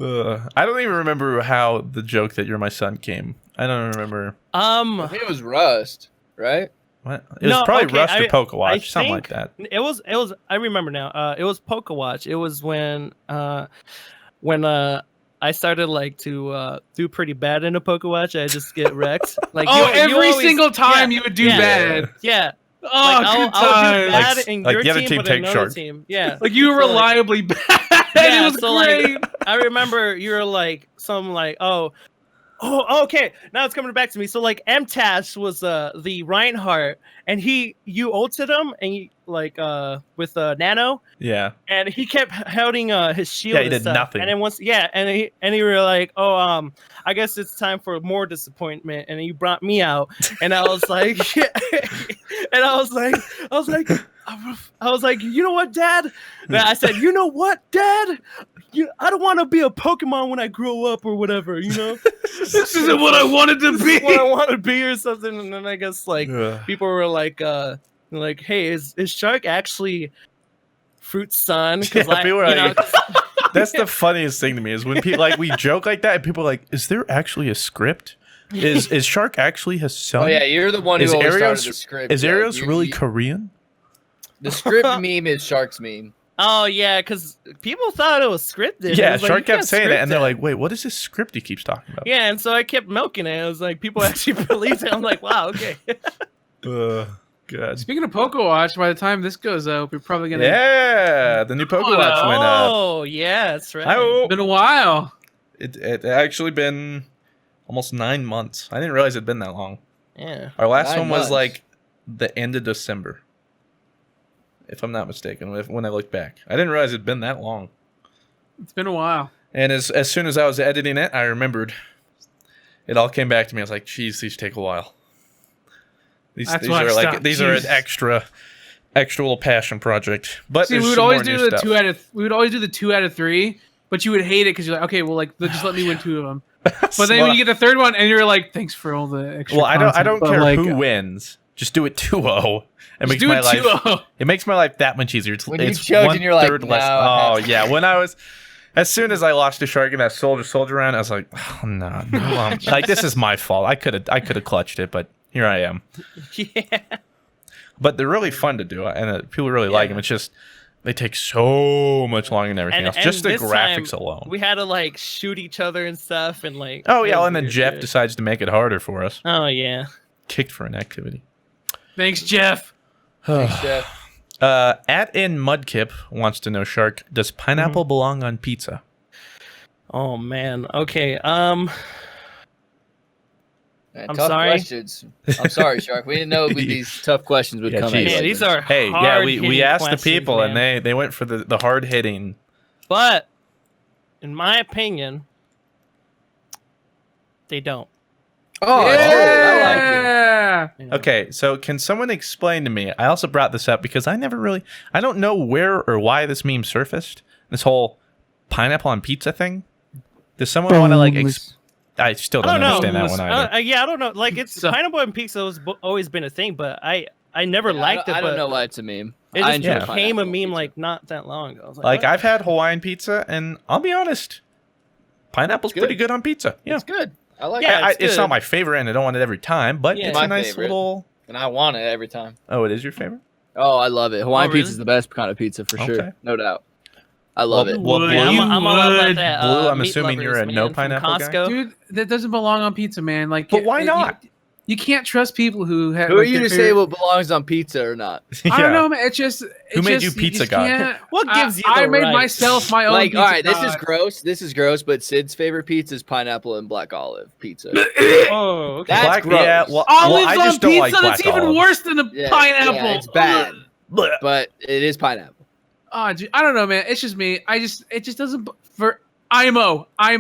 Speaker 1: I don't even remember how the joke that you're my son came. I don't remember.
Speaker 2: I think it was Rust, right?
Speaker 1: What? It was
Speaker 4: No,
Speaker 1: probably
Speaker 4: okay,
Speaker 1: Rust or
Speaker 4: I
Speaker 1: Pokewatch, something like
Speaker 4: think
Speaker 1: that.
Speaker 4: It was. I remember now. It was Pokewatch. It was when I started like to do pretty bad in a Pokewatch. I just get wrecked. Like
Speaker 3: Oh,
Speaker 4: you
Speaker 3: every
Speaker 4: always-
Speaker 3: single time
Speaker 4: yeah,
Speaker 3: you would do
Speaker 4: yeah.
Speaker 3: bad.
Speaker 4: Yeah.
Speaker 3: Oh,
Speaker 4: Like,
Speaker 3: good
Speaker 4: I'll do
Speaker 3: times.
Speaker 4: bad
Speaker 1: Like-
Speaker 4: in
Speaker 1: like
Speaker 4: your
Speaker 1: the other
Speaker 4: team,
Speaker 1: team
Speaker 4: but
Speaker 1: take
Speaker 4: another
Speaker 1: Shark.
Speaker 4: team. Yeah.
Speaker 3: Like you were
Speaker 4: So, like-
Speaker 3: reliably bad.
Speaker 4: Yeah,
Speaker 3: it was
Speaker 4: so,
Speaker 3: great.
Speaker 4: like, I remember you were like some like oh okay, now it's coming back to me. So like M-Tash was the Reinhardt and you ulted him and you like with Nano
Speaker 1: Yeah.
Speaker 4: and he kept holding his shield.
Speaker 1: Yeah, he
Speaker 4: and
Speaker 1: did
Speaker 4: stuff.
Speaker 1: nothing.
Speaker 4: And then and he were like, oh I guess it's time for more disappointment. And he brought me out, and I was like, and I was like, you know what, Dad? And I said, you know what, Dad? I don't want to be a Pokemon when I grow up or whatever, you know.
Speaker 3: This isn't what I wanted to
Speaker 4: This
Speaker 3: be.
Speaker 4: is what I want to be or something. And then I guess like
Speaker 1: Ugh.
Speaker 4: people were like, hey, is Shark actually Fruit's son? Because
Speaker 1: Yeah, people were
Speaker 4: you know,
Speaker 1: like- That's the funniest thing to me is when people like we joke like that and people are like, is there actually a script? Is Shark actually his son?
Speaker 2: Oh yeah, you're the one who
Speaker 1: Is
Speaker 2: always
Speaker 1: Arios-
Speaker 2: started the script.
Speaker 1: Is
Speaker 2: yeah.
Speaker 1: Arios
Speaker 2: You-
Speaker 1: really
Speaker 2: you-
Speaker 1: Korean?
Speaker 2: The script meme is Shark's meme.
Speaker 4: oh yeah, because people thought it was scripted.
Speaker 1: Yeah,
Speaker 4: I was like,
Speaker 1: Shark
Speaker 4: "You
Speaker 1: kept
Speaker 4: can't
Speaker 1: saying it,
Speaker 4: script
Speaker 1: and they're
Speaker 4: that."
Speaker 1: like, wait, what is this script he keeps talking about?
Speaker 4: yeah, and so I kept milking it. I was like, people actually believed it. I'm like, wow, okay.
Speaker 1: God.
Speaker 3: Speaking of Watch, by the time this goes up, we're probably gonna.
Speaker 1: Yeah, the new Watch went up.
Speaker 4: Oh, yeah, that's right.
Speaker 3: It's been a while.
Speaker 1: It actually been almost 9 months. I didn't realize it'd been that long.
Speaker 4: Yeah.
Speaker 1: Our last
Speaker 2: 9
Speaker 1: one was
Speaker 2: months.
Speaker 1: like the end of December, if I'm not mistaken. When I look back, I didn't realize it'd been that long.
Speaker 3: It's been a while.
Speaker 1: And as soon as I was editing it, I remembered. It all came back to me. I was like, "Geez, these take a while." These are an extra little passion project. But
Speaker 3: see, we would always do the 2 out of. We would always do the 2 out of 3, but you would hate it because you're like, okay, well, like just let me win 2 of them. But then when you get the third one, and you're like, thanks for all the extra.
Speaker 1: Well, I don't care
Speaker 3: like,
Speaker 1: who wins. Just do it 2-0. It makes my life.
Speaker 3: 2-0.
Speaker 1: It makes my life that much easier.
Speaker 2: When you choked and you're like,
Speaker 1: less. Oh yeah, when I was. As soon as I lost to Shark in that soldier round, I was like, "Oh no, like this is my fault. I could have clutched it, but here I am."
Speaker 4: Yeah.
Speaker 1: But they're really fun to do, and people really like them. It's just they take so much longer than everything else. Just the graphics alone.
Speaker 4: We had to like shoot each other and stuff, and like.
Speaker 1: Oh yeah, and then Jeff decides to make it harder for us.
Speaker 4: Oh yeah.
Speaker 1: Kicked for an activity.
Speaker 3: Thanks, Jeff.
Speaker 2: Thanks, Jeff.
Speaker 1: At in Mudkip wants to know, Shark, does pineapple belong on pizza?
Speaker 4: Oh man. Okay.
Speaker 2: Man,
Speaker 4: I'm
Speaker 2: tough
Speaker 4: sorry.
Speaker 2: questions. I'm sorry, Shark. We didn't know these tough questions would come.
Speaker 1: geez.
Speaker 2: in.
Speaker 4: Man, these are
Speaker 1: we asked the
Speaker 4: questions,
Speaker 1: people,
Speaker 4: man.
Speaker 1: and they went for the hard hitting.
Speaker 4: But in my opinion, they don't.
Speaker 2: Oh,
Speaker 3: yeah.
Speaker 2: I like it.
Speaker 4: You know?
Speaker 1: Okay, so can someone explain to me? I also brought this up because I don't know where or why this meme surfaced. This whole pineapple on pizza thing. Does someone want to like? I still don't understand that one either.
Speaker 4: Yeah, I don't know. Like it's pineapple and pizza has always been a thing, but I never liked it.
Speaker 2: I don't
Speaker 4: but
Speaker 2: know why it's a meme.
Speaker 4: It
Speaker 2: I
Speaker 4: just
Speaker 2: enjoy
Speaker 4: became a
Speaker 2: pineapple
Speaker 4: meme
Speaker 2: pizza.
Speaker 4: like not that long ago. I was
Speaker 1: Like
Speaker 4: what?
Speaker 1: I've had Hawaiian pizza, and I'll be honest, pineapple's pretty good on pizza. Yeah,
Speaker 2: It's good. I like
Speaker 4: Yeah,
Speaker 2: it.
Speaker 1: it's
Speaker 4: good.
Speaker 1: not my favorite, and I don't want it every time. But
Speaker 4: Yeah.
Speaker 1: it's a
Speaker 2: My
Speaker 1: nice
Speaker 2: favorite.
Speaker 1: little.
Speaker 2: And I want it every time.
Speaker 1: Oh, it is your favorite?
Speaker 2: Oh, I love it. Hawaiian
Speaker 4: really?
Speaker 2: pizza is the best kind of pizza for
Speaker 1: Okay.
Speaker 2: sure. No doubt. I love it.
Speaker 1: Well,
Speaker 3: Would
Speaker 1: Blue,
Speaker 4: I'm all about
Speaker 3: would.
Speaker 4: that.
Speaker 1: Blue, I'm
Speaker 4: meat
Speaker 1: assuming you're
Speaker 4: lovers,
Speaker 1: a no
Speaker 4: man, from
Speaker 1: pineapple guy?
Speaker 4: Costco.
Speaker 3: Dude, that doesn't belong on pizza, man. Like,
Speaker 1: But why not?
Speaker 3: You can't trust people who have.
Speaker 2: Who are
Speaker 3: like,
Speaker 2: you
Speaker 3: their
Speaker 2: to say
Speaker 3: favorite-
Speaker 2: what belongs on pizza or not?
Speaker 3: I don't know, man. It's just.
Speaker 1: Who made you pizza god?
Speaker 4: What gives you
Speaker 3: I
Speaker 4: the
Speaker 3: made
Speaker 4: right?
Speaker 3: myself my own.
Speaker 2: Like,
Speaker 3: pizza
Speaker 2: all right, this is
Speaker 3: god.
Speaker 2: gross. This is gross, but Sid's favorite pizza is pineapple and black olive pizza.
Speaker 4: Oh, okay.
Speaker 2: That's
Speaker 1: Black,
Speaker 2: gross.
Speaker 1: yeah, well,
Speaker 3: Olives
Speaker 1: I
Speaker 3: on
Speaker 1: just don't
Speaker 3: pizza.
Speaker 1: like black
Speaker 3: That's even
Speaker 1: olives.
Speaker 3: worse than a
Speaker 2: Yeah,
Speaker 3: pineapple.
Speaker 2: yeah, it's bad,
Speaker 1: Blech.
Speaker 2: but it is pineapple.
Speaker 3: Oh, dude, I don't know, man. It's just me. It just doesn't for IMO. I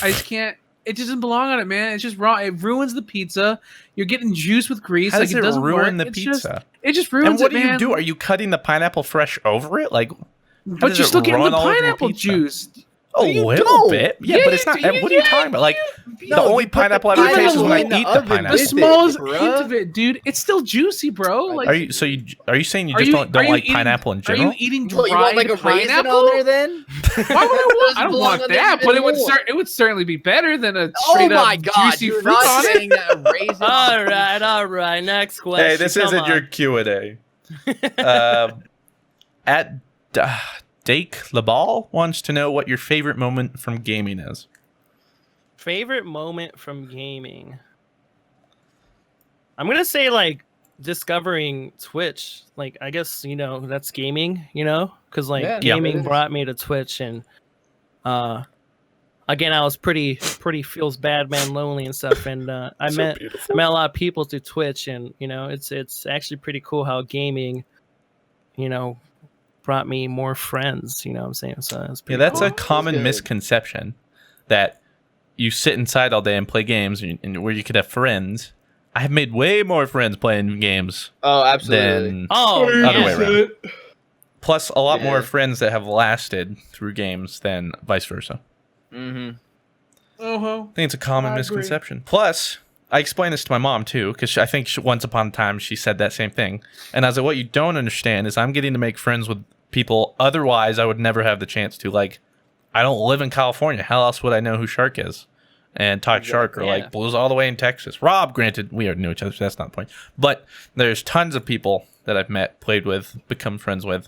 Speaker 3: just can't. It just doesn't belong on it, man. It's just raw. It ruins the pizza. You're getting juice with grease.
Speaker 1: How
Speaker 3: like
Speaker 1: does
Speaker 3: it
Speaker 1: it
Speaker 3: doesn't
Speaker 1: ruin
Speaker 3: work.
Speaker 1: the
Speaker 3: It's just-
Speaker 1: pizza?
Speaker 3: it just ruins
Speaker 1: And what
Speaker 3: it,
Speaker 1: do you
Speaker 3: man.
Speaker 1: do? Are you cutting the pineapple fresh over it? Like,
Speaker 3: But
Speaker 1: does
Speaker 3: you're
Speaker 1: it
Speaker 3: still getting
Speaker 1: run
Speaker 3: the
Speaker 1: all over your
Speaker 3: pineapple
Speaker 1: pizza?
Speaker 3: juice.
Speaker 1: a
Speaker 2: you
Speaker 1: little
Speaker 2: don't.
Speaker 1: bit? Yeah,
Speaker 3: Yeah,
Speaker 1: but it's
Speaker 3: you
Speaker 1: not.
Speaker 3: do.
Speaker 1: What are you talking about? Like, the
Speaker 2: No,
Speaker 1: only
Speaker 2: you put the
Speaker 1: pineapple I've ever
Speaker 3: pineapple
Speaker 1: tasted is when
Speaker 3: in
Speaker 1: I
Speaker 2: the
Speaker 1: eat the
Speaker 2: oven
Speaker 3: The
Speaker 1: pineapple.
Speaker 2: with it,
Speaker 3: smallest
Speaker 2: bruh.
Speaker 3: hint of it, dude. It's still juicy, bro. Like,
Speaker 1: Are you saying you
Speaker 3: Are
Speaker 1: just
Speaker 3: you-
Speaker 1: don't
Speaker 3: are you
Speaker 1: like
Speaker 3: eating-
Speaker 1: pineapple in
Speaker 3: are
Speaker 1: general?
Speaker 3: you eating
Speaker 2: What,
Speaker 3: dried
Speaker 2: you want like a raisin
Speaker 3: pineapple?
Speaker 2: on there then?
Speaker 3: Why would I want? I don't
Speaker 2: belong
Speaker 3: want
Speaker 2: on there
Speaker 3: that, but
Speaker 2: anymore.
Speaker 3: it would certainly be better than a
Speaker 2: Oh
Speaker 3: straight
Speaker 2: my
Speaker 3: up
Speaker 2: god,
Speaker 3: juicy
Speaker 2: you're
Speaker 3: fruit
Speaker 2: not
Speaker 3: on it.
Speaker 2: saying that a raisin.
Speaker 4: all right. Next question.
Speaker 1: Hey, this
Speaker 4: Come
Speaker 1: isn't
Speaker 4: on.
Speaker 1: your Q&A. At Dake Labal wants to know what your favorite moment from gaming is.
Speaker 4: Favorite moment from gaming. I'm gonna say like discovering Twitch. Like I guess that's gaming. Because like
Speaker 2: Yeah,
Speaker 4: gaming
Speaker 2: it is.
Speaker 4: brought me to Twitch, and again I was pretty feels bad man lonely and stuff, and I met a lot of people through Twitch, and it's actually pretty cool how gaming brought me more friends. You know what I'm saying? So that's
Speaker 1: Yeah,
Speaker 4: pretty
Speaker 1: that's
Speaker 4: cool.
Speaker 1: a common
Speaker 2: good.
Speaker 1: misconception that you sit inside all day and play games and where you could have friends. I have made way more friends playing games
Speaker 2: Oh, absolutely.
Speaker 1: than
Speaker 4: Oh,
Speaker 1: other
Speaker 4: yeah.
Speaker 1: way around. Plus a lot more
Speaker 2: Yeah.
Speaker 1: friends that have lasted through games than vice versa.
Speaker 2: Mm-hmm.
Speaker 3: Uh-huh.
Speaker 1: I think it's a common
Speaker 3: I agree.
Speaker 1: misconception. Plus, I explained this to my mom too, because I think once upon a time she said that same thing. And I was like, what you don't understand is I'm getting to make friends with people otherwise I would never have the chance to. Like, I don't live in California. How else would I know who Shark is? And talk Shark or
Speaker 4: Yeah.
Speaker 1: like Blue's all the way in Texas. Rob, granted, we already knew each other, so that's not the point. But there's tons of people that I've met, played with, become friends with,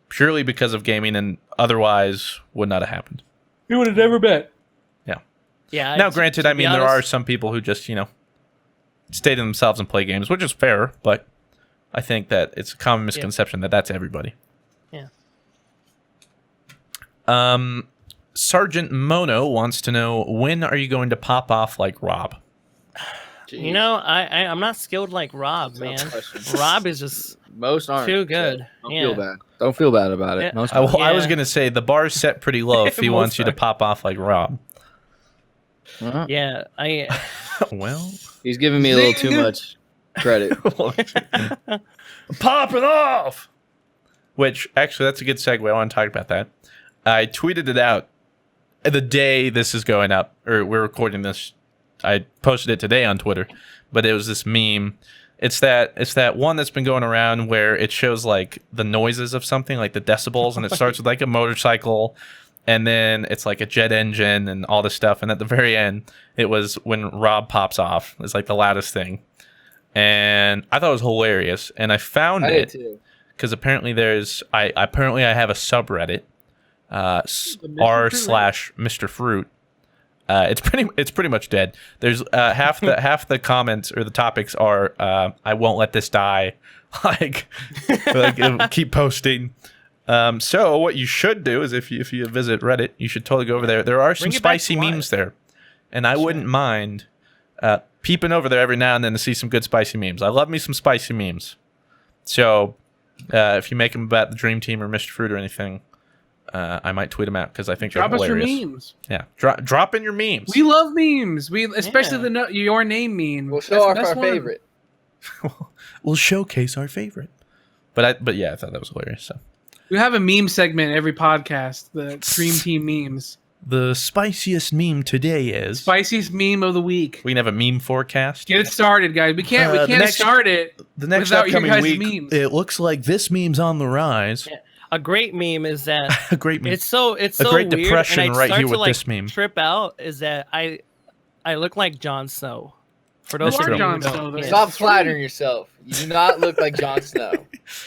Speaker 1: purely because of gaming, and otherwise would not have happened.
Speaker 3: You would have never bet.
Speaker 4: Yeah.
Speaker 1: Now, granted,
Speaker 4: to
Speaker 1: I
Speaker 4: be
Speaker 1: mean, there are
Speaker 4: honest-
Speaker 1: some people who just, stay to themselves and play games, which is fair, but I think that it's a common misconception that that's everybody.
Speaker 4: Yeah.
Speaker 1: Sergeant Mono wants to know, when are you going to pop off like Rob?
Speaker 2: Jeez.
Speaker 4: You know, I'm not skilled like Rob, man. Rob is just
Speaker 2: most aren't
Speaker 4: too good.
Speaker 2: So don't feel bad. Don't feel bad about it.
Speaker 4: Yeah.
Speaker 2: Most
Speaker 1: I was gonna say the bar's set pretty low if he wants you to pop off like Rob.
Speaker 4: Yeah,
Speaker 1: Well,
Speaker 2: he's giving me a little too much credit.
Speaker 1: Popping off. Which actually, that's a good segue. I want to talk about that. I tweeted it out the day this is going up, or we're recording this. I posted it today on Twitter, but it was this meme. It's that one that's been going around where it shows like the noises of something, like the decibels, and it starts with like a motorcycle, and then it's like a jet engine and all this stuff, and at the very end, it was when Rob pops off. It's like the loudest thing, and I thought it was hilarious, and I found it because apparently I have a subreddit, r/Mr. Fruit. It's pretty much dead. There's half the comments or the topics are I won't let this die, like keep posting. So what you should do is if you visit Reddit, you should totally go over there. There are some spicy memes there, and I wouldn't mind peeping over there every now and then to see some good spicy memes. I love me some spicy memes. So if you make them about the Dream Team or Mr. Fruit or anything, I might tweet them out because I think they're hilarious.
Speaker 3: Drop us your memes.
Speaker 1: Yeah, drop in your memes.
Speaker 3: We love memes. Especially your name meme.
Speaker 2: We'll show off our favorite.
Speaker 1: We'll showcase our favorite. But yeah, I thought that was hilarious. So
Speaker 3: we have a meme segment every podcast. The Dream Team memes.
Speaker 1: The spiciest meme today is
Speaker 3: spiciest meme of the week.
Speaker 1: We can have a meme forecast.
Speaker 3: Get it started, guys. We can't start it.
Speaker 1: The next upcoming week. Memes. It looks like this meme's on the rise.
Speaker 4: Yeah. A great meme is that
Speaker 1: a great meme.
Speaker 4: It's so
Speaker 1: a great
Speaker 4: weird,
Speaker 1: depression
Speaker 4: and
Speaker 1: right here with
Speaker 4: to,
Speaker 1: this meme.
Speaker 4: Trip out is that I look like Jon Snow. For those of you who don't,
Speaker 2: stop flattering yourself. You do not look like Jon Snow.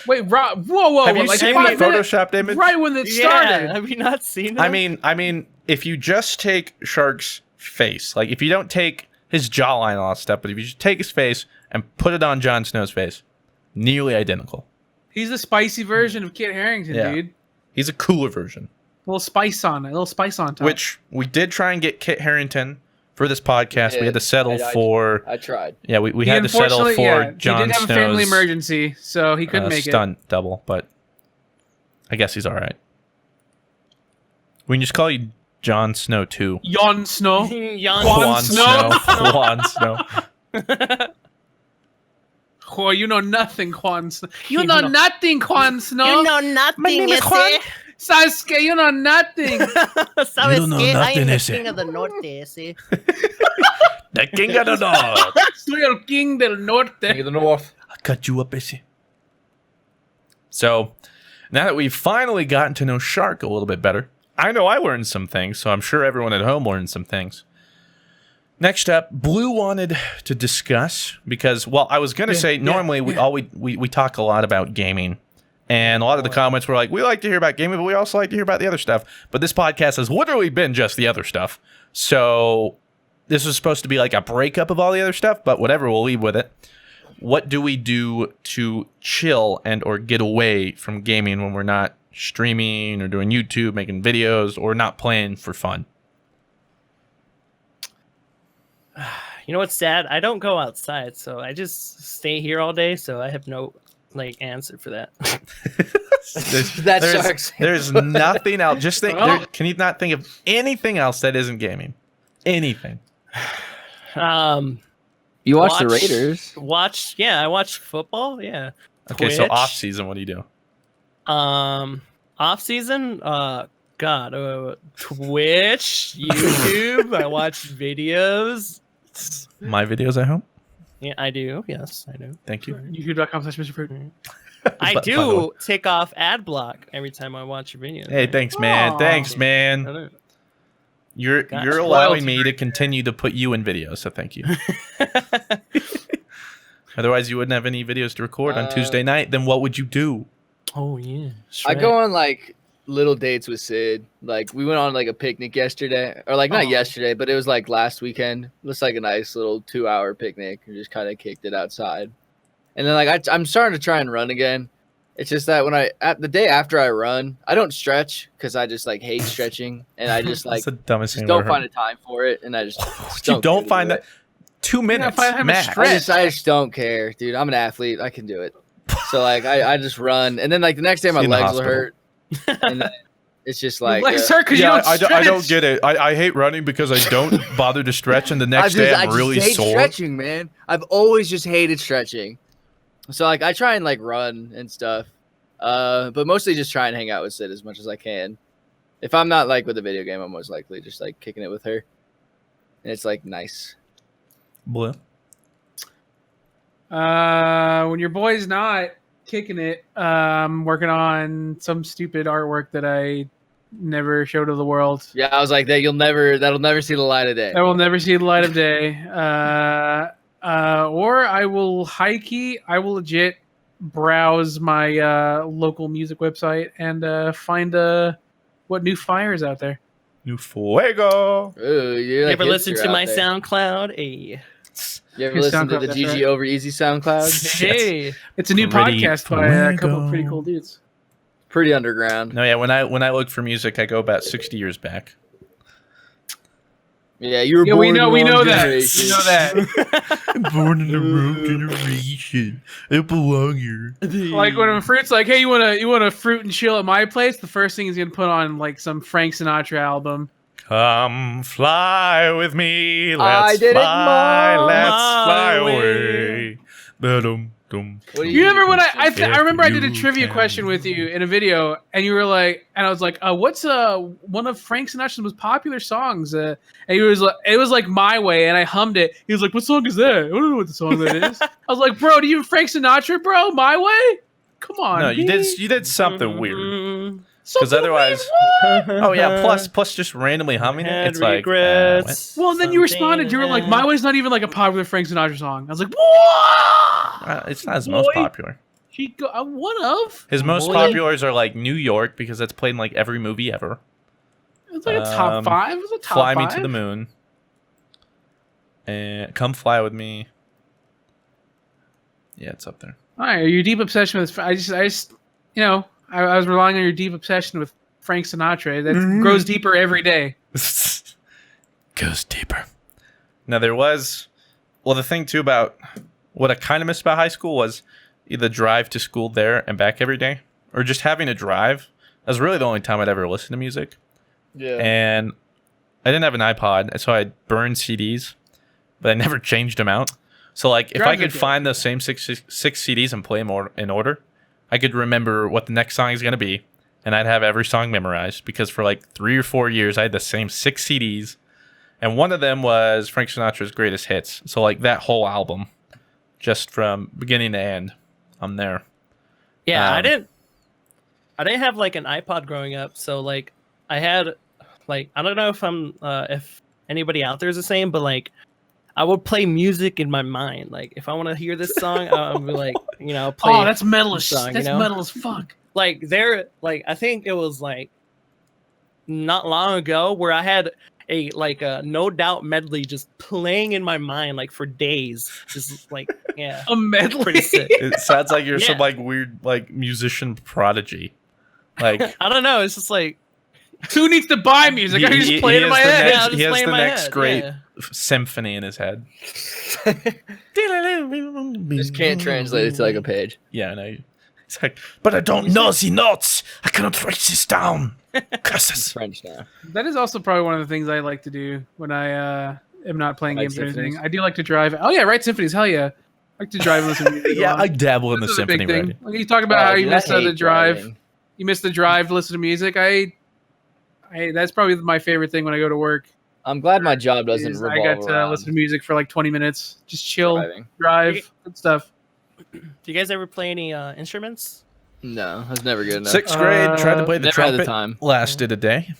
Speaker 3: Wait, Rob, whoa!
Speaker 1: Have you seen the photoshopped image?
Speaker 3: Right when it started.
Speaker 4: Have you not seen it?
Speaker 1: I mean, if you just take Shark's face, like if you don't take his jawline and all that stuff, but if you just take his face and put it on Jon Snow's face, nearly identical.
Speaker 3: He's the spicy version of Kit Harington, dude.
Speaker 1: He's a cooler version.
Speaker 3: A little spice on top.
Speaker 1: Which we did try and get Kit Harington for this podcast. We had to settle for.
Speaker 2: I tried.
Speaker 1: Yeah, we had to settle for Jon Snow's.
Speaker 3: He did have a family emergency, so he couldn't make
Speaker 1: stunt double, but I guess he's all right. We can just call you Jon Snow 2.
Speaker 3: Jon Snow.
Speaker 1: Juan Snow. Juan Snow.
Speaker 3: Oh, you know nothing, Juan Snow. You know nothing, Juan Snow.
Speaker 4: You know nothing.
Speaker 3: My name is Juan. Sasuke, you know nothing.
Speaker 4: ¿Sabes
Speaker 1: you know
Speaker 4: qué?
Speaker 1: nothing,
Speaker 4: I am the
Speaker 1: ese.
Speaker 4: king of the norte, ese.
Speaker 1: The king of the north.
Speaker 3: Soy el king del norte.
Speaker 2: King of the north.
Speaker 1: I cut you up, ese. So, now that we've finally gotten to know Shark a little bit better, I know I learned some things, so I'm sure everyone at home learned some things. Next up, Blue wanted to discuss, because, well, I was going to say, normally we talk a lot about gaming, and a lot of the comments were like, we like to hear about gaming, but we also like to hear about the other stuff. But this podcast has literally been just the other stuff. So this was supposed to be like a breakup of all the other stuff, but whatever, we'll leave with it. What do we do to chill and or get away from gaming when we're not streaming or doing YouTube, making videos, or not playing for fun?
Speaker 4: You know what's sad? I don't go outside, so I just stay here all day. So I have no answer for that.
Speaker 1: There's nothing else. Just think. Can you not think of anything else that isn't gaming? Anything.
Speaker 2: You watch the Raiders.
Speaker 4: I watch football. Yeah.
Speaker 1: Okay,
Speaker 4: Twitch.
Speaker 1: so off season, what do you do?
Speaker 4: Off season, Twitch, YouTube. I watch videos.
Speaker 1: My videos at home.
Speaker 4: Yeah, I do. Yes, I do.
Speaker 1: Thank you.
Speaker 3: YouTube.com/Mr. Fruit.
Speaker 4: I do take off ad block every time I watch your video.
Speaker 1: Hey, thanks, man.
Speaker 3: Aww.
Speaker 1: Thanks, man. You're allowing me to continue to put you in videos, so thank you. Otherwise, you wouldn't have any videos to record on Tuesday night. Then what would you do?
Speaker 4: Oh yeah,
Speaker 2: I go on like little dates with Sid. Like we went on like a picnic yesterday, or like not yesterday, but it was like last weekend. It was like a nice little 2-hour picnic. We just kind of kicked it outside. And then like I'm starting to try and run again. It's just that when the day after I run, I don't stretch because I just like hate stretching, and I just like
Speaker 1: That's the dumbest
Speaker 2: just
Speaker 1: thing
Speaker 2: don't
Speaker 1: I've ever
Speaker 2: find
Speaker 1: heard.
Speaker 2: a time for it, and I just
Speaker 1: You don't find
Speaker 2: it.
Speaker 1: that 2 minutes
Speaker 3: find how much
Speaker 1: max.
Speaker 2: I just don't care, dude. I'm an athlete. I can do it. So like I just run, and then like the next day my
Speaker 1: In the
Speaker 2: legs will
Speaker 1: hospital.
Speaker 2: hurt, and then it's just
Speaker 3: Your
Speaker 2: like
Speaker 3: legs hurt because
Speaker 1: Yeah,
Speaker 3: you don't
Speaker 1: I don't
Speaker 3: stretch.
Speaker 1: get it. I hate running because I don't bother to stretch, and the next
Speaker 2: I
Speaker 1: day I'm
Speaker 2: just
Speaker 1: really
Speaker 2: hate
Speaker 1: sore.
Speaker 2: stretching, man. I've always just hated stretching. So like I try and like run and stuff, but mostly just try and hang out with Sid as much as I can. If I'm not like with a video game, I'm most likely just like kicking it with her, and it's like nice.
Speaker 1: Blue.
Speaker 3: When your boy's not kicking it, I'm working on some stupid artwork that I never show to the world.
Speaker 2: Yeah, I was like that'll never see the light of day.
Speaker 3: That will never see the light of day. Or I will I will legit browse my local music website and find what new fire is out there.
Speaker 1: New fuego.
Speaker 2: Ooh, you're
Speaker 4: You
Speaker 2: like
Speaker 4: ever listen
Speaker 2: hipster
Speaker 4: to
Speaker 2: out
Speaker 4: my
Speaker 2: there.
Speaker 4: SoundCloud? Hey.
Speaker 2: You ever
Speaker 3: His
Speaker 2: listen to
Speaker 3: SoundCloud,
Speaker 2: the
Speaker 3: that's
Speaker 2: GG
Speaker 3: right.
Speaker 2: Over Easy SoundCloud?
Speaker 4: Hey.
Speaker 3: It's a new
Speaker 1: Pretty
Speaker 3: podcast by a couple of pretty
Speaker 1: fuego.
Speaker 3: cool dudes.
Speaker 2: Pretty underground.
Speaker 1: No, yeah. When I look for music, I go about 60 years back.
Speaker 2: Yeah, you were
Speaker 3: Yeah,
Speaker 2: born
Speaker 3: we
Speaker 2: in
Speaker 3: know
Speaker 2: the
Speaker 3: we
Speaker 2: wrong
Speaker 3: know that.
Speaker 2: generation.
Speaker 3: We know that.
Speaker 1: Born in the wrong generation. I belong here.
Speaker 3: Like when a fruit's like, "Hey, you wanna fruit and chill at my place?" The first thing he's gonna put on like some Frank Sinatra album.
Speaker 1: Come fly with me.
Speaker 2: I
Speaker 1: Let's
Speaker 2: did it
Speaker 1: fly. Let's
Speaker 4: my
Speaker 1: fly
Speaker 4: way.
Speaker 1: away. Ba-dum-dum.
Speaker 2: What do
Speaker 3: You remember when I
Speaker 1: If
Speaker 3: remember I did a
Speaker 1: you
Speaker 3: trivia
Speaker 1: can.
Speaker 3: question with you in a video, and you were like, and I was like, "What's one of Frank Sinatra's most popular songs?" And he was like, "It was like My Way," and I hummed it. He was like, "What song is that? I don't know what the song that is." I was like, "Bro, do you have Frank Sinatra, bro? My Way? Come on."
Speaker 1: No, you
Speaker 3: B.
Speaker 1: did something weird.
Speaker 4: Mm,
Speaker 1: Because
Speaker 3: Something
Speaker 1: otherwise,
Speaker 3: weird, what?
Speaker 1: oh yeah. Plus just randomly humming it.
Speaker 4: had
Speaker 1: It's like,
Speaker 4: regrets.
Speaker 3: Well, then you responded. You were like, "My Way's not even like a popular Frank Sinatra song." I was like, "What?"
Speaker 1: it's not his most
Speaker 3: Boy.
Speaker 1: popular.
Speaker 3: One of.
Speaker 1: His most
Speaker 4: Boy.
Speaker 1: populars are like New York because that's played in like every movie ever.
Speaker 3: It's like a top 5. It's a top
Speaker 1: Fly
Speaker 3: 5.
Speaker 1: Me to the Moon. And Come Fly With Me. Yeah, it's up there.
Speaker 3: All right, your deep obsession with I just you know I was relying on your deep obsession with Frank Sinatra that grows deeper every day.
Speaker 1: Goes deeper. Now the thing too about what I kind of missed about high school was the drive to school there and back every day, or just having to drive. That was really the only time I'd ever listen to music.
Speaker 2: Yeah.
Speaker 1: And I didn't have an iPod, so I burned CDs, but I never changed them out. So like, if I
Speaker 3: Drives
Speaker 1: could
Speaker 3: are
Speaker 1: find those same six CDs and play them in order, I could remember what the next song is gonna be, and I'd have every song memorized. Because for like 3 or 4 years, I had the same 6 CDs, and one of them was Frank Sinatra's Greatest Hits. So like that whole album, just from beginning to end, I'm there.
Speaker 4: Yeah, I
Speaker 1: Um,
Speaker 4: didn't have like an iPod growing up, so like I had like I don't know if anybody out there is the same, but like I would play music in my mind. Like if I want to hear this song, I'll be like, play.
Speaker 3: Oh, that's metal as
Speaker 4: song,
Speaker 3: that's metal as fuck.
Speaker 4: Like I think it was like not long ago where I had a No Doubt medley just playing in my mind like for days. Just like yeah.
Speaker 3: A medley.
Speaker 4: Pretty sick.
Speaker 1: It sounds like you're some
Speaker 4: Yeah.
Speaker 1: like weird like musician prodigy. Like
Speaker 4: I don't know. It's just like
Speaker 3: Who needs to buy music? I can just play it in my
Speaker 1: has the
Speaker 3: head.
Speaker 1: next-
Speaker 4: Yeah, I'll
Speaker 1: he
Speaker 4: just
Speaker 1: has
Speaker 4: play in
Speaker 1: the
Speaker 4: my
Speaker 1: next
Speaker 4: head,
Speaker 1: great
Speaker 4: yeah.
Speaker 1: symphony in his head.
Speaker 2: Just can't translate it to like a page.
Speaker 1: Yeah, I know. It's like, but I don't know the notes. I cannot write this down.
Speaker 2: It's
Speaker 1: Curses.
Speaker 2: French now.
Speaker 3: That is also probably one of the things I like to do when I am not playing
Speaker 2: Write
Speaker 3: games or anything.
Speaker 2: symphonies?
Speaker 3: I do like to drive. Oh yeah, write symphonies. Hell yeah. I like to drive and listen to music. a
Speaker 1: Yeah,
Speaker 3: lot.
Speaker 1: I dabble in the
Speaker 3: This is a big
Speaker 1: symphony
Speaker 3: thing.
Speaker 1: writing.
Speaker 3: Like you talk about how you
Speaker 2: dude, I
Speaker 3: missed the
Speaker 2: hate
Speaker 3: drive.
Speaker 2: driving.
Speaker 3: You missed the drive to listen to music. I that's probably my favorite thing when I go to work.
Speaker 2: I'm glad my job doesn't
Speaker 3: is
Speaker 2: revolve
Speaker 3: I got to
Speaker 2: around
Speaker 3: listen to music for like 20 minutes. Just chill,
Speaker 2: driving.
Speaker 3: drive, good stuff.
Speaker 4: Do you guys ever play any instruments?
Speaker 2: No, I was never good enough.
Speaker 1: 6th grade, tried to play the
Speaker 2: Never had the
Speaker 1: trumpet.
Speaker 2: time.
Speaker 1: Lasted a day.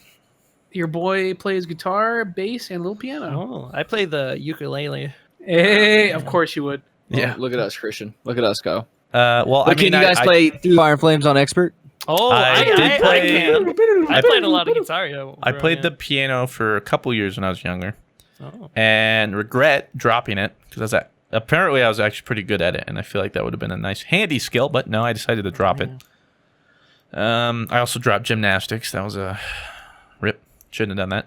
Speaker 3: Your boy plays guitar, bass, and little piano.
Speaker 4: Oh, I play the ukulele.
Speaker 3: Hey, of course you would.
Speaker 2: Well,
Speaker 1: Yeah.
Speaker 2: Look at us, Christian. Look at us go.
Speaker 1: Well, I
Speaker 2: But
Speaker 1: mean,
Speaker 2: can you guys play Through Fire and Flames on Expert?
Speaker 4: Oh,
Speaker 1: I did
Speaker 4: I
Speaker 1: play-
Speaker 4: can. I played a lot of guitar. Yeah,
Speaker 1: I
Speaker 4: growing
Speaker 1: played the
Speaker 4: up.
Speaker 1: piano for a couple years when I was younger,
Speaker 4: Oh.
Speaker 1: and regret dropping it because I was apparently I was actually pretty good at it, and I feel like that would have been a nice handy skill, but no, I decided to drop it. I also dropped gymnastics. That was a rip. Shouldn't have done that.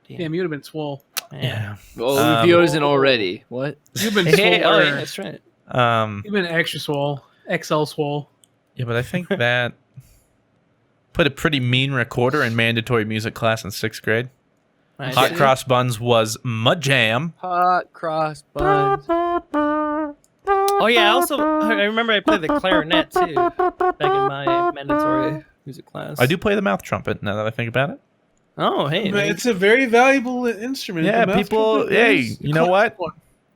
Speaker 3: Damn, you would have been swole.
Speaker 1: Yeah.
Speaker 2: Well, Vio isn't already. What?
Speaker 3: You've been swole.
Speaker 4: Oh, yeah, that's right.
Speaker 3: You've been extra swole. XL swole.
Speaker 1: Yeah, but I think that put a pretty mean recorder in mandatory music class in 6th grade. Hot cross buns was my jam.
Speaker 2: Hot cross buns.
Speaker 4: Oh yeah, I remember I played the clarinet too back in my mandatory music class.
Speaker 1: I do play the mouth trumpet now that I think about it.
Speaker 4: Oh hey,
Speaker 3: But it's a very valuable instrument.
Speaker 1: Yeah,
Speaker 3: The mouth
Speaker 1: people.
Speaker 3: trumpet
Speaker 1: Hey,
Speaker 3: is the
Speaker 1: you know what?
Speaker 3: classic one.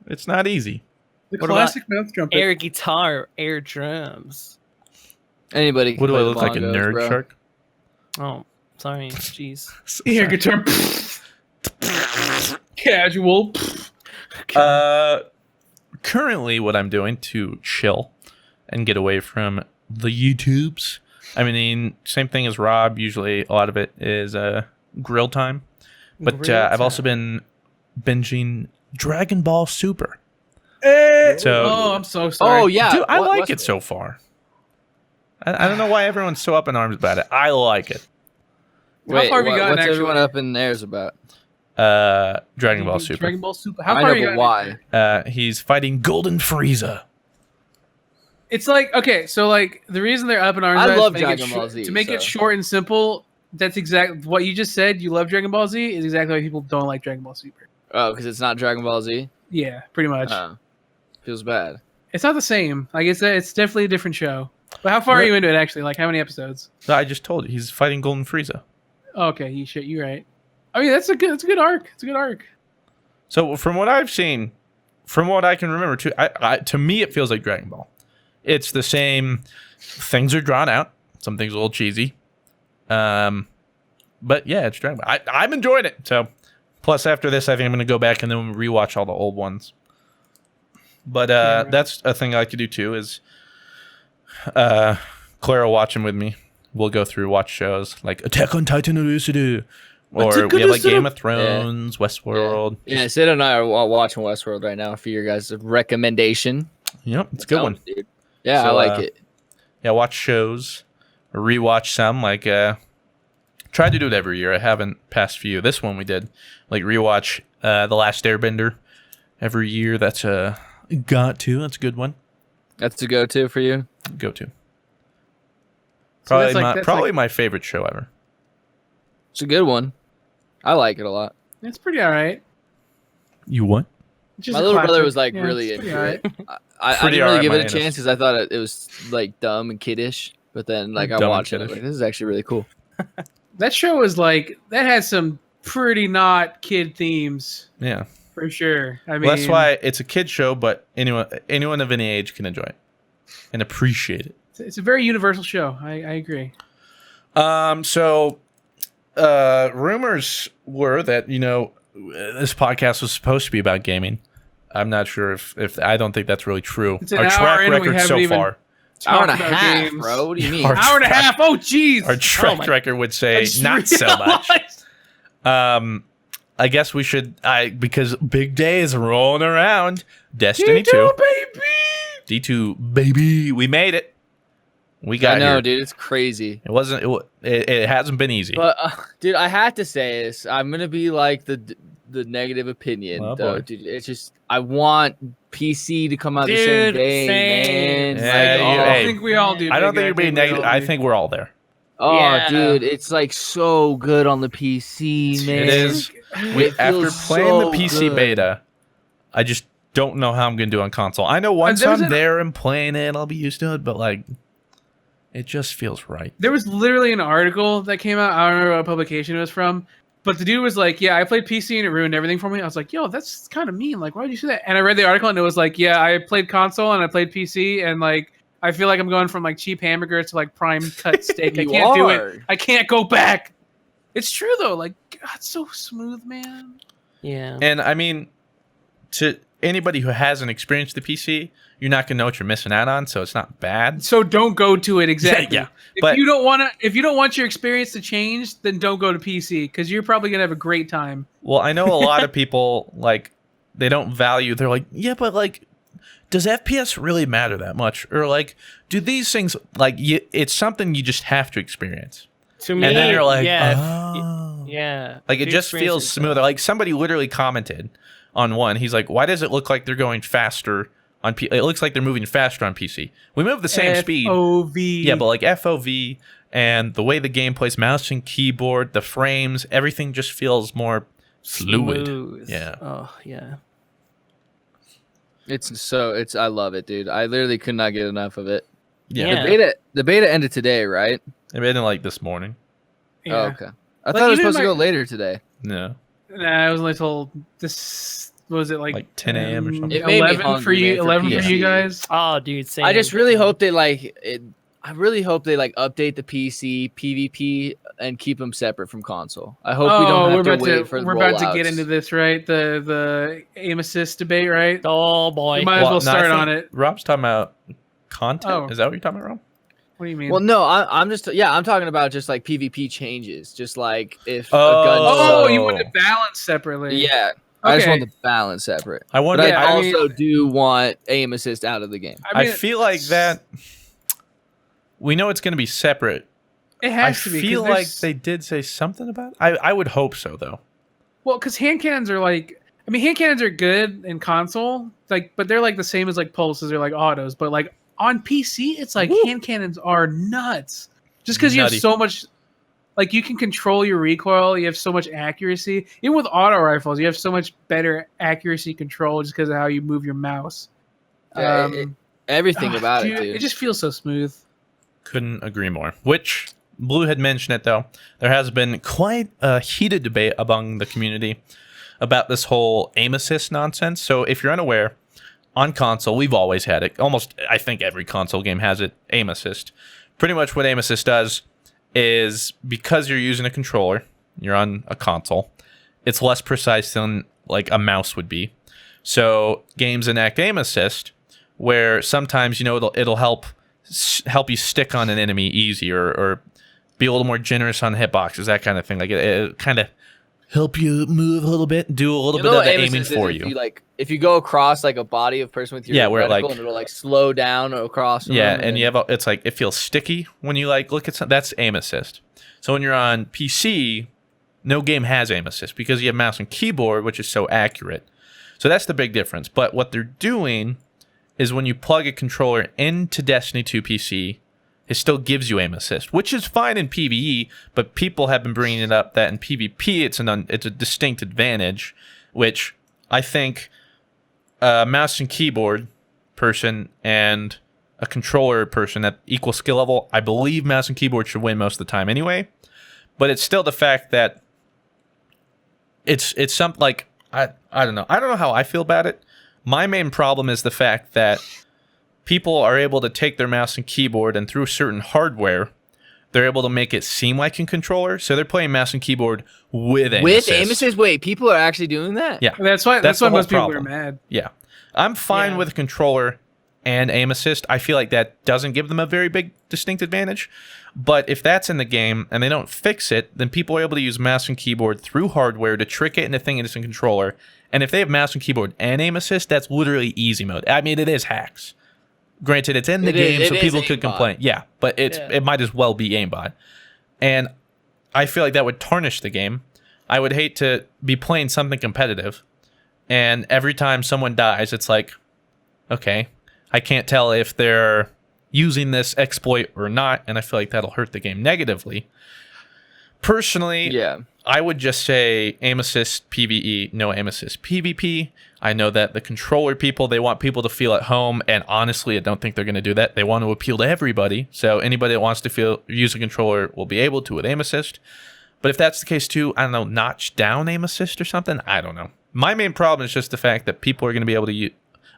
Speaker 1: It's not easy.
Speaker 3: The
Speaker 4: What
Speaker 3: classic mouth trumpet.
Speaker 4: air guitar, air drums.
Speaker 2: Anybody? Can
Speaker 1: What do
Speaker 2: play
Speaker 1: I
Speaker 2: the
Speaker 1: look like, a
Speaker 2: bongos,
Speaker 1: nerd
Speaker 2: bro.
Speaker 1: shark?
Speaker 4: Oh, sorry, jeez.
Speaker 3: Air guitar. Casual.
Speaker 1: Currently, what I'm doing to chill and get away from the YouTubes. I mean, same thing as Rob. Usually, a lot of it is grill time. But I've also been binging Dragon Ball Super. So,
Speaker 3: I'm so sorry.
Speaker 2: Oh yeah,
Speaker 1: dude, I like
Speaker 2: what's
Speaker 1: it so far. I don't know why everyone's so up in arms about it. I like it.
Speaker 2: Wait,
Speaker 3: How far have you gotten?
Speaker 2: what's everyone
Speaker 3: Actually,
Speaker 2: up in theirs about?
Speaker 1: Dragon Ball Super.
Speaker 3: Dragon Ball Super. How
Speaker 2: I
Speaker 3: far
Speaker 2: know,
Speaker 3: have you
Speaker 2: but
Speaker 3: gotten?
Speaker 2: why?
Speaker 1: He's fighting Golden Frieza.
Speaker 3: It's like, okay, so like the reason they're up in arms
Speaker 2: I
Speaker 3: about it is
Speaker 2: love
Speaker 3: to make it
Speaker 2: Dragon Ball Z,
Speaker 3: to make it
Speaker 2: so.
Speaker 3: short and simple. That's exactly what you just said. You love Dragon Ball Z is exactly why people don't like Dragon Ball Super.
Speaker 2: Oh, because it's not Dragon Ball Z.
Speaker 3: Yeah, pretty much.
Speaker 2: Feels bad.
Speaker 3: It's not the same. Like it's definitely a different show. But how far are you into it actually? Like how many episodes?
Speaker 1: No, I just told you he's fighting Golden Frieza.
Speaker 3: Oh, okay, you're right. I mean that's a good arc. It's a good arc.
Speaker 1: So from what I've seen, from what I can remember, to me it feels like Dragon Ball. It's the same. Things are drawn out. Some things a little cheesy. But yeah, it's Dragon Ball. I'm enjoying it. So plus after this, I think I'm going to go back and then rewatch all the old ones. But
Speaker 3: right.
Speaker 1: that's a thing I like to do too. Is Clara watching with me? We'll go through watch shows like Attack on Titan or we have like Game of Thrones, Westworld.
Speaker 2: Yeah, Sid and I are watching Westworld right now for your guys' recommendation.
Speaker 1: Yep, it's a good one.
Speaker 2: Dude. Yeah,
Speaker 1: So,
Speaker 2: I like it.
Speaker 1: Yeah, watch shows, rewatch some. Like, try to do it every year. I haven't past few. This one we did, like rewatch The Last Airbender every year. That's a That's a good one.
Speaker 2: That's a go-to for you.
Speaker 1: Go to.
Speaker 3: So
Speaker 1: Probably my favorite show ever.
Speaker 2: It's a good one. I like it a lot.
Speaker 3: It's pretty alright.
Speaker 1: You what?
Speaker 3: Just
Speaker 2: My
Speaker 3: a
Speaker 2: little brother
Speaker 3: classic.
Speaker 2: was like
Speaker 3: Yeah,
Speaker 2: really
Speaker 3: it's
Speaker 2: into
Speaker 3: pretty
Speaker 2: it.
Speaker 3: alright.
Speaker 2: I
Speaker 1: Pretty
Speaker 2: didn't really
Speaker 1: alright,
Speaker 2: give
Speaker 1: my
Speaker 2: it a
Speaker 1: anus.
Speaker 2: chance because I thought it was like dumb and kiddish. But then like I
Speaker 1: Dumb and
Speaker 2: watched it, I was
Speaker 1: kiddish.
Speaker 2: like, this is actually really cool.
Speaker 3: That show was like that has some pretty not kid themes
Speaker 1: Yeah.
Speaker 3: for sure. I mean,
Speaker 1: Well, that's why it's a kid show, but anyone of any age can enjoy it and appreciate it.
Speaker 3: it's a very universal show. I agree.
Speaker 1: So rumors were that this podcast was supposed to be about gaming. I'm not sure if I don't think that's really true.
Speaker 3: It's an
Speaker 1: Our
Speaker 3: hour
Speaker 1: track
Speaker 3: in and we
Speaker 1: record
Speaker 3: haven't
Speaker 1: so
Speaker 3: even
Speaker 1: far,
Speaker 2: Hour and a
Speaker 3: Talk about
Speaker 2: half,
Speaker 3: games.
Speaker 2: bro. What do you mean?
Speaker 1: Our
Speaker 3: Hour and a
Speaker 1: track-
Speaker 3: half. Oh, jeez.
Speaker 1: our track
Speaker 4: my-
Speaker 1: record would say
Speaker 3: I just
Speaker 1: not so much.
Speaker 3: realized.
Speaker 1: I guess we should. Because big day is rolling around. Destiny
Speaker 3: D2,
Speaker 1: 2,
Speaker 3: baby.
Speaker 1: D2 baby, we made it. We got
Speaker 2: I know,
Speaker 1: here.
Speaker 2: dude. It's crazy.
Speaker 1: It wasn't. It hasn't been easy.
Speaker 2: But dude, I had to say this. I'm gonna be like the negative opinion,
Speaker 1: Oh,
Speaker 2: though,
Speaker 1: boy.
Speaker 2: dude. It's just I want PC to come out the same
Speaker 4: Dude,
Speaker 2: day,
Speaker 4: same.
Speaker 2: man.
Speaker 1: Yeah,
Speaker 3: I
Speaker 1: hey,
Speaker 3: think we all do.
Speaker 1: I don't
Speaker 3: big
Speaker 1: think you're
Speaker 3: guy.
Speaker 1: being
Speaker 3: we
Speaker 1: negative.
Speaker 3: all
Speaker 1: I
Speaker 3: do.
Speaker 1: think we're all there.
Speaker 2: Oh,
Speaker 4: Yeah.
Speaker 2: dude, it's like so good on the PC, man.
Speaker 1: It is.
Speaker 2: It
Speaker 1: After
Speaker 2: feels
Speaker 1: playing the
Speaker 2: so
Speaker 1: PC
Speaker 2: good.
Speaker 1: beta, I just don't know how I'm gonna do on console. I know once
Speaker 3: there was
Speaker 1: I'm
Speaker 3: an-
Speaker 1: there and playing it, I'll be used to it. But like, it just feels right.
Speaker 3: There was literally an article that came out. I don't remember what publication it was from, but the dude was like, "Yeah, I played PC and it ruined everything for me." I was like, "Yo, that's kind of mean. Like, why did you say that?" And I read the article and it was like, "Yeah, I played console and I played PC and like I feel like I'm going from like cheap hamburgers to like prime cut steak. I
Speaker 2: You
Speaker 3: can't do
Speaker 2: are.
Speaker 3: it. I can't go back." It's true though. Like, God, it's so smooth, man.
Speaker 4: Yeah.
Speaker 1: And I mean, to anybody who hasn't experienced the PC, you're not gonna know what you're missing out on. So it's not bad.
Speaker 3: So don't go to it exactly.
Speaker 1: Yeah,
Speaker 3: If
Speaker 1: but-
Speaker 3: you don't want your experience to change, then don't go to PC because you're probably gonna have a great time.
Speaker 1: Well, I know a lot of people like they don't value. They're like, yeah, but like does FPS really matter that much, or like do these things like it's something you just have to experience?
Speaker 4: To me,
Speaker 1: And then you're like,
Speaker 4: yeah.
Speaker 1: Like it just feels smoother. Like somebody literally commented on one. He's like, why does it look like they're going faster on It looks like they're moving faster on PC. We move the same speed.
Speaker 3: FOV.
Speaker 1: Yeah, but like FOV and the way the game plays, mouse and keyboard, the frames, everything just feels more fluid.
Speaker 4: Smooth.
Speaker 1: Yeah.
Speaker 4: Oh, yeah.
Speaker 2: I love it, dude. I literally could not get enough of it.
Speaker 4: Yeah.
Speaker 2: The beta ended today, right?
Speaker 1: It ended like this morning.
Speaker 3: Yeah.
Speaker 2: Oh, okay. I thought it was supposed to go later today.
Speaker 1: No.
Speaker 3: Nah, I was only told this. What was it like
Speaker 1: 10 a.m. or something?
Speaker 2: It made me
Speaker 3: 11
Speaker 2: hungry,
Speaker 3: for you.
Speaker 2: man, for
Speaker 3: 11 for
Speaker 2: PC.
Speaker 3: you guys.
Speaker 4: Oh, dude. Same.
Speaker 2: I just really hope they I really hope they update the PC PvP and keep them separate from console. I hope we don't have to wait for the
Speaker 3: We're about to
Speaker 2: rollouts.
Speaker 3: get into this, right? The aim assist debate, right?
Speaker 4: Oh boy.
Speaker 3: We might as well start on it.
Speaker 1: Rob's talking about content.
Speaker 3: Oh.
Speaker 1: Is that what you're talking about, Rob?
Speaker 3: What do you mean?
Speaker 2: Well, no, I'm talking about just like PvP changes, just like if a
Speaker 1: Oh.
Speaker 2: gun.
Speaker 3: oh, you want to balance separately?
Speaker 2: Yeah, I just
Speaker 3: Okay.
Speaker 2: want the balance separate.
Speaker 1: I wonder.
Speaker 2: But
Speaker 3: Yeah,
Speaker 2: I
Speaker 3: I mean-
Speaker 2: also do want aim assist out of the game.
Speaker 1: I feel like that. We know it's going to be separate.
Speaker 3: It
Speaker 1: I
Speaker 3: has to be. 'cause
Speaker 1: feel like
Speaker 3: there's-
Speaker 1: they did say something about it. I would hope so, though.
Speaker 3: Well, because hand cannons are like, I mean, hand cannons are good in console, but they're like the same as like pulses or like autos. But like on PC, it's like hand cannons are nuts. Just because you have
Speaker 1: Nutty.
Speaker 3: so much, like you can control your recoil, you have so much accuracy. Even with auto rifles, you have so much better accuracy control just because of how you move your mouse.
Speaker 2: Yeah, everything about
Speaker 3: dude,
Speaker 2: it, dude.
Speaker 3: It just feels so smooth.
Speaker 1: Couldn't agree more. Which Blue had mentioned it though. There has been quite a heated debate among the community about this whole aim assist nonsense. So if you're unaware, on console we've always had it. Almost, I think every console game has it. Aim assist. Pretty much what aim assist does is because you're using a controller, you're on a console. It's less precise than like a mouse would be. So games enact aim assist, where sometimes it'll help you stick on an enemy easier or be a little more generous on hitboxes, that kind of thing. Like it kind of help you move a little bit, do a little bit of the aiming for you.
Speaker 2: If you go across like a body of person with your
Speaker 1: where
Speaker 2: reticle and it'll like slow down across.
Speaker 1: Yeah, and you have it's like it feels sticky when you like look at something. That's aim assist. So when you're on PC, no game has aim assist because you have mouse and keyboard, which is so accurate. So that's the big difference. But what they're doing is when you plug a controller into Destiny 2 PC, it still gives you aim assist, which is fine in PvE, but people have been bringing it up that in PvP it's a distinct advantage, which I think a mouse and keyboard person and a controller person at equal skill level, I believe mouse and keyboard should win most of the time anyway, but it's still the fact that it's something like, I don't know. I don't know how I feel about it. My main problem is the fact that people are able to take their mouse and keyboard and through certain hardware, they're able to make it seem like a controller. So they're playing mouse and keyboard with aim assist.
Speaker 2: With aim assist? Wait, people are actually doing that?
Speaker 1: Yeah.
Speaker 3: That's why
Speaker 1: the whole
Speaker 3: most people
Speaker 1: problem.
Speaker 3: are mad.
Speaker 1: Yeah. I'm fine with a controller and aim assist. I feel like that doesn't give them a very big distinct advantage. But if that's in the game and they don't fix it, then people are able to use mouse and keyboard through hardware to trick it into thinking it's a controller. And if they have mouse and keyboard and aim assist, that's literally easy mode. I mean, it is hacks. Granted, it's in the game, so people could complain. Yeah, but it might as well be aimbot. And I feel like that would tarnish the game. I would hate to be playing something competitive, and every time someone dies, it's like, okay, I can't tell if they're using this exploit or not, and I feel like that'll hurt the game negatively. Personally, I would just say aim assist PvE, no aim assist PvP. I know that the controller people, they want people to feel at home, and honestly, I don't think they're going to do that. They want to appeal to everybody, so anybody that wants to use a controller will be able to with aim assist. But if that's the case too, I don't know, notch down aim assist or something? I don't know. My main problem is just the fact that people are going to be able to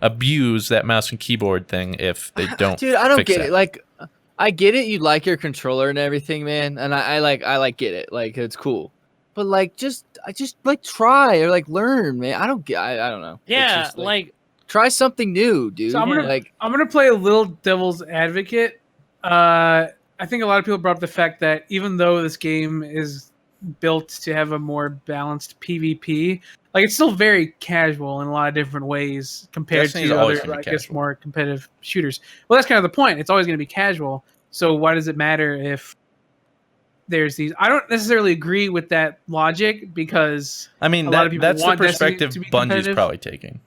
Speaker 1: abuse that mouse and keyboard thing if they don't.
Speaker 2: Dude, I don't
Speaker 1: fix
Speaker 2: get
Speaker 1: that.
Speaker 2: it. Like, I get it. You like your controller and everything, man, and I get it. Like, it's cool. But like, just like try or like learn, man. I don't know.
Speaker 4: Yeah,
Speaker 2: Just,
Speaker 4: like
Speaker 2: try something new, dude.
Speaker 3: So I'm gonna play a little devil's advocate. I think a lot of people brought up the fact that even though this game is built to have a more balanced PvP. Like it's still very casual in a lot of different ways compared
Speaker 1: Destiny's
Speaker 3: to
Speaker 1: always
Speaker 3: other,
Speaker 1: gonna
Speaker 3: I
Speaker 1: be
Speaker 3: guess,
Speaker 1: casual.
Speaker 3: more competitive shooters. Well, that's kind of the point. It's always going to be casual. So why does it matter if there's these? I don't necessarily agree with that logic because
Speaker 1: I mean,
Speaker 3: a lot of people
Speaker 1: that's the
Speaker 3: want Destiny
Speaker 1: perspective
Speaker 3: to be
Speaker 1: Bungie's
Speaker 3: competitive.
Speaker 1: probably taking.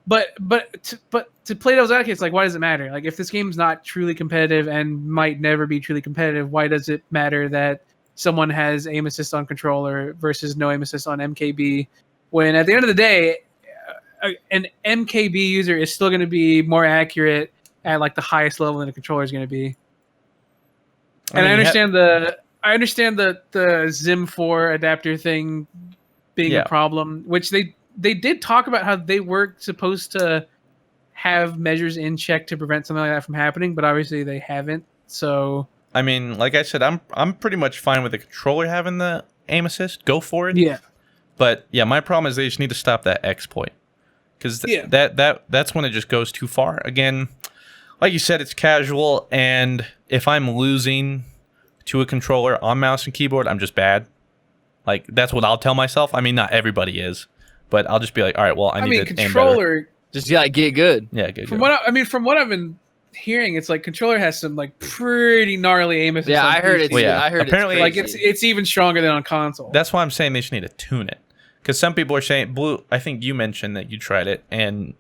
Speaker 3: But to play devil's advocate, it's like, why does it matter? Like, if this game's not truly competitive and might never be truly competitive, why does it matter that someone has aim assist on controller versus no aim assist on MKB? When at the end of the day, an MKB user is still going to be more accurate at like the highest level than a controller is going to be. And I understand the Zim 4 adapter thing being a problem, which they did talk about how they were supposed to have measures in check to prevent something like that from happening, but obviously they haven't. So
Speaker 1: I mean, like I said, I'm pretty much fine with the controller having the aim assist. Go for it.
Speaker 3: yeah,
Speaker 1: But yeah, my problem is they just need to stop that exploit because that's when it just goes too far. Again, like you said, it's casual, and if I'm losing to a controller on mouse and keyboard, I'm just bad. Like that's what I'll tell myself. I mean, not everybody is, but I'll just be like, all right, well, I need to
Speaker 3: controller.
Speaker 1: aim better.
Speaker 2: Just get good.
Speaker 1: Yeah, good.
Speaker 3: From what I've been hearing, it's like controller has some like pretty gnarly aim assist.
Speaker 2: Yeah, I heard
Speaker 3: PC.
Speaker 2: it.
Speaker 1: Well, yeah.
Speaker 2: I heard
Speaker 1: Apparently,
Speaker 3: Like it's even stronger than on console.
Speaker 1: That's why I'm saying they just need to tune it. Because some people are saying, Blue, I think you mentioned that you tried it and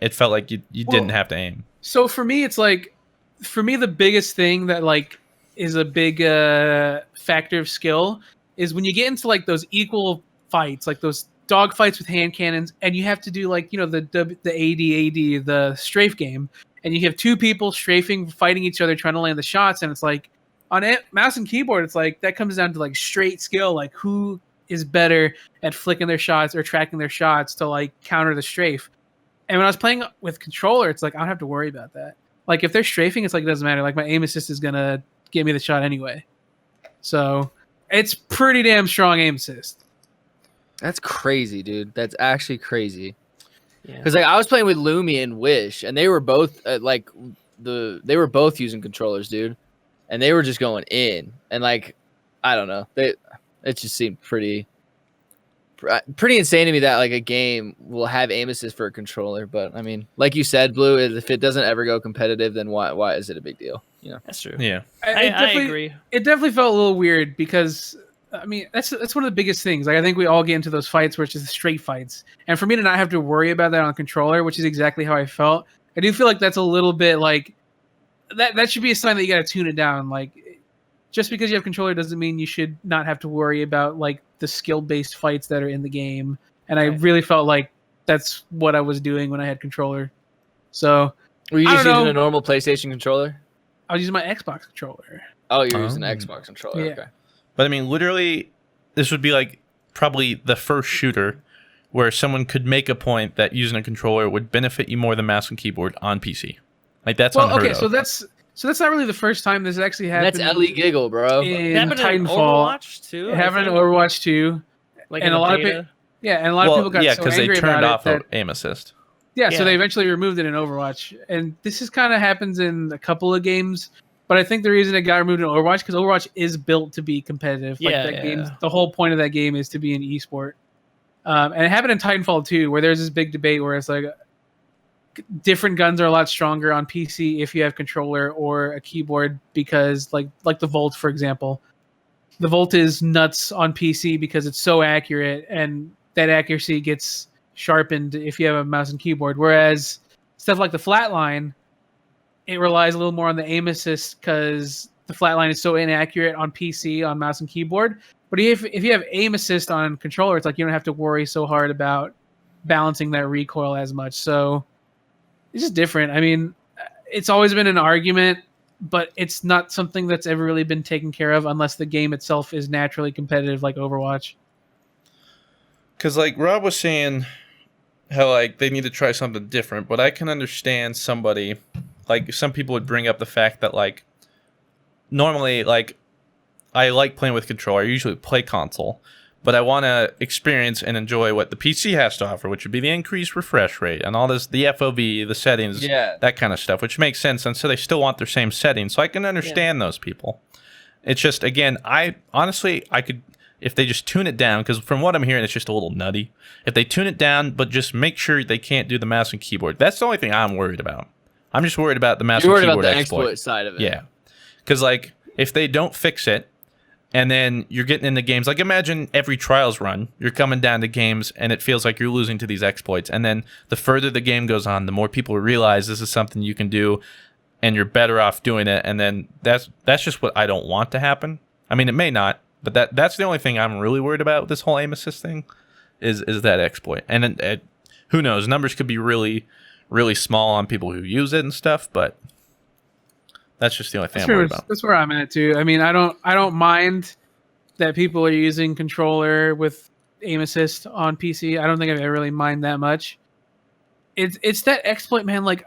Speaker 1: it felt like you didn't have to aim.
Speaker 3: So for me, it's like, the biggest thing that like is a big factor of skill is when you get into like those equal fights, like those dog fights with hand cannons, and you have to do like, the AD, the strafe game, and you have two people strafing, fighting each other, trying to land the shots, and it's like on mouse and keyboard, it's like that comes down to like straight skill, like who is better at flicking their shots or tracking their shots to like counter the strafe. And when I was playing with controller, it's like I don't have to worry about that. Like if they're strafing, it's like it doesn't matter. Like my aim assist is gonna get me the shot anyway. So it's pretty damn strong aim assist.
Speaker 2: That's crazy, dude. That's actually crazy.
Speaker 4: Yeah.
Speaker 2: Because like I was playing with Lumi and Wish, and they were both they were both using controllers, dude, and they were just going in. And like, I don't know, it just seemed pretty insane to me that like a game will have aim assist for a controller. But I mean, like you said, Blue, if it doesn't ever go competitive, then why is it a big deal? You know,
Speaker 4: That's true.
Speaker 1: Yeah,
Speaker 4: I agree.
Speaker 3: It definitely felt a little weird because I mean that's one of the biggest things. Like I think we all get into those fights where it's just straight fights, and for me to not have to worry about that on controller, which is exactly how I felt, I do feel like that's a little bit like that should be a sign that you got to tune it down. Like just because you have controller doesn't mean you should not have to worry about like the skill-based fights that are in the game. And I really felt like that's what I was doing when I had controller. So
Speaker 2: were you just using a normal PlayStation controller?
Speaker 3: I was using my Xbox controller.
Speaker 2: Oh, you're using an Xbox controller.
Speaker 3: Yeah.
Speaker 2: Okay.
Speaker 1: but I mean, literally, this would be like probably the first shooter where someone could make a point that using a controller would benefit you more than mouse and keyboard on PC. Like that's unheard of.
Speaker 3: So that's not really the first time this actually happened.
Speaker 2: That's Ellie Giggle, bro.
Speaker 3: In
Speaker 4: Happened in
Speaker 3: Titanfall.
Speaker 4: Overwatch too.
Speaker 3: It happened in Overwatch 2.
Speaker 4: Like
Speaker 3: and
Speaker 4: in
Speaker 3: a lot
Speaker 4: beta.
Speaker 3: of people got so
Speaker 1: because they
Speaker 3: angry
Speaker 1: turned
Speaker 3: about
Speaker 1: off
Speaker 3: it that,
Speaker 1: aim assist.
Speaker 3: yeah, so
Speaker 4: Yeah.
Speaker 3: they eventually removed it in Overwatch. And this is kind of happens in a couple of games, but I think the reason it got removed in Overwatch because Overwatch is built to be competitive. Like
Speaker 4: Yeah,
Speaker 3: that game, the whole point of that game is to be an esport. And it happened in Titanfall 2, where there's this big debate where it's like different guns are a lot stronger on PC if you have controller or a keyboard because like the Volt, for example. The Volt is nuts on PC because it's so accurate and that accuracy gets sharpened if you have a mouse and keyboard. Whereas stuff like the Flatline, it relies a little more on the aim assist because the Flatline is so inaccurate on PC on mouse and keyboard. But if you have aim assist on controller, it's like you don't have to worry so hard about balancing that recoil as much. So it's just different. I mean, it's always been an argument, but it's not something that's ever really been taken care of unless the game itself is naturally competitive like Overwatch.
Speaker 1: Because like Rob was saying how like they need to try something different, but I can understand somebody, like some people would bring up the fact that like normally like I like playing with controller. I usually play console, but I want to experience and enjoy what the PC has to offer, which would be the increased refresh rate and all this, the FOV, the settings, that kind of stuff, which makes sense. And so they still want their same settings. So I can understand those people. It's just, again, I could if they just tune it down, because from what I'm hearing, it's just a little nutty. If they tune it down, but just make sure they can't do the mouse and keyboard. That's the only thing I'm worried about. I'm just worried about the mouse and keyboard
Speaker 2: about the
Speaker 1: exploit
Speaker 2: side of it.
Speaker 1: Yeah, because like if they don't fix it, and then you're getting into games, like imagine every Trials run, you're coming down to games, and it feels like you're losing to these exploits. And then the further the game goes on, the more people realize this is something you can do, and you're better off doing it. And then that's just what I don't want to happen. I mean, it may not, but that's the only thing I'm really worried about with this whole aim assist thing is that exploit. And who knows? Numbers could be really, really small on people who use it and stuff, but that's just the only thing I'm worried about.
Speaker 3: That's where I'm at too. I mean, I don't mind that people are using controller with aim assist on PC. I don't think I really mind that much. It's that exploit, man. Like,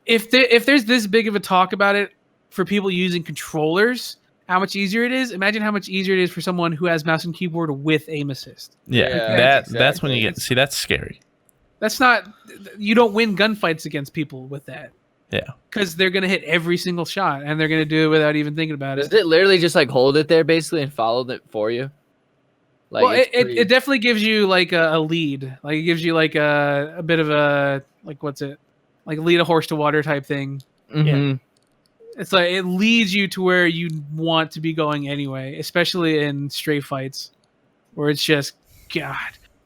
Speaker 3: if there's this big of a talk about it for people using controllers, how much easier it is. Imagine how much easier it is for someone who has mouse and keyboard with aim assist.
Speaker 1: Yeah, that's when you get that's scary.
Speaker 3: That's not, you don't win gunfights against people with that.
Speaker 1: Yeah,
Speaker 3: because they're gonna hit every single shot, and they're gonna do it without even thinking about it.
Speaker 2: Does it literally just like hold it there basically and follow it for you?
Speaker 3: Like, well, it definitely gives you like a lead. Like it gives you like a bit of a like lead a horse to water type thing.
Speaker 2: Mm-hmm.
Speaker 3: Yeah. It's like it leads you to where you want to be going anyway, especially in straight fights, where it's just God.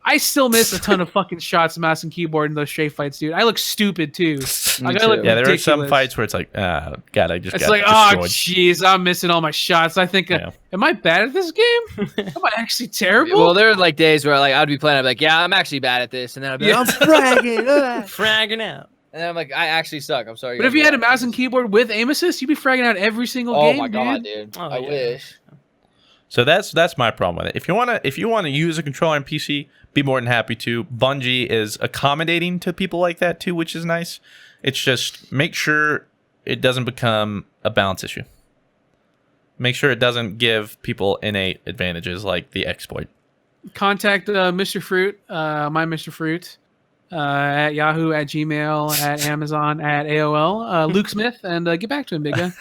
Speaker 3: I still miss a ton of fucking shots, mouse and keyboard in those straight fights, dude. I look stupid too.
Speaker 1: There are some fights where it's like, God, I just got
Speaker 3: oh jeez, I'm missing all my shots. I think, am I bad at this game? Am I actually terrible?
Speaker 2: Well, there are like days where like I'd be playing, I'd be like, yeah, I'm actually bad at this, and then I'd be like, I'm
Speaker 4: fragging out.
Speaker 2: And then I'm like, I actually suck. I'm sorry.
Speaker 3: But if you had a mouse and keyboard with aim assist, you'd be fragging out every single game.
Speaker 2: Oh my god, dude! I wish.
Speaker 1: So that's my problem with it. If you wanna use a controller on PC, be more than happy to. Bungie is accommodating to people like that too, which is nice. It's just make sure it doesn't become a balance issue. Make sure it doesn't give people innate advantages like the exploit.
Speaker 3: Contact Mr. Fruit, my Mr. Fruit, at Yahoo, at Gmail, at Amazon, at AOL, Luke Smith, and get back to him, big guy.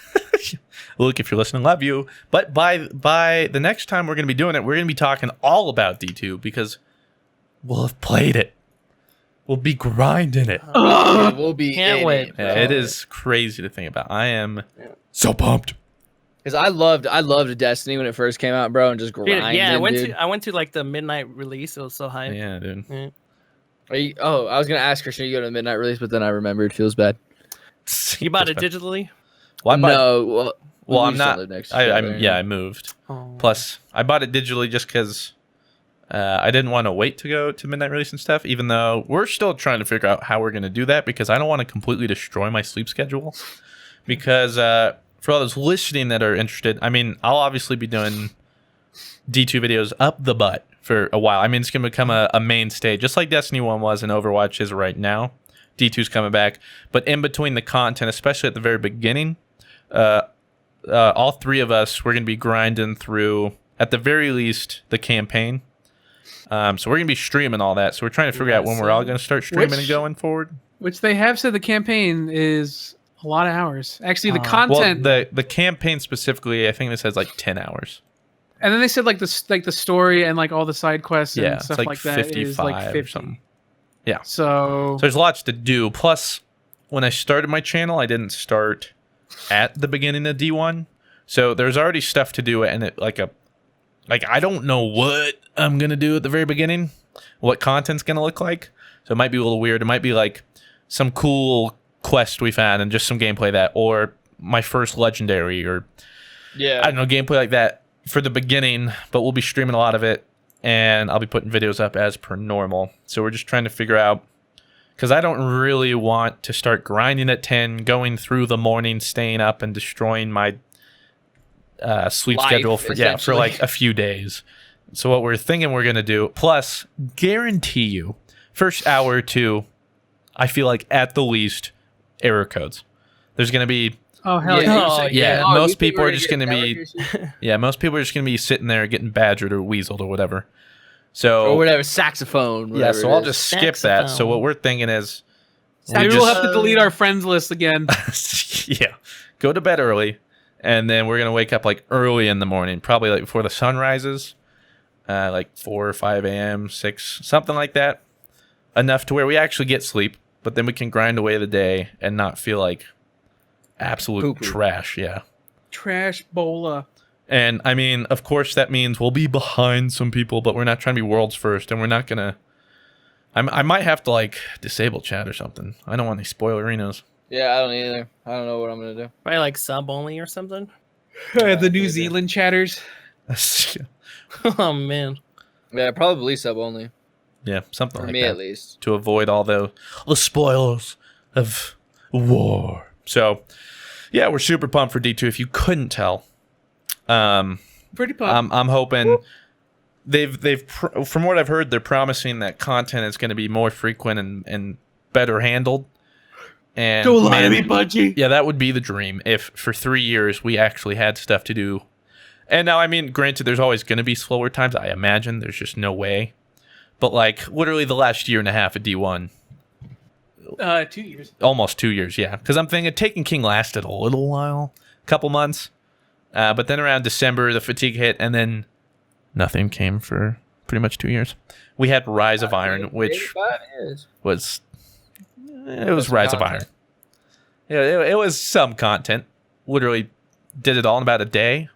Speaker 1: Luke, if you're listening, love you. But by the next time we're going to be doing it, we're going to be talking all about D2 because we'll have played it. We'll be grinding it.
Speaker 2: We'll be
Speaker 4: can't wait.
Speaker 1: Yeah, it is crazy to think about. I am so pumped.
Speaker 2: Because I loved Destiny when it first came out, bro, and just grinding.
Speaker 4: Yeah, I went to like the midnight release. It was so hype.
Speaker 1: Yeah, dude.
Speaker 4: Yeah.
Speaker 2: I was gonna ask Christian you go to the midnight release, but then I remembered. Feels bad.
Speaker 4: You bought it digitally?
Speaker 2: No.
Speaker 1: Well, I'm not. I moved.
Speaker 4: Oh.
Speaker 1: Plus, I bought it digitally just because I didn't want to wait to go to midnight release and stuff. Even though we're still trying to figure out how we're going to do that because I don't want to completely destroy my sleep schedule. Because for all those listening that are interested, I mean, I'll obviously be doing D2 videos up the butt for a while. I mean, it's going to become a mainstay, just like Destiny 1 was and Overwatch is right now. D2's coming back. But in between the content, especially at the very beginning, all three of us, we're going to be grinding through, at the very least, the campaign. So we're going to be streaming all that. So we're trying to figure out when we're all going to start streaming and going forward.
Speaker 3: Which they have said the campaign is a lot of hours. Actually, the content...
Speaker 1: Well, the campaign specifically, I think this has like 10 hours.
Speaker 3: And then they said like the story and like all the side quests and stuff like that
Speaker 1: 55
Speaker 3: is like 50.
Speaker 1: or something. Yeah.
Speaker 3: So
Speaker 1: there's lots to do. Plus, when I started my channel, I didn't start at the beginning of D1. So there's already stuff to do, and it I don't know what I'm gonna do at the very beginning, what content's gonna look like. So it might be a little weird. It might be like some cool quest we found and just some gameplay that, or my first legendary, or I don't know, gameplay like that for the beginning. But we'll be streaming a lot of it, and I'll be putting videos up as per normal. So we're just trying to figure out, because I don't really want to start grinding at 10, going through the morning, staying up, and destroying my sleep schedule for like a few days. So what we're thinking we're going to do, plus guarantee you, first hour or two, I feel like at the least, error codes. There's going to be...
Speaker 3: Oh, hell yeah.
Speaker 1: Most people are just going to be... most people are just going to be sitting there getting badgered or weaseled or whatever. So,
Speaker 2: or whatever, saxophone.
Speaker 1: Yeah, so I'll just skip that. So what we're thinking is...
Speaker 3: Maybe we'll have to delete our friends list again.
Speaker 1: Yeah. Go to bed early. And then we're going to wake up like early in the morning, probably like before the sun rises, like 4 or 5 a.m., 6, something like that. Enough to where we actually get sleep, but then we can grind away the day and not feel like absolute
Speaker 2: Poo-poo.
Speaker 1: trash. Yeah.
Speaker 3: Trash bola.
Speaker 1: And I mean, of course, that means we'll be behind some people, but we're not trying to be world's first, and we're not going to. I might have to like disable chat or something. I don't want any spoilerinos.
Speaker 2: Yeah, I don't either. I don't know what I'm gonna do.
Speaker 4: Probably like sub only or something.
Speaker 3: The New Zealand chatters.
Speaker 4: Oh man.
Speaker 2: Yeah, probably sub only.
Speaker 1: Yeah, something
Speaker 2: For
Speaker 1: like
Speaker 2: me
Speaker 1: that.
Speaker 2: at least.
Speaker 1: To avoid all the spoils of war. So, yeah, we're super pumped for D2. If you couldn't tell,
Speaker 3: Pretty pumped.
Speaker 1: I'm hoping from what I've heard, they're promising that content is going to be more frequent and better handled. And
Speaker 3: Don't lie to me, Bungie.
Speaker 1: Yeah, that would be the dream if for 3 years we actually had stuff to do. And now, I mean, granted, there's always going to be slower times. I imagine there's just no way. But like literally the last year and a half of D1.
Speaker 3: 2 years.
Speaker 1: Almost 2 years, yeah. Because I'm thinking Taken King lasted a little while, a couple months. But then around December, the fatigue hit, and then nothing came for pretty much 2 years. We had Rise of Iron, which was... It was Rise of Iron. Yeah, it was some content. Literally did it all in about a day.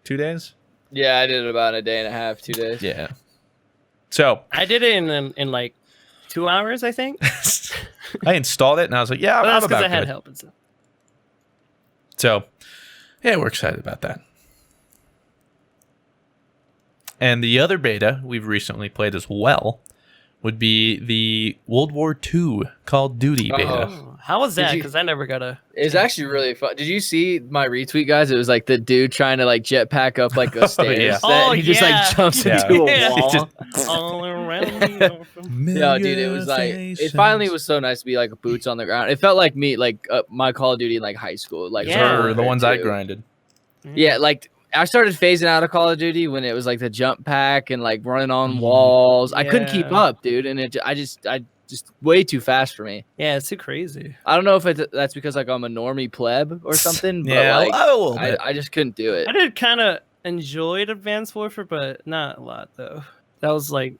Speaker 1: 2 days?
Speaker 2: Yeah, I did it about a day and a half, 2 days.
Speaker 1: Yeah. So...
Speaker 4: I did it in like 2 hours, I think.
Speaker 1: I installed it, and I was like, yeah,
Speaker 4: But
Speaker 1: I'm
Speaker 4: that's
Speaker 1: about
Speaker 4: because I had
Speaker 1: good.
Speaker 4: help and stuff.
Speaker 1: So, yeah, we're excited about that. And the other beta we've recently played as well would be the World War II Call of Duty beta.
Speaker 4: Oh, how was that?
Speaker 2: Did you-
Speaker 4: Because I never got a...
Speaker 2: It's actually really fun. Did you see my retweet, guys? It was like the dude trying to like jetpack up like a stairs.
Speaker 1: yeah.
Speaker 2: Set,
Speaker 4: Oh,
Speaker 2: and he just
Speaker 4: yeah.
Speaker 2: like jumps
Speaker 1: Yeah.
Speaker 2: into a
Speaker 4: Yeah.
Speaker 2: wall.
Speaker 4: all around me.
Speaker 2: Yeah, dude, it was like it finally was so nice to be like boots on the ground. It felt like me, like my Call of Duty in like high school, like
Speaker 4: Yeah.
Speaker 1: Sure, the ones I
Speaker 2: too.
Speaker 1: grinded.
Speaker 2: Yeah, like I started phasing out of Call of Duty when it was like the jump pack and like running on walls. I couldn't keep
Speaker 4: Yeah.
Speaker 2: up, dude, and I just way too fast for me.
Speaker 4: Yeah, it's too crazy.
Speaker 2: I don't know if that's because like I'm a normie pleb or something, but
Speaker 1: Yeah,
Speaker 2: like
Speaker 1: a little bit.
Speaker 2: I just couldn't do it.
Speaker 4: I did kind of enjoyed Advanced Warfare, but not a lot though. That was like,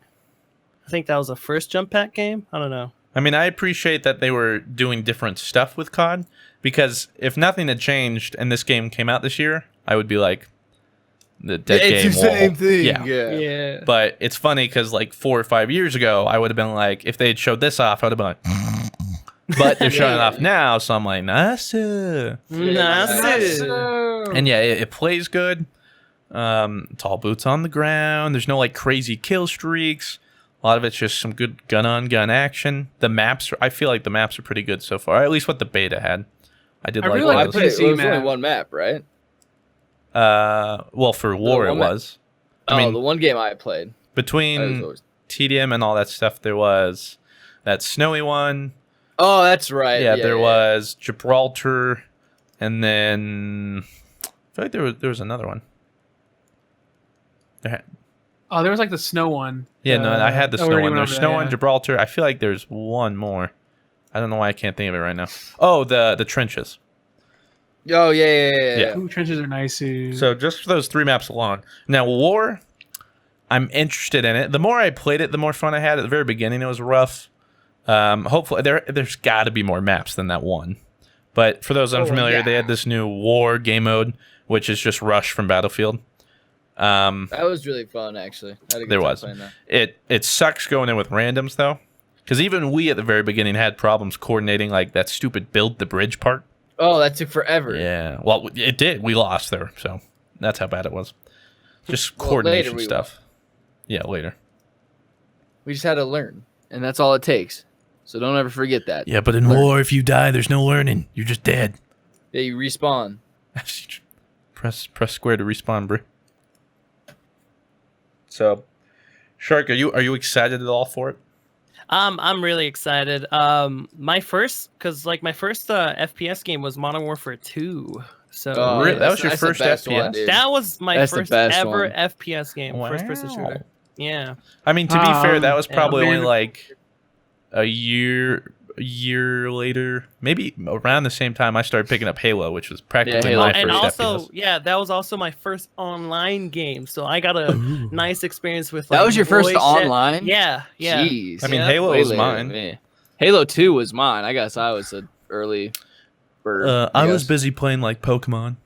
Speaker 4: I think that was the first jump pack game. I don't know.
Speaker 1: I mean, I appreciate that they were doing different stuff with COD, because if nothing had changed and this game came out this year, I would be like, that game.
Speaker 2: thing.
Speaker 1: Yeah.
Speaker 4: Yeah.
Speaker 1: But it's funny because like 4 or 5 years ago, I would have been like, if they had showed this off, I would have been like, but they're showing it off now, so I'm like, nice.
Speaker 4: Nice.
Speaker 1: And yeah, it plays good. It's all boots on the ground. There's no like crazy kill streaks. A lot of it's just some good gun on gun action. The maps, I feel like the maps are pretty good so far. At least what the beta had. I did
Speaker 3: I
Speaker 1: like
Speaker 3: really like
Speaker 2: I
Speaker 1: those.
Speaker 3: the
Speaker 2: played, it was
Speaker 3: map.
Speaker 2: only one map, right?
Speaker 1: Well, for war it
Speaker 2: one map-
Speaker 1: was. I mean,
Speaker 2: the one game I played.
Speaker 1: between TDM and all that stuff, there was that snowy one.
Speaker 2: Oh, that's right.
Speaker 1: Yeah, there was Gibraltar, and then I feel like there was another one.
Speaker 3: Oh, there was like the snow one.
Speaker 1: Yeah, no, I had the
Speaker 3: we
Speaker 1: snow
Speaker 3: already
Speaker 1: one.
Speaker 3: went
Speaker 1: There's
Speaker 3: over
Speaker 1: snow
Speaker 3: that,
Speaker 1: one,
Speaker 3: yeah.
Speaker 1: Gibraltar. I feel like there's one more. I don't know why I can't think of it right now. Oh, the trenches.
Speaker 2: Oh yeah.
Speaker 3: Ooh, trenches are nice. Dude.
Speaker 1: So just for those 3 maps alone. Now war, I'm interested in it. The more I played it, the more fun I had. At the very beginning, it was rough. Hopefully, there's got to be more maps than that one. But for those unfamiliar, they had this new war game mode, which is just Rush from Battlefield.
Speaker 2: That was really fun, actually. I had a good
Speaker 1: There
Speaker 2: time
Speaker 1: was.
Speaker 2: playing that.
Speaker 1: It sucks going in with randoms though, because even we at the very beginning had problems coordinating like that stupid build the bridge part.
Speaker 2: Oh, that took forever.
Speaker 1: Yeah, well, it did. We lost there, so that's how bad it was. Just
Speaker 2: Well,
Speaker 1: coordination
Speaker 2: later we
Speaker 1: stuff. Yeah, later.
Speaker 2: We just had to learn, and that's all it takes. So don't ever forget that.
Speaker 1: Yeah, but in war, if you die, there's no learning. You're just dead.
Speaker 2: Yeah, you respawn.
Speaker 1: press square to respawn, bro. So, Shark, are you excited at all for it?
Speaker 4: I'm really excited. My first FPS game was Modern Warfare 2. So
Speaker 2: Oh,
Speaker 1: Really? That was your
Speaker 2: that's the
Speaker 1: first
Speaker 2: best
Speaker 1: FPS?
Speaker 2: one, dude.
Speaker 4: that was my
Speaker 2: That's the
Speaker 4: first
Speaker 2: best
Speaker 4: ever
Speaker 2: one.
Speaker 4: FPS game, first person
Speaker 1: Wow.
Speaker 4: shooter. Yeah.
Speaker 1: I mean, to be fair, that was
Speaker 4: yeah,
Speaker 1: probably only
Speaker 3: man.
Speaker 1: like a year a year later, maybe around the same time, I started picking up Halo, which was practically
Speaker 2: Halo.
Speaker 1: my first
Speaker 4: And also,
Speaker 1: FPS.
Speaker 4: yeah, that was also my first online game. So I got a nice experience with.
Speaker 2: That
Speaker 4: like,
Speaker 2: was your first
Speaker 4: voice chat.
Speaker 2: online?
Speaker 4: Yeah.
Speaker 2: Jeez.
Speaker 1: I mean,
Speaker 4: Yeah.
Speaker 1: Halo
Speaker 2: Way
Speaker 1: was
Speaker 2: later than
Speaker 1: mine.
Speaker 2: me. Halo 2 was mine. I guess I was an early bird.
Speaker 1: I was
Speaker 2: guess.
Speaker 1: busy playing like Pokemon.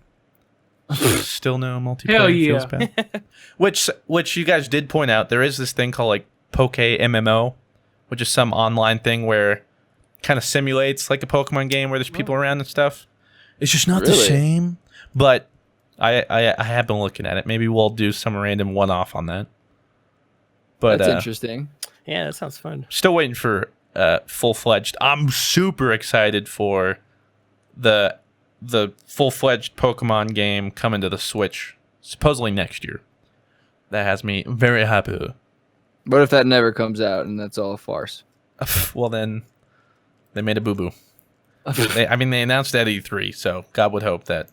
Speaker 1: Still no multiplayer.
Speaker 3: Hell
Speaker 1: Feels
Speaker 3: yeah.
Speaker 1: bad. Which you guys did point out, there is this thing called like Poke MMO, which is some online thing where kind of simulates like a Pokemon game where there's people around and stuff. It's just not the
Speaker 2: Really?
Speaker 1: same. But I have been looking at it. Maybe we'll do some random one-off on that. But
Speaker 2: That's interesting.
Speaker 4: Yeah, that sounds fun.
Speaker 1: still waiting for full-fledged. I'm super excited for the full-fledged Pokemon game coming to the Switch supposedly next year. That has me very happy.
Speaker 2: What if that never comes out and that's all a farce?
Speaker 1: Well, then they made a boo-boo. They announced that at E3, so God would hope that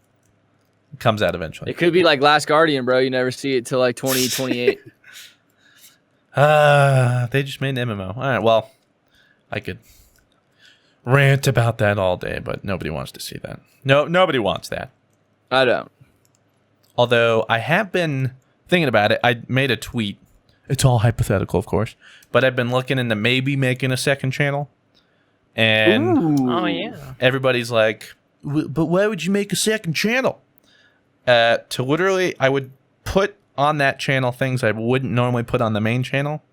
Speaker 1: it comes out eventually.
Speaker 2: It could be like Last Guardian, bro. You never see it till like 2028.
Speaker 1: They just made an MMO. All right, well, I could rant about that all day, but nobody wants to see that. No, nobody wants that.
Speaker 2: I don't.
Speaker 1: Although I have been thinking about it. I made a tweet. It's all hypothetical, of course, but I've been looking into maybe making a second channel. And
Speaker 4: Oh yeah.
Speaker 1: everybody's like, but why would you make a second channel? To literally, I would put on that channel things I wouldn't normally put on the main channel,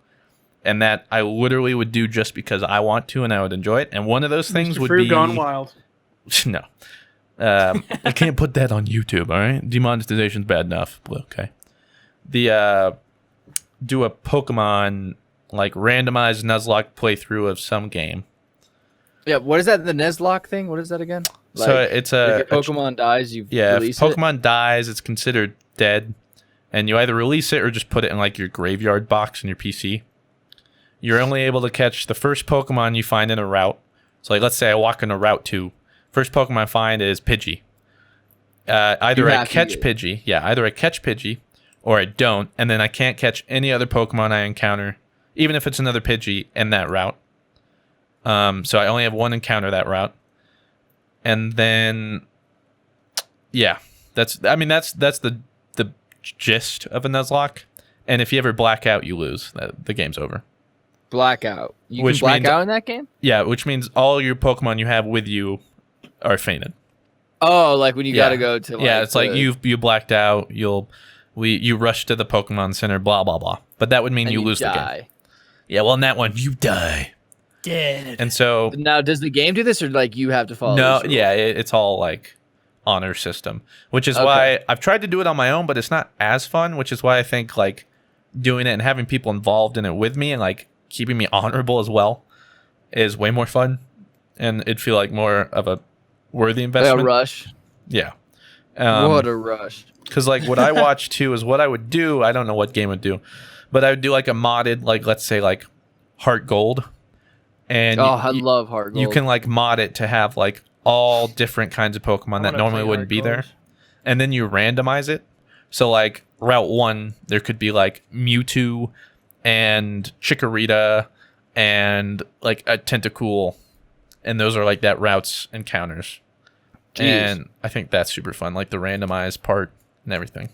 Speaker 1: and that I literally would do just because I want to and I would enjoy it. And one of those things
Speaker 3: Mr.
Speaker 1: would
Speaker 3: Fruit
Speaker 1: be
Speaker 3: Gone Wild.
Speaker 1: no. I can't put that on YouTube. All right, demonetization's bad enough. Okay. The do a Pokemon like randomized Nuzlocke playthrough of some game.
Speaker 2: Yeah, what is that? The Nuzlocke thing? What is that again?
Speaker 1: So it's a
Speaker 2: if your Pokemon dies, you
Speaker 1: yeah. If
Speaker 2: release
Speaker 1: Pokemon dies, it's considered dead, and you either release it or just put it in like your graveyard box in your PC. You're only able to catch the first Pokemon you find in a route. So like, let's say I walk in a route 2. First Pokemon I find is Pidgey. Either I catch Pidgey, either I catch Pidgey, or I don't, and then I can't catch any other Pokemon I encounter, even if it's another Pidgey in that route. So I only have one encounter that route, and then, yeah, that's the gist of a Nuzlocke. And if you ever black out, you lose. The game's over.
Speaker 2: Blackout. You
Speaker 1: Which
Speaker 2: can black
Speaker 1: means-
Speaker 2: out in that game?
Speaker 1: Yeah, which means all your Pokemon you have with you are fainted.
Speaker 2: Oh, like when you gotta go to like
Speaker 1: it's like you blacked out. You rush to the Pokemon Center. Blah blah blah. But that would mean
Speaker 2: and
Speaker 1: you lose the game.
Speaker 2: die.
Speaker 1: Yeah, well, in that one you die.
Speaker 4: Dead.
Speaker 1: And so
Speaker 2: Now, does the game do this, or like you have to follow?
Speaker 1: no,
Speaker 2: this rule?
Speaker 1: yeah, it's all like honor system, which is why I've tried to do it on my own, but it's not as fun. Which is why I think like doing it and having people involved in it with me and like keeping me honorable as well is way more fun, and it'd feel like more of a worthy investment.
Speaker 2: A rush.
Speaker 1: Yeah.
Speaker 2: What a rush.
Speaker 1: Because like what I watch too is what I would do. I don't know what game would do, but I would do like a modded, like let's say like Heart Gold, and
Speaker 2: I love Heart Gold.
Speaker 1: you can like mod it to have like all different kinds of Pokemon that
Speaker 4: wanna
Speaker 1: normally
Speaker 4: play
Speaker 1: wouldn't be
Speaker 4: Heart
Speaker 1: there,
Speaker 4: Gold.
Speaker 1: and then you randomize it. So like Route 1, there could be like Mewtwo and Chikorita and like a Tentacool, and those are like that route's encounters.
Speaker 2: Jeez.
Speaker 1: And I think that's super fun, like the randomized part and everything.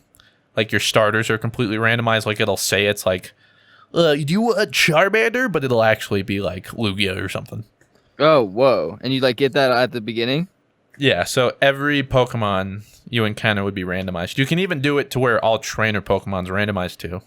Speaker 1: Like your starters are completely randomized. Like it'll say it's like, do you want Charmander? But it'll actually be like Lugia or something.
Speaker 2: Oh, whoa. And you like get that at the beginning?
Speaker 1: Yeah, so every Pokemon you encounter would be randomized. You can even do it to where all trainer Pokemon's randomized too.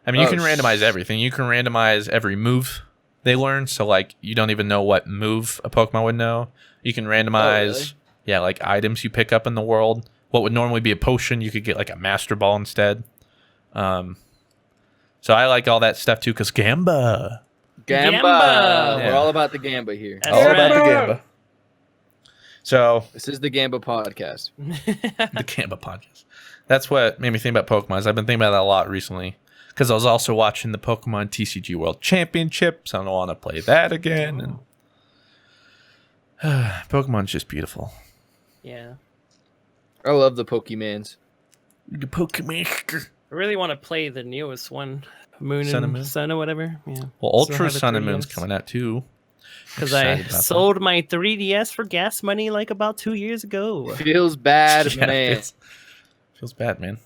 Speaker 1: I mean, you can randomize everything. You can randomize every move they learn. So like you don't even know what move a Pokemon would know. You can randomize, like items you pick up in the world. What would normally be a potion, you could get like a Master Ball instead. So I like all that stuff too, because Gamba.
Speaker 2: Gamba.
Speaker 4: Yeah.
Speaker 2: We're all about the Gamba here.
Speaker 4: That's
Speaker 1: All
Speaker 4: right.
Speaker 1: about the Gamba. So
Speaker 2: This is the Gamba podcast.
Speaker 1: the Gamba podcast. That's what made me think about Pokemon. I've been thinking about that a lot recently, because I was also watching the Pokemon TCG World Championships. I don't want to play that again. And Pokemon's just beautiful.
Speaker 4: Yeah.
Speaker 2: I love the Pokemans.
Speaker 1: The Pokemon.
Speaker 4: I really want to play the newest one, Moon
Speaker 1: Sun and
Speaker 4: and
Speaker 1: Moon?
Speaker 4: Sun or whatever. Yeah.
Speaker 1: Well,
Speaker 4: Still
Speaker 1: Ultra
Speaker 4: have it
Speaker 1: Sun and
Speaker 4: 3DS.
Speaker 1: Moon's coming out too.
Speaker 4: because I sold my 3DS for gas money like about 2 years ago.
Speaker 2: Feels bad, man.
Speaker 1: Feels bad, man.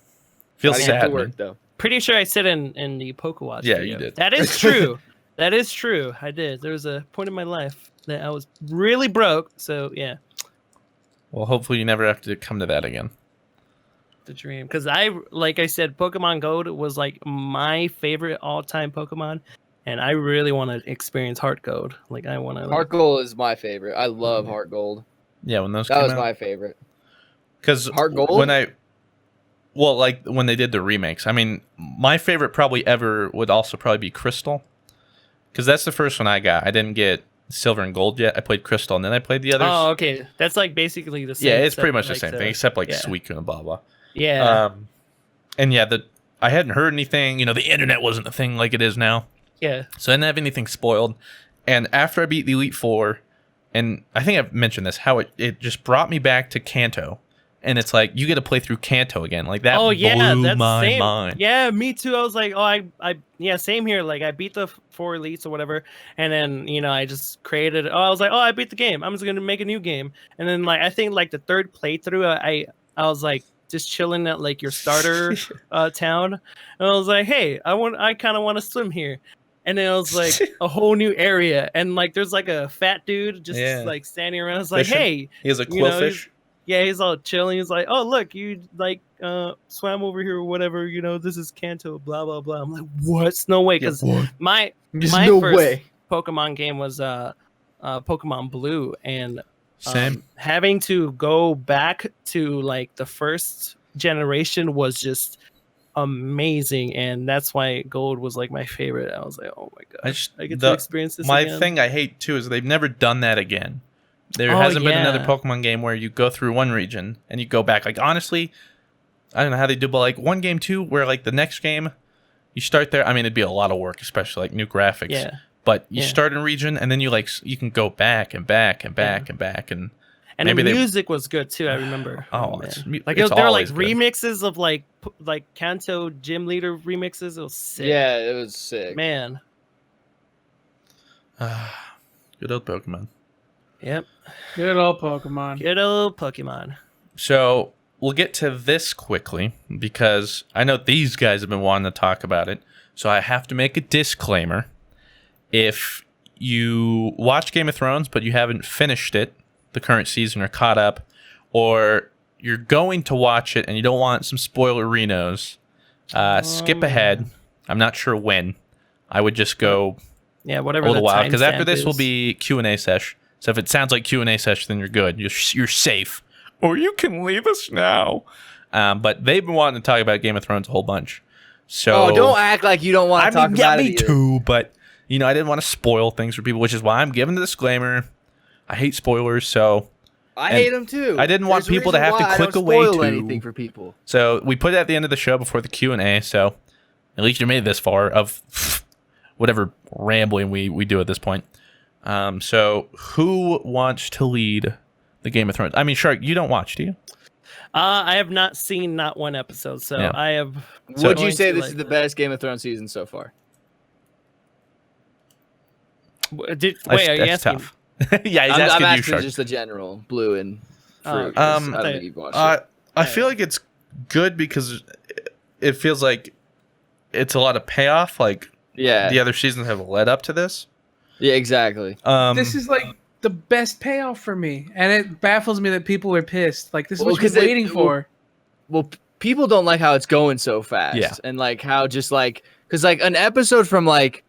Speaker 1: Feels sad, to work,
Speaker 2: though.
Speaker 4: Pretty sure I said in the Pokewatch
Speaker 1: video.
Speaker 4: you
Speaker 1: did.
Speaker 4: That is true. That is true. I did. There was a point in my life that I was really broke. So yeah.
Speaker 1: Well, hopefully you never have to come to that again.
Speaker 4: The dream, because like I said, Pokemon Gold was like my favorite all-time Pokemon, and I really want to experience Heart Gold. Like I want to.
Speaker 2: Heart Gold is my favorite. I love Heart Gold.
Speaker 1: Yeah, when those
Speaker 2: that
Speaker 1: came
Speaker 2: was
Speaker 1: out.
Speaker 2: My favorite.
Speaker 1: Because
Speaker 2: Heart Gold.
Speaker 1: Like when they did the remakes. I mean, my favorite probably ever would also probably be Crystal, because that's the first one I got. I didn't get Silver and Gold yet. I played Crystal, and then I played the others.
Speaker 4: Oh, okay. That's like basically the same.
Speaker 1: Yeah, it's pretty much the same thing, except like Suicune and blah blah.
Speaker 4: Yeah.
Speaker 1: And yeah, I hadn't heard anything. You know, the internet wasn't a thing like it is now.
Speaker 4: Yeah.
Speaker 1: So I didn't have anything spoiled. And after I beat the Elite Four, and I think I've mentioned this, how it just brought me back to Kanto. And it's like, you get to play through Kanto again. Like, that blew my mind.
Speaker 4: Yeah, me too. I was like, yeah, same here. Like, I beat the 4 elites or whatever. And then, you know, I just created, I was like, I beat the game. I'm just going to make a new game. And then, like, I think, like, the third playthrough, I was like, just chilling at, like, your starter town. And I was like, hey, I kind of want to swim here. And then it was like a whole new area. And, like, there's, like, a fat dude just, like, standing around. I was like, hey.
Speaker 1: He has a quillfish.
Speaker 4: Yeah, he's all chilling. He's like, oh, look, you like swam over here or whatever. You know, this is Kanto, blah, blah, blah. I'm like, what? No way. Because my first Pokemon game was Pokemon Blue. And having to go back to like the first generation was just amazing. And that's why Gold was like my favorite. I was like, oh my gosh, I get to experience this
Speaker 1: My
Speaker 4: again.
Speaker 1: thing I hate too is they've never done that again. There hasn't been another Pokemon game where you go through one region and you go back. Like, honestly, I don't know how they do, but like 1 game 2 where like the next game you start there. I mean, it'd be a lot of work, especially like new graphics.
Speaker 4: Yeah.
Speaker 1: But you start in a region and then you can go back and back and back and back and
Speaker 4: maybe the music was good too. I remember.
Speaker 1: It's
Speaker 4: like there were like remixes of like Kanto Gym Leader remixes. It was sick.
Speaker 2: Yeah, it was sick.
Speaker 4: Man.
Speaker 1: Good old Pokemon.
Speaker 4: Yep.
Speaker 3: Good old Pokemon.
Speaker 4: Good old Pokemon.
Speaker 1: So we'll get to this quickly because I know these guys have been wanting to talk about it. So I have to make a disclaimer. If you watch Game of Thrones but you haven't finished it, the current season, or caught up, or you're going to watch it and you don't want some spoilerinos, skip ahead. I'm not sure when. I would just go
Speaker 4: whatever
Speaker 1: a little
Speaker 4: the
Speaker 1: while, because after this
Speaker 4: is.
Speaker 1: will be Q&A sesh. So if it sounds like Q&A session, then you're good. You're safe. Or you can leave us now. But they've been wanting to talk about Game of Thrones a whole bunch. So
Speaker 2: don't act like you don't want to talk about it.
Speaker 1: Me too, but you know, I didn't want to spoil things for people, which is why I'm giving the disclaimer. I hate spoilers, so
Speaker 2: I hate them too.
Speaker 1: I didn't want people to have to click away to
Speaker 2: anything for people.
Speaker 1: So we put it at the end of the show before the Q&A. So at least you made it this far of whatever rambling we do at this point. So who wants to lead the Game of Thrones? I mean, Shark, you don't watch, do you?
Speaker 4: I have not seen not one episode, so I have.
Speaker 2: Would you say this is the best Game of Thrones season so far?
Speaker 4: Wait, are you asking?
Speaker 1: Tough. Yeah, he's
Speaker 2: I'm
Speaker 1: asking
Speaker 2: asking
Speaker 1: you, Shark.
Speaker 2: just the general Blue and Fruit.
Speaker 1: I
Speaker 2: don't think you've watched it.
Speaker 1: I feel like it's good because it feels like it's a lot of payoff. Like the other seasons have led up to this.
Speaker 2: Yeah, exactly.
Speaker 3: This is like the best payoff for me, and it baffles me that people are pissed. Like, this is what you're waiting for.
Speaker 2: Well, people don't like how it's going so fast, and like how just like because like an episode from like,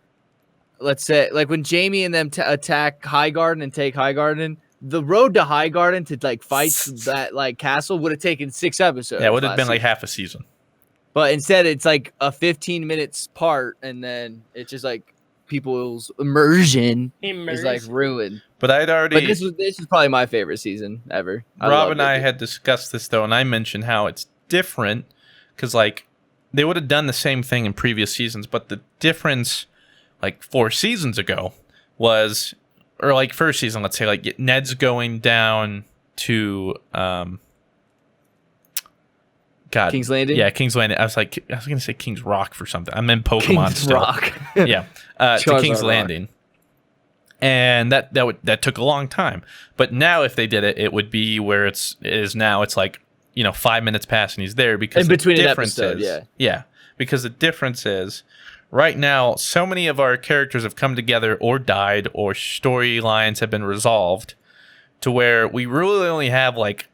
Speaker 2: let's say like when Jamie and them attack Highgarden and take Highgarden, the road to Highgarden to like fight that like castle would have taken 6 episodes.
Speaker 1: Yeah, it would have been like half a season.
Speaker 2: But instead, it's like a 15 minutes part, and then it's just like people's immersion is like ruined.
Speaker 1: But I'd already.
Speaker 2: But this is probably my favorite season ever.
Speaker 1: Rob and I had discussed this though, and I mentioned how it's different because like they would have done the same thing in previous seasons, but the difference, like 4 seasons ago, was, or like first season, let's say, like Ned's going down to
Speaker 2: King's Landing?
Speaker 1: Yeah, King's Landing. I was gonna say King's Rock for something. I'm in Pokemon
Speaker 2: King's
Speaker 1: still.
Speaker 2: Rock.
Speaker 1: Yeah. To King's Landing. And that took a long time. But now if they did it, it would be where it is now. It's like, 5 minutes pass and he's there, because
Speaker 2: in between an episode,
Speaker 1: yeah. Because the difference is, right now, so many of our characters have come together or died, or storylines have been resolved to where we really only have like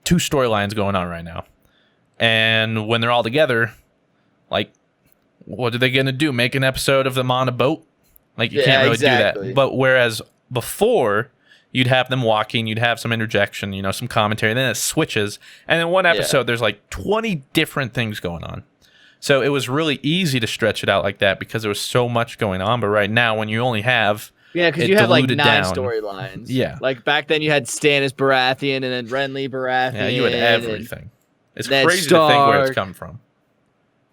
Speaker 1: 2 storylines going on right now. And when they're all together, like, what are they going to do? Make an episode of them on a boat? Like, you can't really do that. But whereas before, you'd have them walking, you'd have some interjection, some commentary, and then it switches. And in one episode, there's like 20 different things going on. So it was really easy to stretch it out like that because there was so much going on. But right now, when you only have...
Speaker 2: Yeah, because you have like 9 storylines.
Speaker 1: Yeah.
Speaker 2: Like back then, you had Stannis Baratheon and then Renly Baratheon.
Speaker 1: Yeah, you had everything. It's crazy to think where it's come from.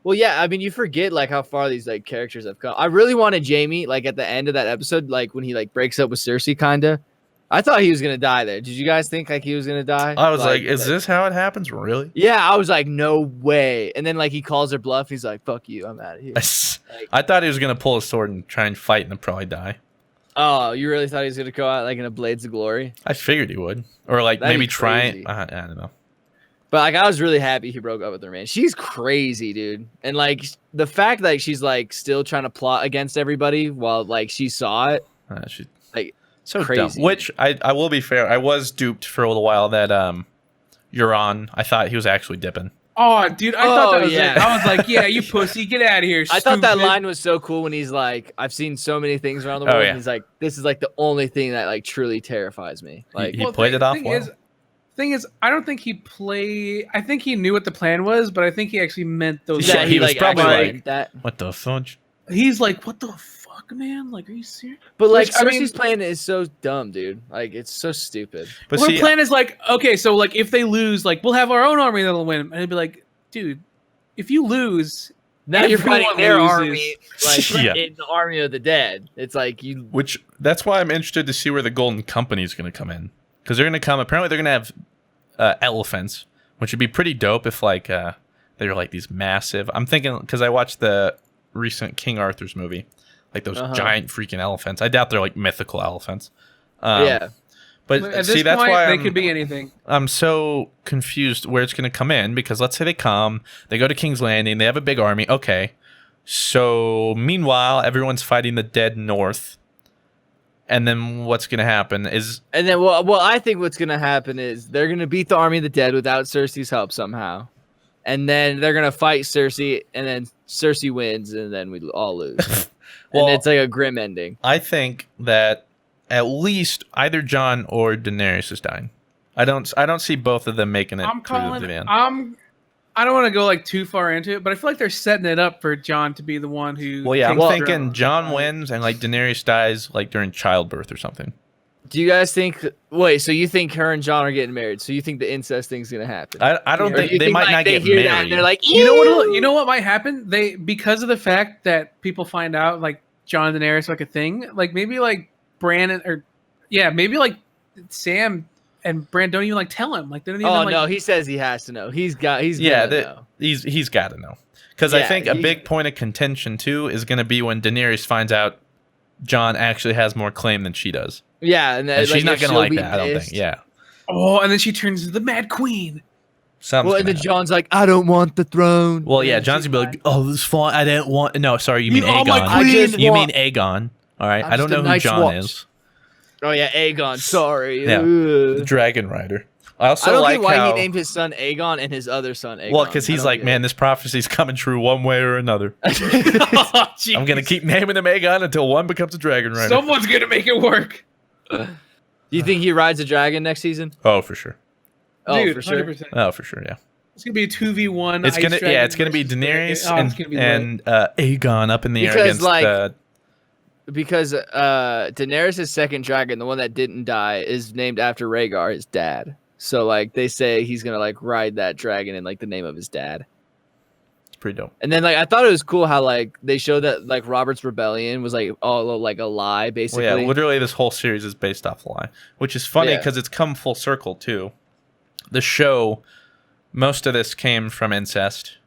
Speaker 2: Well, yeah, I mean, you forget like how far these like characters have come. I really wanted Jaime, like at the end of that episode, like when he like breaks up with Cersei, kinda. I thought he was gonna die there. Did you guys think like he was gonna die?
Speaker 1: I was like, is this how it happens? Really?
Speaker 2: Yeah, I was like, no way. And then like he calls her bluff. He's like, fuck you, I'm out of here.
Speaker 1: I thought he was gonna pull a sword and try and fight and then probably die.
Speaker 2: Oh, you really thought he was gonna go out like in a Blades of Glory?
Speaker 1: I figured he would, or like maybe try it. I don't know.
Speaker 2: But like, I was really happy he broke up with her, man. She's crazy, dude. And like the fact that she's like still trying to plot against everybody while like she saw it,
Speaker 1: she's
Speaker 2: like
Speaker 1: so
Speaker 2: crazy.
Speaker 1: Dumb. Which I will be fair, I was duped for a little while that Euron, I thought he was actually dipping.
Speaker 3: Oh, dude, I thought that was it. I was like, yeah, you pussy, get out of here.
Speaker 2: I thought that line was so cool when he's like, I've seen so many things around the world, and he's like, this is like the only thing that like truly terrifies me. Like
Speaker 1: he played it off well.
Speaker 3: Thing is, I don't think he played. I think he knew what the plan was, but I think he actually meant those.
Speaker 2: Yeah, he was like, probably like that.
Speaker 1: What the fudge?
Speaker 3: He's like, what the fuck, man? Like, are you serious?
Speaker 2: But like, Cersei's plan is so dumb, dude. Like, it's so stupid.
Speaker 3: But her plan is like, okay, so like, if they lose, like, we'll have our own army that'll win, and it'd be like, dude, if you lose,
Speaker 2: now you're fighting their army, like in the army of the dead. It's like you.
Speaker 1: Which that's why I'm interested to see where the Golden Company is going to come in. Because they're going to come, apparently they're going to have elephants, which would be pretty dope if like they're like these massive. I'm thinking, because I watched the recent King Arthur's movie, like those giant freaking elephants. I doubt they're like mythical elephants.
Speaker 2: Yeah.
Speaker 1: But
Speaker 3: at
Speaker 1: see,
Speaker 3: this
Speaker 1: that's
Speaker 3: point,
Speaker 1: why
Speaker 3: they could be anything.
Speaker 1: I'm so confused where it's going to come in, because let's say they come, they go to King's Landing, they have a big army. Okay. So meanwhile, everyone's fighting the dead north. And then what's going to happen is...
Speaker 2: And then, well, I think what's going to happen is they're going to beat the army of the dead without Cersei's help somehow. And then they're going to fight Cersei, and then Cersei wins, and then we all lose. Well, and it's like a grim ending.
Speaker 1: I think that at least either Jon or Daenerys is dying. I don't see both of them making it through the end.
Speaker 3: I don't want to go like too far into it, but I feel like they're setting it up for Jon to be the one who.
Speaker 1: Well, yeah, I'm thinking Jon wins and like Daenerys dies like during childbirth or something.
Speaker 2: Do you guys think? Wait, so you think her and Jon are getting married? So you think the incest thing's gonna happen?
Speaker 1: I don't think they might not get married.
Speaker 2: And they're like,
Speaker 3: you know what might happen? They, because of the fact that people find out like Jon and Daenerys are like a thing, like maybe like Bran maybe like Sam and Bran don't even like tell him. Like they don't even.
Speaker 2: Oh no, he says he has to know. He's got to know.
Speaker 1: He's got to know. Because I think a big point of contention too is going to be when Daenerys finds out Jon actually has more claim than she does.
Speaker 2: Yeah, and
Speaker 1: she's not going to like that. I don't think. Yeah.
Speaker 3: Oh, and then she turns into the Mad Queen.
Speaker 2: Well, and then Jon's like, I don't want the throne.
Speaker 1: Well, yeah, Jon's gonna be like, oh, this is fine. I didn't want. No, sorry, you mean Aegon. You mean Aegon. All right, I don't know who Jon is.
Speaker 2: Oh yeah, Aegon. Sorry.
Speaker 1: Yeah, the Dragon Rider. I don't
Speaker 2: like why he named his son Aegon and his other son Aegon.
Speaker 1: Well, because he's like, man, this prophecy's coming true one way or another. I'm gonna keep naming him Aegon until one becomes a Dragon Rider.
Speaker 3: Someone's gonna make it work.
Speaker 2: Do you think he rides a dragon next season?
Speaker 1: Oh, for sure.
Speaker 3: Dude,
Speaker 2: for sure.
Speaker 3: 100%.
Speaker 1: Oh, for sure. Yeah.
Speaker 3: It's gonna be a 2v1.
Speaker 1: It's gonna be Daenerys and Aegon up in the air against
Speaker 2: because Daenerys' second dragon, the one that didn't die, is named after Rhaegar, his dad. So like they say he's gonna like ride that dragon in like the name of his dad.
Speaker 1: It's pretty dope.
Speaker 2: And then like I thought it was cool how like they showed that like Robert's rebellion was like all like a lie basically.
Speaker 1: Well, yeah, literally this whole series is based off a lie, which is funny because it's come full circle too. The show, most of this came from incest,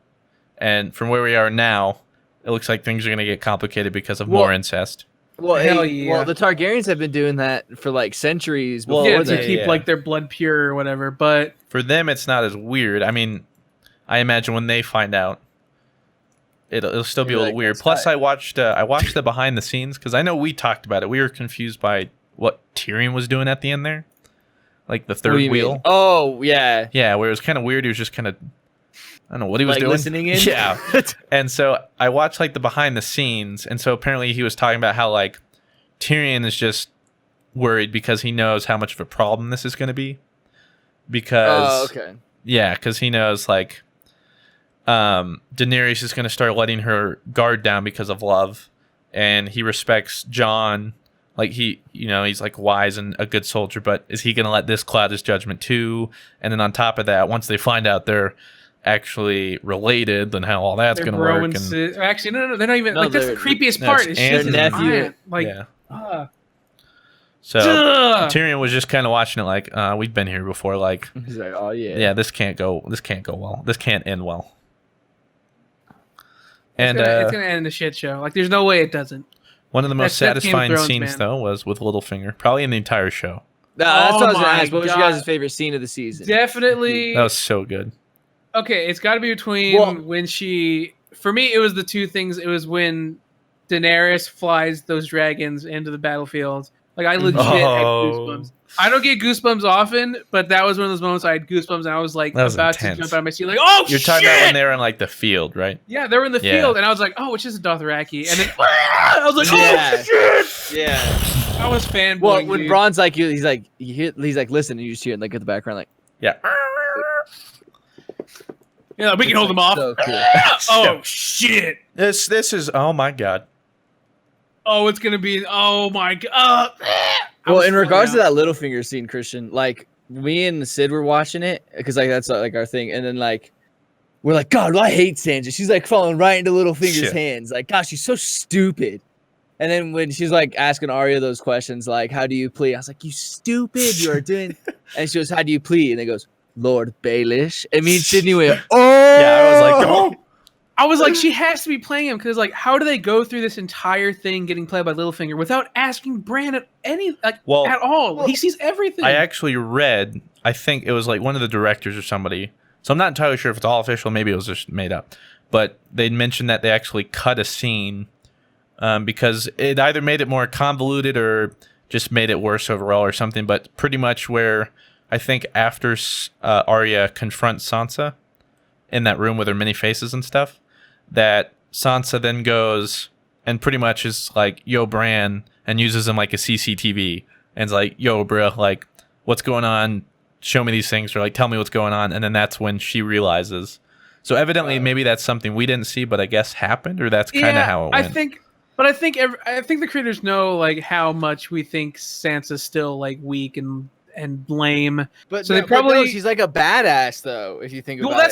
Speaker 1: and from where we are now, it looks like things are gonna get complicated because of more incest.
Speaker 2: Well,
Speaker 3: Hell yeah.
Speaker 2: Well, the Targaryens have been doing that for like centuries before.
Speaker 3: Yeah, to keep like their blood pure or whatever. But
Speaker 1: for them, it's not as weird. I mean, I imagine when they find out, it'll still be a little weird. Plus, I watched the behind the scenes because I know we talked about it. We were confused by what Tyrion was doing at the end there, like the third wheel.
Speaker 2: Mean? Oh yeah,
Speaker 1: yeah, where it was kind of weird. He was just kind of, I don't know what he was doing.
Speaker 2: Listening in.
Speaker 1: Yeah, and so I watched like the behind the scenes, and so apparently he was talking about how like Tyrion is just worried because he knows how much of a problem this is going to be. Because because he knows like Daenerys is going to start letting her guard down because of love, and he respects Jon. Like he's like wise and a good soldier, but is he going to let this cloud his judgment too? And then on top of that, once they find out they're actually related, then how all that's going to work. And
Speaker 3: actually, no, they're not even. Like that's the creepiest part. Is
Speaker 2: their nephew.
Speaker 3: Like,
Speaker 1: so Tyrion was just kind of watching it, like we've been here before. Like
Speaker 2: he's like, oh yeah,
Speaker 1: this can't go well. This can't end well. And
Speaker 3: it's gonna end in a shit show. Like, there's no way it doesn't.
Speaker 1: One of the most satisfying scenes, though, was with Littlefinger, probably in the entire show.
Speaker 2: That's what I was gonna ask. What was your guys' favorite scene of the season?
Speaker 3: Definitely.
Speaker 1: That was so good.
Speaker 3: Okay, it's got to be between when she. For me, it was the two things. It was when Daenerys flies those dragons into the battlefield. Like, I legit had goosebumps. I don't get goosebumps often, but that was one of those moments I had goosebumps, and I was like about to jump out of my seat, like, oh,
Speaker 1: You're talking about when they were in like the field, right?
Speaker 3: Yeah, they were in the field, and I was like, oh, it's just a Dothraki, and then I was like, oh shit,
Speaker 2: yeah.
Speaker 3: I was fanboying.
Speaker 2: Well, when Bronn's like, he's like, listen, and you just hear it like in the background, like,
Speaker 1: yeah,
Speaker 3: we can hold them off.
Speaker 2: So cool.
Speaker 3: Oh shit!
Speaker 1: This is oh my god.
Speaker 3: Oh, it's gonna be oh my god.
Speaker 2: Well, in regards to that Littlefinger scene, Christian, like me and Sid were watching it because like that's like our thing, and then like we're like, God, I hate Sansa. She's like falling right into Littlefinger's hands. Like, gosh, she's so stupid. And then when she's like asking Arya those questions, like, how do you plead? I was like, you stupid, you are doing. And she goes, how do you plead? And it goes, Lord Baelish. And me and Sydney went, oh.
Speaker 1: Yeah, I was like, oh.
Speaker 3: I was like, she has to be playing him because, like, how do they go through this entire thing getting played by Littlefinger without asking Bran at all? Well, he sees everything.
Speaker 1: I actually read, I think it was like one of the directors or somebody. So I'm not entirely sure if it's all official. Maybe it was just made up. But they mentioned that they actually cut a scene because it either made it more convoluted or just made it worse overall or something. But pretty much where I think after Arya confronts Sansa in that room with her many faces and stuff, that Sansa then goes and pretty much is like, yo, Bran, and uses him like a CCTV and is like, yo, bro, like, what's going on? Show me these things, or like, tell me what's going on. And then that's when she realizes. So evidently, maybe that's something we didn't see, but I guess happened, or that's kind of how it went.
Speaker 3: I think the creators know like how much we think Sansa's still like weak and lame.
Speaker 2: But so they probably she's like a badass though, if you think about it.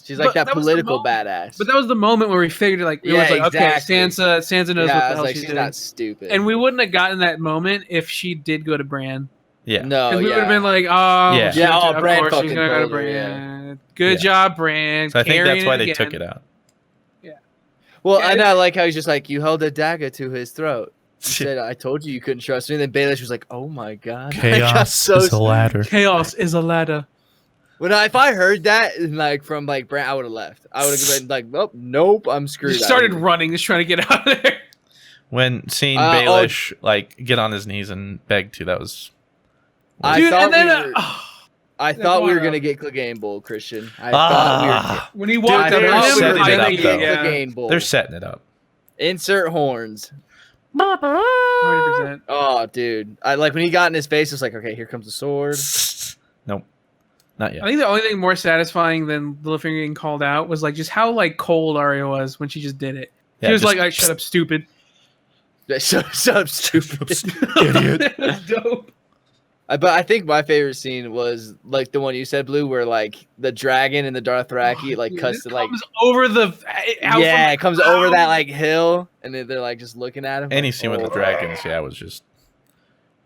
Speaker 2: She's like that political badass.
Speaker 3: But that was the moment where we figured like okay, Sansa knows what the hell she's doing.
Speaker 2: Not stupid.
Speaker 3: And we wouldn't have gotten that moment if she did go to Bran.
Speaker 1: Yeah.
Speaker 2: No.
Speaker 3: We would have been like,
Speaker 2: Bran fucking
Speaker 3: she's gonna go to Bran. Good job, Bran.
Speaker 1: So I think that's why they took it out.
Speaker 3: Yeah.
Speaker 2: Well, and I like how he's just like, you held a dagger to his throat. He said, I told you couldn't trust me. And then Baelish was like, oh my god.
Speaker 1: Chaos is a ladder.
Speaker 3: Chaos is a ladder.
Speaker 2: Well, if I heard that like from like Bran, I would have left. I would have been like, nope, I'm screwed.
Speaker 3: He started running, just trying to get out of there.
Speaker 1: When seeing Baelish like get on his knees and beg to, that was.
Speaker 2: I thought we were gonna get Clegane Bowl, Christian. I thought we were.
Speaker 3: When he walked up,
Speaker 1: they're setting it up.
Speaker 2: Insert horns.
Speaker 3: 100%.
Speaker 2: Oh, dude! I like when he got in his face. It's like, okay, here comes the sword.
Speaker 1: Nope, not yet.
Speaker 3: I think the only thing more satisfying than Littlefinger getting called out was like just how like cold Arya was when she just did it. She was like, "Shut up, stupid."
Speaker 2: Shut up, stupid
Speaker 1: idiot.
Speaker 3: That's dope.
Speaker 2: But I think my favorite scene was like the one you said, Blue, where like the dragon and the Dothraki cuts to like
Speaker 3: comes over the
Speaker 2: it comes over that like hill, and then they're like just looking at him.
Speaker 1: Any scene with the dragons, was just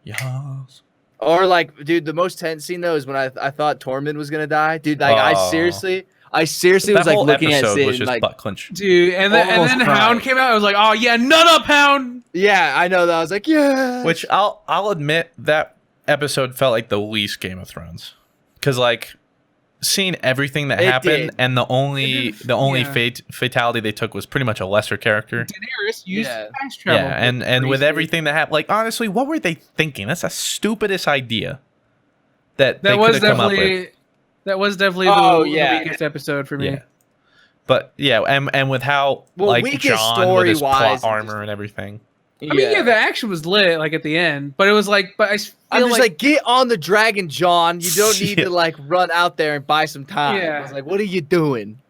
Speaker 1: yes.
Speaker 2: Or like, dude, the most tense scene though is when I thought Tormund was gonna die, dude. Like I I seriously was like looking at Sid
Speaker 1: was just
Speaker 2: like
Speaker 1: butt clench.
Speaker 3: Dude, and then Hound came out. I was like, oh yeah, nut up, Hound.
Speaker 2: Yeah, I know that. I was like, yeah.
Speaker 1: Which I'll admit that episode felt like the least Game of Thrones, because like seeing everything that happened and the only fatality they took was pretty much a lesser character.
Speaker 3: Daenerys used fast travel.
Speaker 1: Yeah, and with everything that happened, like honestly, what were they thinking? That's the stupidest idea that they could have come up with.
Speaker 3: That was definitely the weakest episode for me.
Speaker 1: Yeah. But yeah, and with how like John with his plot armor and everything.
Speaker 3: I mean, the action was lit like at the end, but it was like,
Speaker 2: I'm just like, get on the dragon, John. You don't need to like run out there and buy some time.
Speaker 3: Yeah.
Speaker 2: I was like, what are you doing?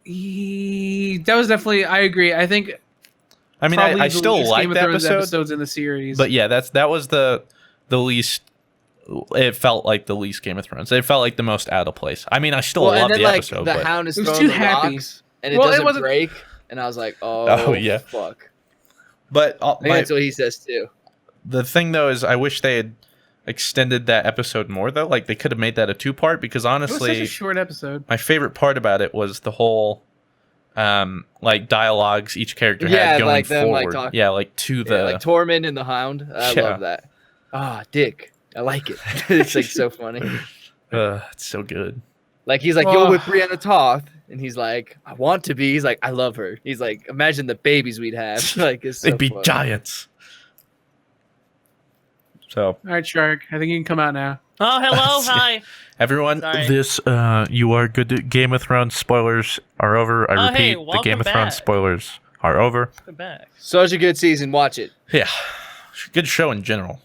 Speaker 3: That was definitely. I agree. I think.
Speaker 1: I mean, I still like the
Speaker 3: episodes in the series,
Speaker 1: but yeah, that was the least. It felt like the least Game of Thrones. It felt like the most out of place. I mean, I still love the episode.
Speaker 2: The Hound is
Speaker 3: too happy,
Speaker 2: and it doesn't break. And I was like, oh yeah, fuck.
Speaker 1: But
Speaker 2: that's what he says too.
Speaker 1: The thing though is, I wish they had extended that episode more though. Like they could have made that a 2-part, because honestly,
Speaker 3: it was such a short episode.
Speaker 1: My favorite part about it was the whole like dialogues each character had going
Speaker 2: like them,
Speaker 1: forward.
Speaker 2: Like
Speaker 1: like to the
Speaker 2: like Tormund and the Hound. I love that. Dick. I like it. It's like so funny.
Speaker 1: It's so good.
Speaker 2: Like he's like, you're with Brienne of Tarth, and he's like, I want to be. He's like, I love her. He's like, imagine the babies we'd have. Like it's
Speaker 1: they'd be giants. So
Speaker 3: all right, Shark. I think you can come out now.
Speaker 4: Oh, hello, hi,
Speaker 1: everyone. Sorry. This you are good. Game of Thrones spoilers are over. I repeat, the Game of Thrones spoilers are over.
Speaker 4: Welcome back.
Speaker 2: Such a good season. Watch it.
Speaker 1: Yeah, good show in general.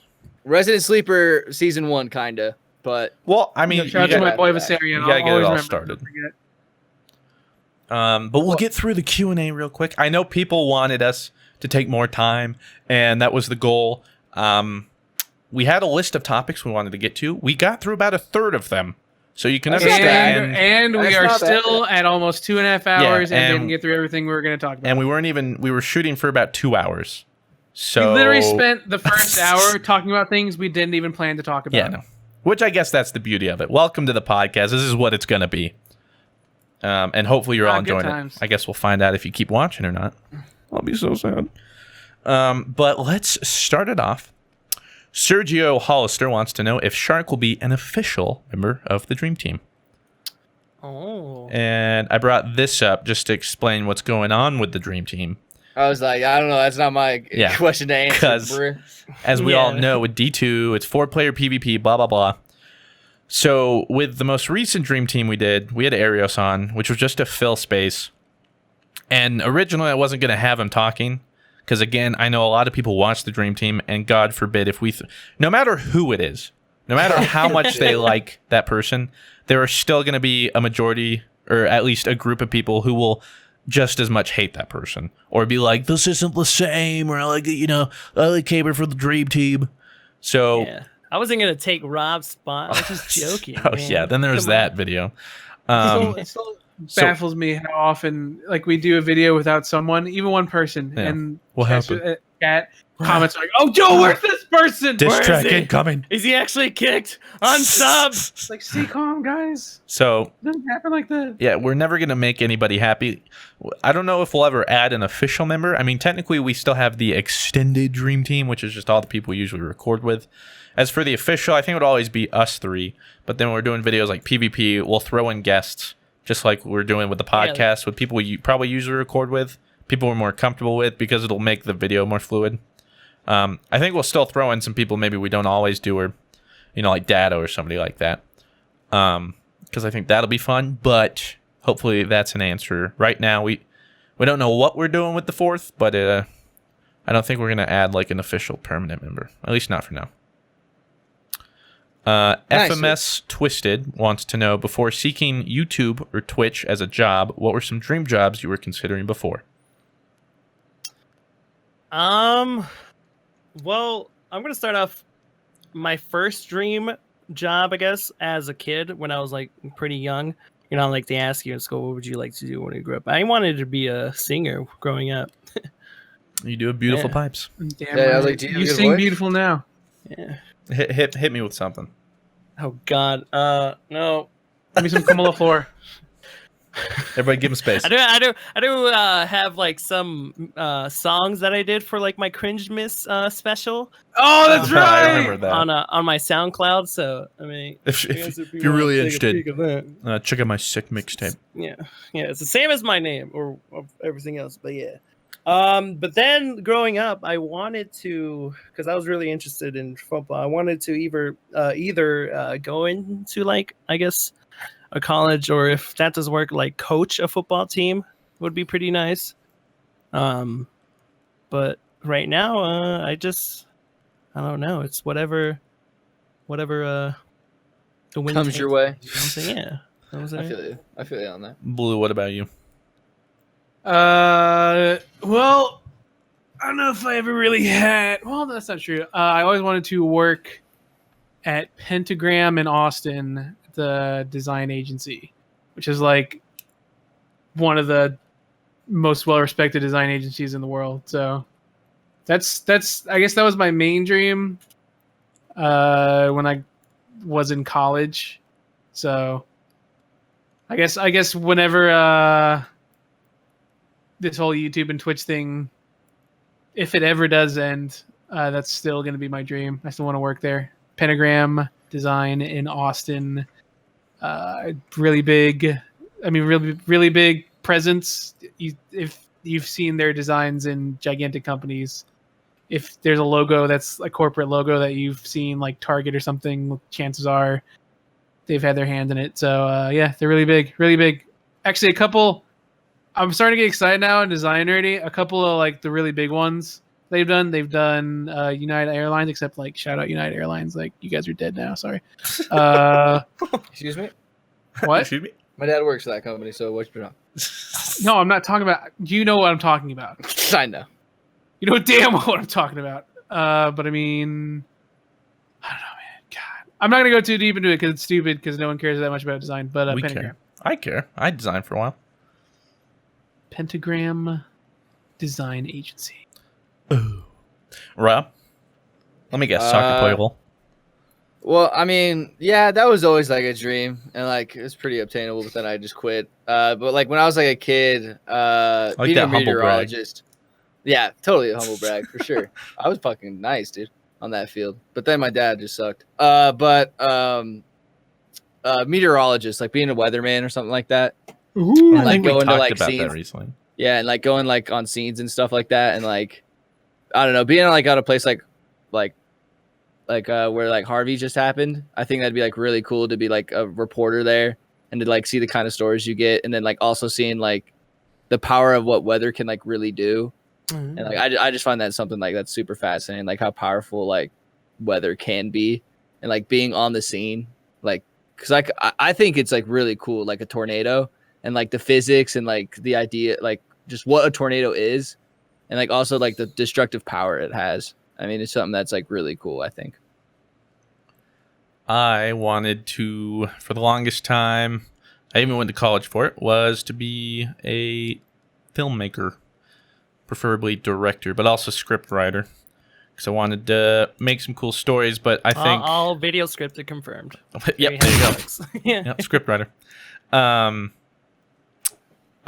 Speaker 2: Resident Sleeper season 1, kinda, but
Speaker 1: I mean,
Speaker 3: shout out to my boy Viserion.
Speaker 1: You gotta get it all started. But we'll get through the Q&A real quick. I know people wanted us to take more time, and that was the goal. We had a list of topics we wanted to get to. We got through about a third of them, so you can understand.
Speaker 3: And we are still at almost 2.5 hours, and didn't get through everything we were going to talk about.
Speaker 1: And we were shooting for about 2 hours. So
Speaker 3: we literally spent the first hour talking about things we didn't even plan to talk about.
Speaker 1: Yeah, no. Which I guess that's the beauty of it. Welcome to the podcast. This is what it's going to be. And hopefully you're all enjoying it. I guess we'll find out if you keep watching or not. I'll be so sad. But let's start it off. Sergio Hollister wants to know if Shark will be an official member of the Dream Team.
Speaker 4: Oh.
Speaker 1: And I brought this up just to explain what's going on with the Dream Team.
Speaker 2: I was like, I don't know. That's not my question to answer.
Speaker 1: Because, as we all know, with D2, it's 4-player PvP, blah, blah, blah. So, with the most recent Dream Team we did, we had Arios on, which was just to fill space. And originally, I wasn't going to have him talking. Because, again, I know a lot of people watch the Dream Team, and God forbid if we... no matter who it is, no matter how much they like that person, there are still going to be a majority, or at least a group of people who will... just as much hate that person, or be like, this isn't the same, or I like Caber for the Dream Team. So
Speaker 4: I wasn't gonna take Rob's spot. I was just joking.
Speaker 1: Then there's that video.
Speaker 3: It still baffles me how often we do a video without someone, even one person, and
Speaker 1: what happened?
Speaker 3: Cat comments like, "Oh, Joe, where's this person?
Speaker 1: Diss track incoming.
Speaker 4: Is he actually kicked? Unsub."
Speaker 3: It's like, stay calm, guys.
Speaker 1: So
Speaker 3: it doesn't happen like that.
Speaker 1: Yeah, we're never gonna make anybody happy. I don't know if we'll ever add an official member. I mean, technically, we still have the extended Dream Team, which is just all the people we usually record with. As for the official, I think it would always be us 3. But then when we're doing videos like PvP, we'll throw in guests, just like we're doing with the podcast, with people we probably usually record with, people we're more comfortable with, because it'll make the video more fluid. I think we'll still throw in some people maybe we don't always do, or like Dado or somebody like that, because I think that'll be fun. But hopefully that's an answer. Right now we don't know what we're doing with the 4th, but I don't think we're gonna add an official permanent member, at least not for now. FMS Twisted wants to know, before seeking YouTube or Twitch as a job, what were some dream jobs you were considering before?
Speaker 4: Well, I'm going to start off my first dream job, I guess, as a kid when I was pretty young. They ask you in school, what would you like to do when you grew up? I wanted to be a singer growing up.
Speaker 1: You do have beautiful pipes.
Speaker 3: Damn right. I was like, you sing voice? Beautiful now.
Speaker 4: Yeah.
Speaker 1: Hit me with something.
Speaker 4: Oh God. No.
Speaker 3: Give me some Kamala Floor.
Speaker 1: Everybody give him space.
Speaker 4: I do have like some songs that I did for like my cringe miss special.
Speaker 3: Oh, that's right.
Speaker 1: I remember that
Speaker 4: on my SoundCloud. So I mean,
Speaker 1: if you're really interested, check out my sick mixtape.
Speaker 4: Yeah, it's the same as my name or everything else. But yeah, but then growing up, I wanted to, because I was really interested in football. I wanted to either go into like, I guess, a college, or if that doesn't work, like coach a football team would be pretty nice. But right now, I don't know. It's whatever the wind
Speaker 2: comes
Speaker 4: takes.
Speaker 2: your way.
Speaker 4: You know what I'm saying? Yeah.
Speaker 2: I feel you. I feel you on that.
Speaker 1: Blue, what about you?
Speaker 3: Well, I don't know if I ever really had. Well, that's not true. I always wanted to work at Pentagram in Austin, the design agency, which is like one of the most well-respected design agencies in the world. So that's I guess that was my main dream when I was in college. So I guess whenever this whole YouTube and Twitch thing, if it ever does end, that's still going to be my dream. I still want to work there. Pentagram Design in Austin. Really big. I mean, really big presence. If you've seen their designs in gigantic companies, if there's a logo that's a corporate logo that you've seen, like Target or something, chances are they've had their hand in it. So yeah, they're really big, really big. Actually, a couple. I'm starting to get excited now in design nerdy. A couple of like the really big ones they've done United Airlines, except like shout out United Airlines, like you guys are dead now. Sorry.
Speaker 2: Excuse me.
Speaker 3: What?
Speaker 1: Excuse me?
Speaker 2: My dad works for that company, so what's your
Speaker 3: No, I'm not talking about. You know what I'm talking about.
Speaker 2: I know.
Speaker 3: You know damn well what I'm talking about. But I mean, I don't know, man. God, I'm not gonna go too deep into it because it's stupid. Because no one cares that much about design. But
Speaker 1: We
Speaker 3: Pentagram.
Speaker 1: care. I care. I designed for a while.
Speaker 3: Pentagram Design Agency.
Speaker 1: Ooh. Rob, let me guess. Soccer player.
Speaker 2: Well, I mean, yeah, that was always like a dream, and like it was pretty obtainable. But then I just quit. But like when I was like a kid,
Speaker 1: like
Speaker 2: being
Speaker 1: that
Speaker 2: a
Speaker 1: humble
Speaker 2: meteorologist, yeah, totally a humble brag for sure. I was fucking nice, dude, on that field. But then my dad just sucked. Meteorologist, like being a weatherman or something like that.
Speaker 3: Ooh.
Speaker 1: I
Speaker 2: like
Speaker 1: think we
Speaker 2: going to,
Speaker 1: talked
Speaker 2: like,
Speaker 1: about
Speaker 2: scenes.
Speaker 1: that recently.
Speaker 2: Yeah, and like going like on scenes and stuff like that, and like I don't know, being like at a place like where like Harvey just happened. I think that'd be like really cool to be like a reporter there and to like see the kind of stories you get, and then like also seeing like the power of what weather can like really do.
Speaker 4: Mm-hmm.
Speaker 2: And like I just find that something like that's super fascinating, like how powerful like weather can be, and like being on the scene, like because like I think it's like really cool, like a tornado and like the physics and like the idea, like just what a tornado is, and like also like the destructive power it has. I mean, it's something that's like really cool, I think.
Speaker 1: I wanted to, for the longest time, I even went to college for it, was to be a filmmaker, preferably director, but also script writer. Because I wanted to make some cool stories, but I think...
Speaker 4: all video scripted confirmed.
Speaker 1: Yep, there you go.
Speaker 4: Yeah.
Speaker 1: Yep, script writer. I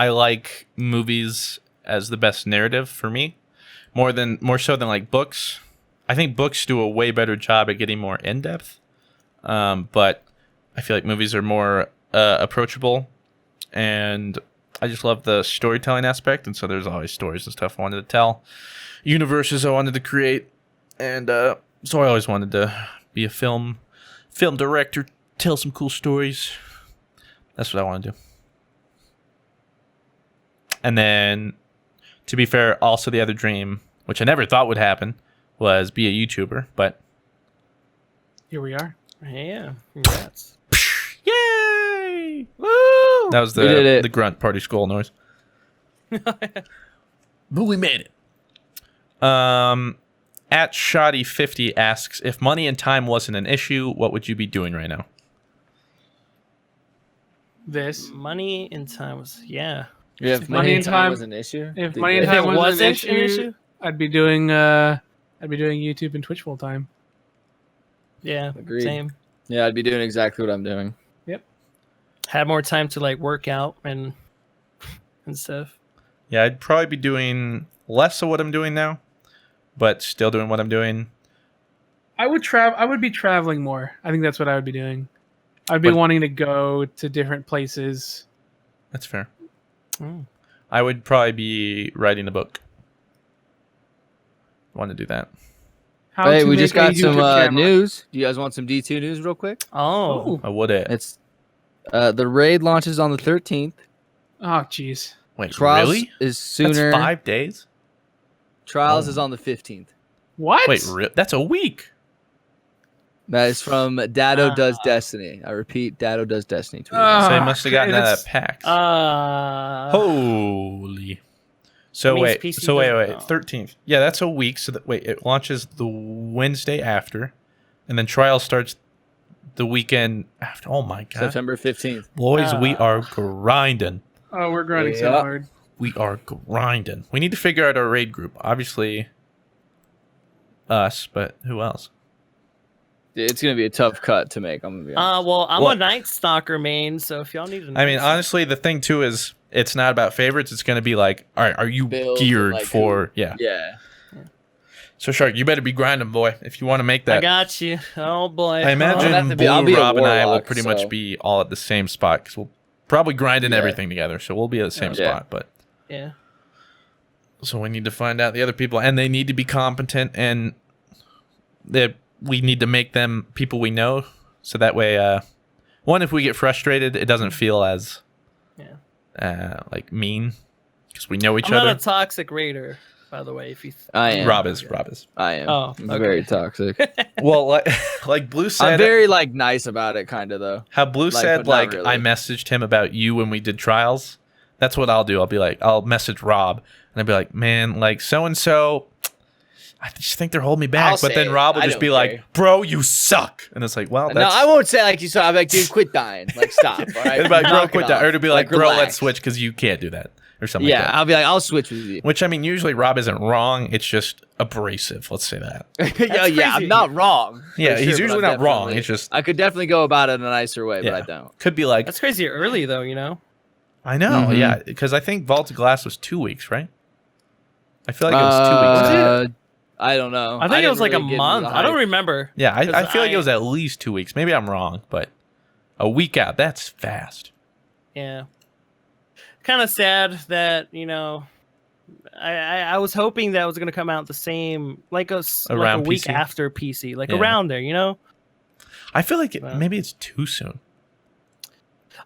Speaker 1: like movies as the best narrative for me, more so than like books. I think books do a way better job at getting more in depth, but I feel like movies are more approachable, and I just love the storytelling aspect. And so there's always stories and stuff I wanted to tell, universes I wanted to create, and so I always wanted to be a film director, tell some cool stories. That's what I want to do. And then, to be fair, also the other dream, which I never thought would happen, was be a YouTuber, but...
Speaker 3: Here we are.
Speaker 4: Yeah. Congrats.
Speaker 1: Yay!
Speaker 2: Woo!
Speaker 1: That was
Speaker 2: We did it.
Speaker 1: the grunt party skull noise. But we made it. At Shoddy50 asks, if money and time wasn't an issue, what would you be doing right now?
Speaker 3: This.
Speaker 4: Money and time was, yeah.
Speaker 2: Yeah,
Speaker 3: If money and time
Speaker 2: was an issue.
Speaker 3: If
Speaker 2: Dude,
Speaker 3: money and
Speaker 4: If
Speaker 3: time
Speaker 4: it
Speaker 3: wasn't an
Speaker 4: wasn't an issue,
Speaker 3: I'd be doing YouTube and Twitch full time.
Speaker 4: yeah,
Speaker 2: Agreed.
Speaker 4: same.
Speaker 2: yeah, I'd be doing exactly what I'm doing.
Speaker 4: Had more time to like work out and stuff.
Speaker 1: Yeah, I'd probably be doing less of what I'm doing now, but still doing what I'm doing.
Speaker 3: I would be traveling more. I think that's what I would be doing. I'd be wanting to go to different places.
Speaker 1: That's fair. I would probably be writing a book. Want to do that.
Speaker 2: Hey, we just got some news. Do you guys want some D2 news real quick?
Speaker 4: Oh.
Speaker 1: Would it?
Speaker 2: It's the raid launches on the 13th.
Speaker 3: Oh, jeez.
Speaker 1: Wait,
Speaker 2: Trials
Speaker 1: really?
Speaker 2: is sooner.
Speaker 1: That's 5 days?
Speaker 2: Trials is on the 15th.
Speaker 3: What?
Speaker 1: Wait, that's a week.
Speaker 2: That is from Dado Does Destiny. I repeat, Dado Does Destiny.
Speaker 1: So he must have gotten that at PAX. Holy. So wait, 13th. Yeah, that's a week. So it launches the Wednesday after, and then trial starts the weekend after. Oh my god.
Speaker 2: September 15th.
Speaker 1: Boys, we are grinding.
Speaker 3: Oh, we're grinding so hard.
Speaker 1: We are grinding. We need to figure out our raid group. Obviously us, but who else?
Speaker 2: It's gonna be a tough cut to make. I'm gonna be honest.
Speaker 4: Well, I'm a Night Stalker main, so if y'all need
Speaker 1: I mean, honestly, the thing too is it's not about favorites. It's gonna be like, all right, are you geared
Speaker 2: like
Speaker 1: for?
Speaker 2: Yeah.
Speaker 1: So Shark, you better be grinding, boy, if you want to make that.
Speaker 4: I got you. Oh boy.
Speaker 1: I imagine Blue, Rob, and I will pretty much be all at the same spot because we'll probably grind in everything together. So we'll be at the same spot, but
Speaker 4: yeah.
Speaker 1: So we need to find out the other people, and they need to be competent, and we need to make them people we know, so that way, one, if we get frustrated, it doesn't feel as like mean because we know each other.
Speaker 4: I'm not a toxic raider, by the way. If you,
Speaker 2: I am.
Speaker 1: Rob is.
Speaker 2: I am.
Speaker 4: Oh,
Speaker 2: I'm very toxic.
Speaker 1: Well, like Blue said,
Speaker 2: I'm very like nice about it, kind of though.
Speaker 1: How Blue said, like
Speaker 2: really.
Speaker 1: I messaged him about you when we did trials. That's what I'll do. I'll be like, I'll message Rob, and I'll be like, man, like so and so. I just think they're holding me back, but then Rob will just be like, "Bro, you suck," and it's like, "Well, that's...
Speaker 2: no, I won't say like you saw. I'm like, dude, quit dying. Like, stop. All right,
Speaker 1: like, bro, quit dying, or to be like, "Bro,
Speaker 2: relax.
Speaker 1: let's switch because you can't do that," or something.
Speaker 2: Yeah,
Speaker 1: like that.
Speaker 2: I'll be like, I'll switch with you.
Speaker 1: Which I mean, usually Rob isn't wrong. It's just abrasive. Let's say that.
Speaker 2: yeah, I'm not wrong.
Speaker 1: Yeah,
Speaker 2: sure,
Speaker 1: he's usually not wrong. It's just
Speaker 2: I could definitely go about it in a nicer way, but I don't.
Speaker 1: Could be like
Speaker 4: that's crazy early though, you know.
Speaker 1: I know. Yeah, because I think Vault of Glass was 2 weeks, right? I feel like it was 2 weeks.
Speaker 2: I don't know.
Speaker 4: I think it was like a month. I don't remember.
Speaker 1: Yeah, I feel like it was at least 2 weeks. Maybe I'm wrong, but a week out, that's fast.
Speaker 4: Yeah. Kind of sad that, you know, I was hoping that it was going to come out the same, like a week
Speaker 1: PC?
Speaker 4: after PC, like around there, you know?
Speaker 1: I feel like maybe it's too soon.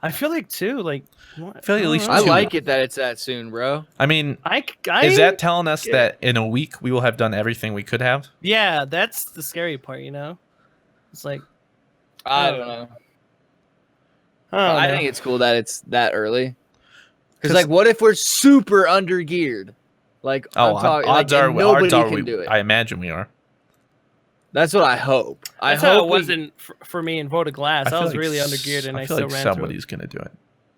Speaker 4: I feel like too, like,
Speaker 1: I feel like at least
Speaker 2: I like it that it's that soon, bro.
Speaker 1: I mean, is that telling us that in a week we will have done everything we could have?
Speaker 4: Yeah, that's the scary part, you know? It's like...
Speaker 2: I don't know. I think it's cool that it's that early. Because, like, what if we're super under-geared? Like,
Speaker 1: odds are we do it. I imagine we are.
Speaker 2: That's what I hope.
Speaker 4: That's how it wasn't for me in Vote of Glass. I was really under-geared, and I still ran through it.
Speaker 1: Somebody's going to do it.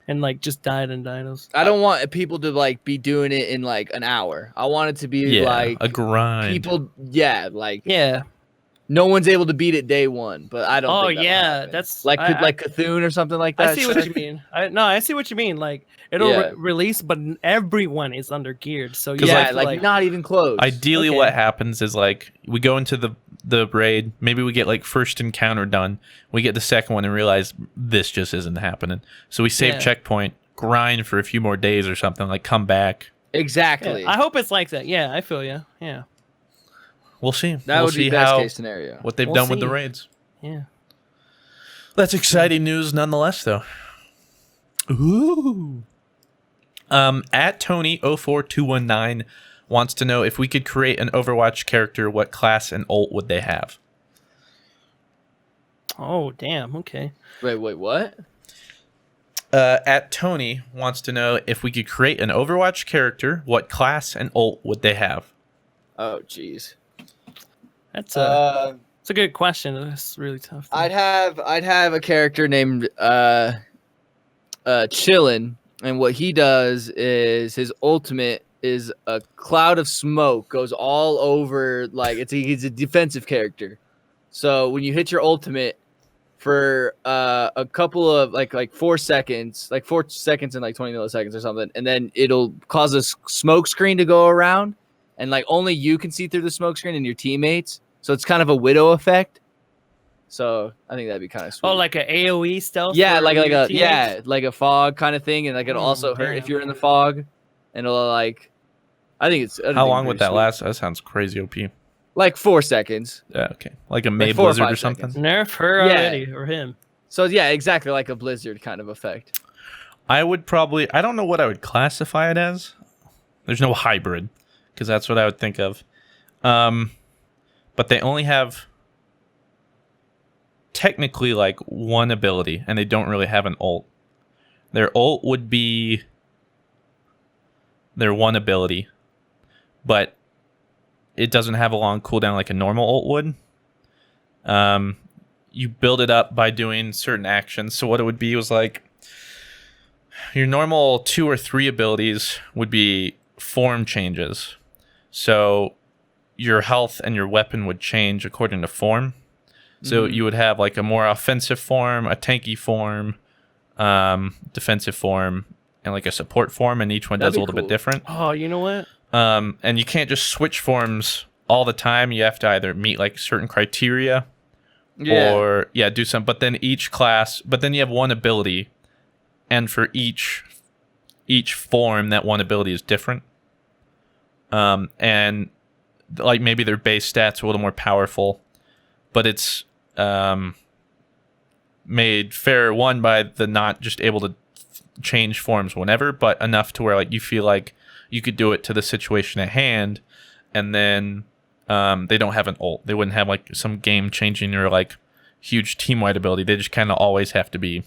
Speaker 4: And like just died in dinos.
Speaker 2: I don't want people to like be doing it in like an hour. I want it to be like
Speaker 1: a grind.
Speaker 2: People, no one's able to beat it day one. But I don't.
Speaker 4: Oh
Speaker 2: think
Speaker 4: yeah, that's
Speaker 2: like Cthulhu or something like that.
Speaker 4: I see what you mean. I see what you mean. Like it'll release, but everyone is under geared. So
Speaker 2: like not even close.
Speaker 1: Ideally, what happens is like we go into the raid, maybe we get like first encounter done, we get the second one and realize this just isn't happening, so we save checkpoint, grind for a few more days or something, like come back.
Speaker 2: Exactly.
Speaker 4: I hope it's like that. I feel you.
Speaker 1: We'll see.
Speaker 2: That would be best case scenario.
Speaker 1: What they've done with the raids. That's exciting news nonetheless though. Ooh. At Tony04219 wants to know if we could create an Overwatch character, what class and ult would they have?
Speaker 4: Oh, damn. Okay.
Speaker 2: Wait, what?
Speaker 1: At Tony wants to know if we could create an Overwatch character, what class and ult would they have?
Speaker 2: Oh, jeez.
Speaker 4: That's a good question. It's really tough.
Speaker 2: I'd have a character named Chillin', and what he does is his ultimate is a cloud of smoke, goes all over, like he's a defensive character. So when you hit your ultimate, for a couple of like 4 seconds, like 4 seconds and like 20 milliseconds or something, and then it'll cause a smoke screen to go around, and like only you can see through the smoke screen and your teammates. So it's kind of a widow effect. So I think that'd be kind of sweet.
Speaker 4: Oh, like an AOE stealth?
Speaker 2: Yeah, like a fog kind of thing, and like it'll also hurt if you're in the fog, and it'll like. I think it's.
Speaker 1: How long would that last? That sounds crazy OP.
Speaker 2: Like 4 seconds.
Speaker 1: Yeah, okay. Like a May Blizzard or something.
Speaker 4: Nerf her already, or him.
Speaker 2: So yeah, exactly like a Blizzard kind of effect.
Speaker 1: I would probably. I don't know what I would classify it as. There's no hybrid, because that's what I would think of. But they only have technically like one ability, and they don't really have an ult. Their ult would be their one ability, but it doesn't have a long cooldown like a normal ult would. You build it up by doing certain actions. So what it would be was like your normal 2 or 3 abilities would be form changes. So your health and your weapon would change according to form. So you would have like a more offensive form, a tanky form, defensive form, and like a support form, and each one does a little bit different.
Speaker 4: Oh, you know what?
Speaker 1: And you can't just switch forms all the time. You have to either meet like certain criteria or do something. But then each class, but then you have one ability, and for each form, that one ability is different. And like maybe their base stats are a little more powerful, but it's made fair one by the not just able to change forms whenever, but enough to where like you feel like you could do it to the situation at hand, and then they don't have an ult. They wouldn't have like some game changing or like huge team wide ability. They just kind of always have to be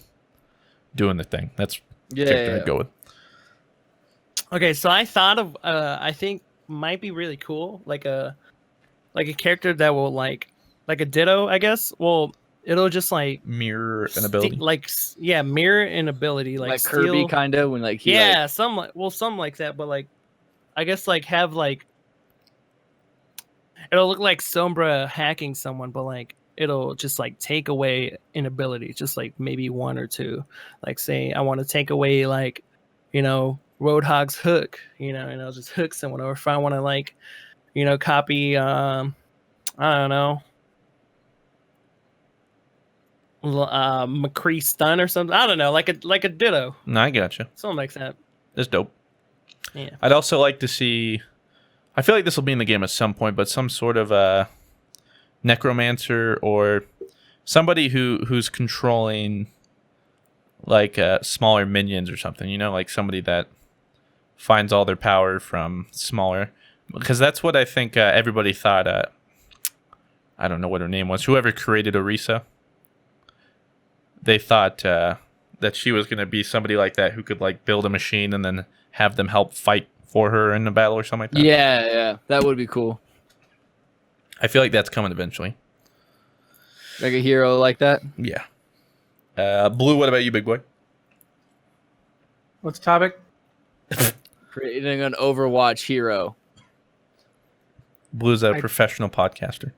Speaker 1: doing the thing. That's character I'd go with.
Speaker 4: Okay, so I thought of I think might be really cool, like a character that will like a Ditto, I guess. Well, it'll just like
Speaker 1: mirror an ability,
Speaker 4: mirror an ability, like
Speaker 2: Kirby kind of when like
Speaker 4: some like that, but like I guess like have like it'll look like Sombra hacking someone, but like it'll just like take away an ability, just like maybe 1 or 2. Like say I want to take away like Roadhog's hook, and I'll just hook someone. Or if I want to like copy I don't know, McCree stun or something. I don't know, like a Ditto.
Speaker 1: No, I gotcha.
Speaker 4: Something like that.
Speaker 1: That's dope.
Speaker 4: Yeah.
Speaker 1: I'd also like to see. I feel like this will be in the game at some point, but some sort of a necromancer or somebody who's controlling like smaller minions or something. Like somebody that finds all their power from smaller. Because that's what I think everybody thought. I don't know what her name was. Whoever created Orisa. They thought that she was going to be somebody like that who could like build a machine and then have them help fight for her in a battle or something like that.
Speaker 2: Yeah, that would be cool.
Speaker 1: I feel like that's coming eventually.
Speaker 2: Like a hero like that?
Speaker 1: Yeah. Blue, what about you, big boy?
Speaker 3: What's the topic?
Speaker 2: Creating an Overwatch hero.
Speaker 1: Blue's a professional podcaster.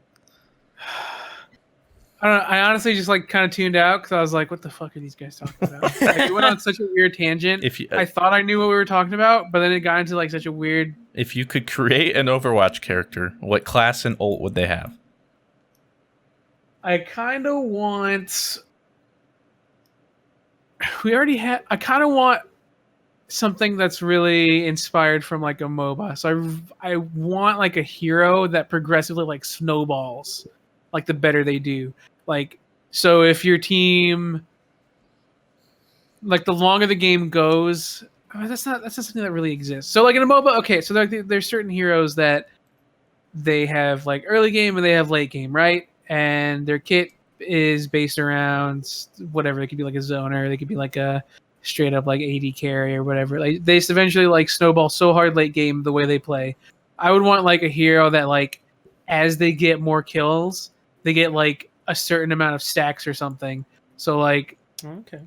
Speaker 3: I don't know. I honestly just like kind of tuned out because I was like, "What the fuck are these guys talking about?" Like, it went on such a weird tangent. I thought I knew what we were talking about, but then it got into like such a weird.
Speaker 1: If you could create an Overwatch character, what class and ult would they have?
Speaker 3: I kind of want. We already had. I kind of want something that's really inspired from like a MOBA. So I want like a hero that progressively like snowballs, like the better they do. Like, so if your team, like the longer the game goes, that's not something that really exists. So like in a MOBA, okay, so there's certain heroes that they have like early game and they have late game, right? And their kit is based around whatever. They could be like a zoner, they could be like a straight up like AD carry or whatever. Like they eventually like snowball so hard late game the way they play. I would want like a hero that like as they get more kills, they get like a certain amount of stacks or something. So like
Speaker 4: okay.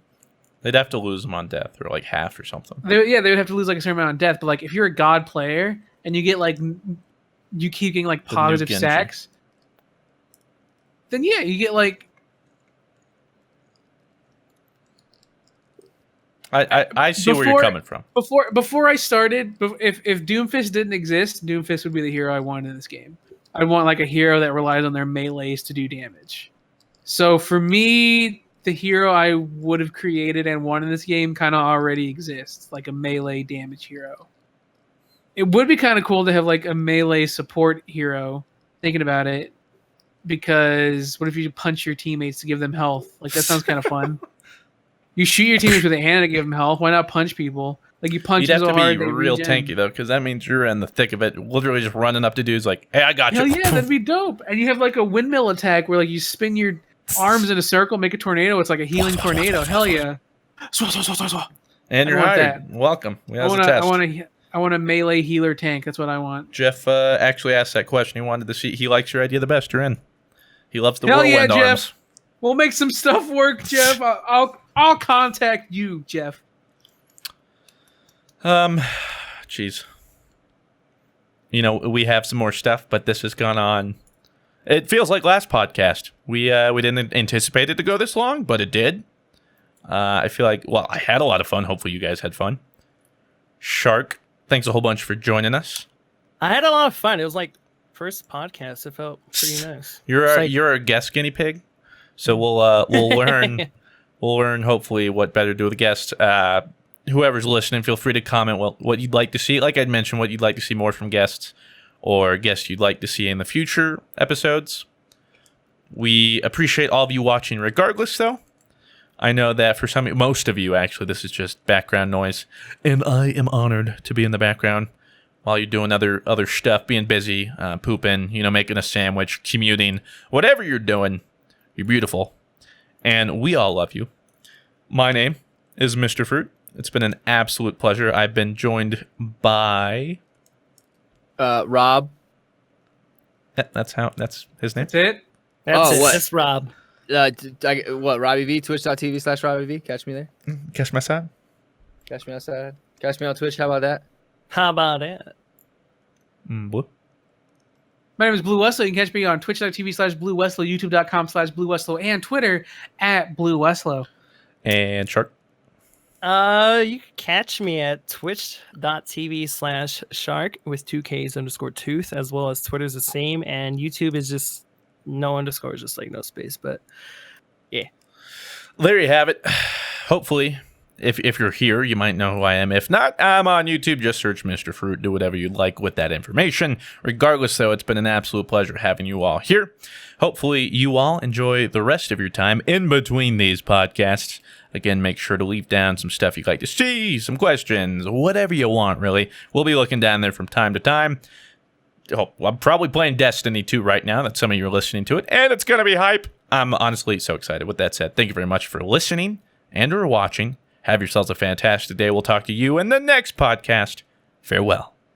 Speaker 1: They'd have to lose them on death or like half or something.
Speaker 3: They would have to lose like a certain amount on death. But like if you're a god player and you get like you keep getting like positive stacks, then yeah, you get like
Speaker 1: I see where you're coming from.
Speaker 3: Before I started, if Doomfist didn't exist, Doomfist would be the hero I want in this game. I want like a hero that relies on their melees to do damage. So for me, the hero I would have created and won in this game kind of already exists, like a melee damage hero. It would be kind of cool to have like a melee support hero, thinking about it, because what if you punch your teammates to give them health? Like, that sounds kind of fun. You shoot your teammates with a hand to give them health. Why not punch people? Like, you punch them so hard.
Speaker 1: You'd have to be real tanky, though, because that means you're in the thick of it, literally just running up to dudes like, hey, I got you.
Speaker 3: Hell yeah, that'd be dope. And you have like a windmill attack where like you spin your arms in a circle, make a tornado. It's like a healing tornado. Hell yeah.
Speaker 1: And you're hiding. Welcome.
Speaker 3: I want a melee healer tank. That's what I want.
Speaker 1: Jeff actually asked that question. He wanted to see. He likes your idea the best. You're in. He loves the whirlwind arms.
Speaker 3: Jeff. We'll make some stuff work, Jeff. I'll contact you, Jeff.
Speaker 1: Jeez. You know, we have some more stuff, but this has gone on. It feels like last podcast. We didn't anticipate it to go this long, but it did. I feel like, well, I had a lot of fun. Hopefully you guys had fun. Shark, thanks a whole bunch for joining us.
Speaker 4: I had a lot of fun. It was like first podcast. It felt pretty nice.
Speaker 1: You're a guest guinea pig, so we'll learn we'll learn hopefully what better to do with a guest. Whoever's listening, feel free to comment what you'd like to see. Like I'd mentioned, what you'd like to see more from guests, or guests you'd like to see in the future episodes. We appreciate all of you watching regardless, though. I know that for most of you, actually, this is just background noise, and I am honored to be in the background while you're doing other stuff, being busy, pooping, making a sandwich, commuting, whatever you're doing. You're beautiful, and we all love you. My name is Mr. Fruit. It's been an absolute pleasure. I've been joined by
Speaker 2: Rob.
Speaker 1: That's his name.
Speaker 3: That's it.
Speaker 4: That's Rob.
Speaker 2: Robbie V, twitch.tv/Robbie V. Catch me there.
Speaker 1: Catch my side.
Speaker 2: Catch me outside. Catch me on Twitch. How about that?
Speaker 4: How about it?
Speaker 1: Blue.
Speaker 3: My name is Blue Westlow. You can catch me on twitch.tv/Blue Westlow, youtube.com/Blue Westlow, and Twitter @Blue Westlow.
Speaker 1: And Shark.
Speaker 4: You can catch me at twitch.tv/Shark with 2Ks_tooth, as well as Twitter's the same, and YouTube is just no underscore, just like no space. But yeah,
Speaker 1: there you have it. Hopefully, if you're here, you might know who I am. If not, I'm on YouTube. Just search Mr. Fruit. Do whatever you'd like with that information. Regardless, though, it's been an absolute pleasure having you all here. Hopefully, you all enjoy the rest of your time in between these podcasts. Again, make sure to leave down some stuff you'd like to see, some questions, whatever you want, really. We'll be looking down there from time to time. Oh, I'm probably playing Destiny 2 right now. That's some of you are listening to it, and it's going to be hype. I'm honestly so excited. With that said, thank you very much for listening and or watching. Have yourselves a fantastic day. We'll talk to you in the next podcast. Farewell.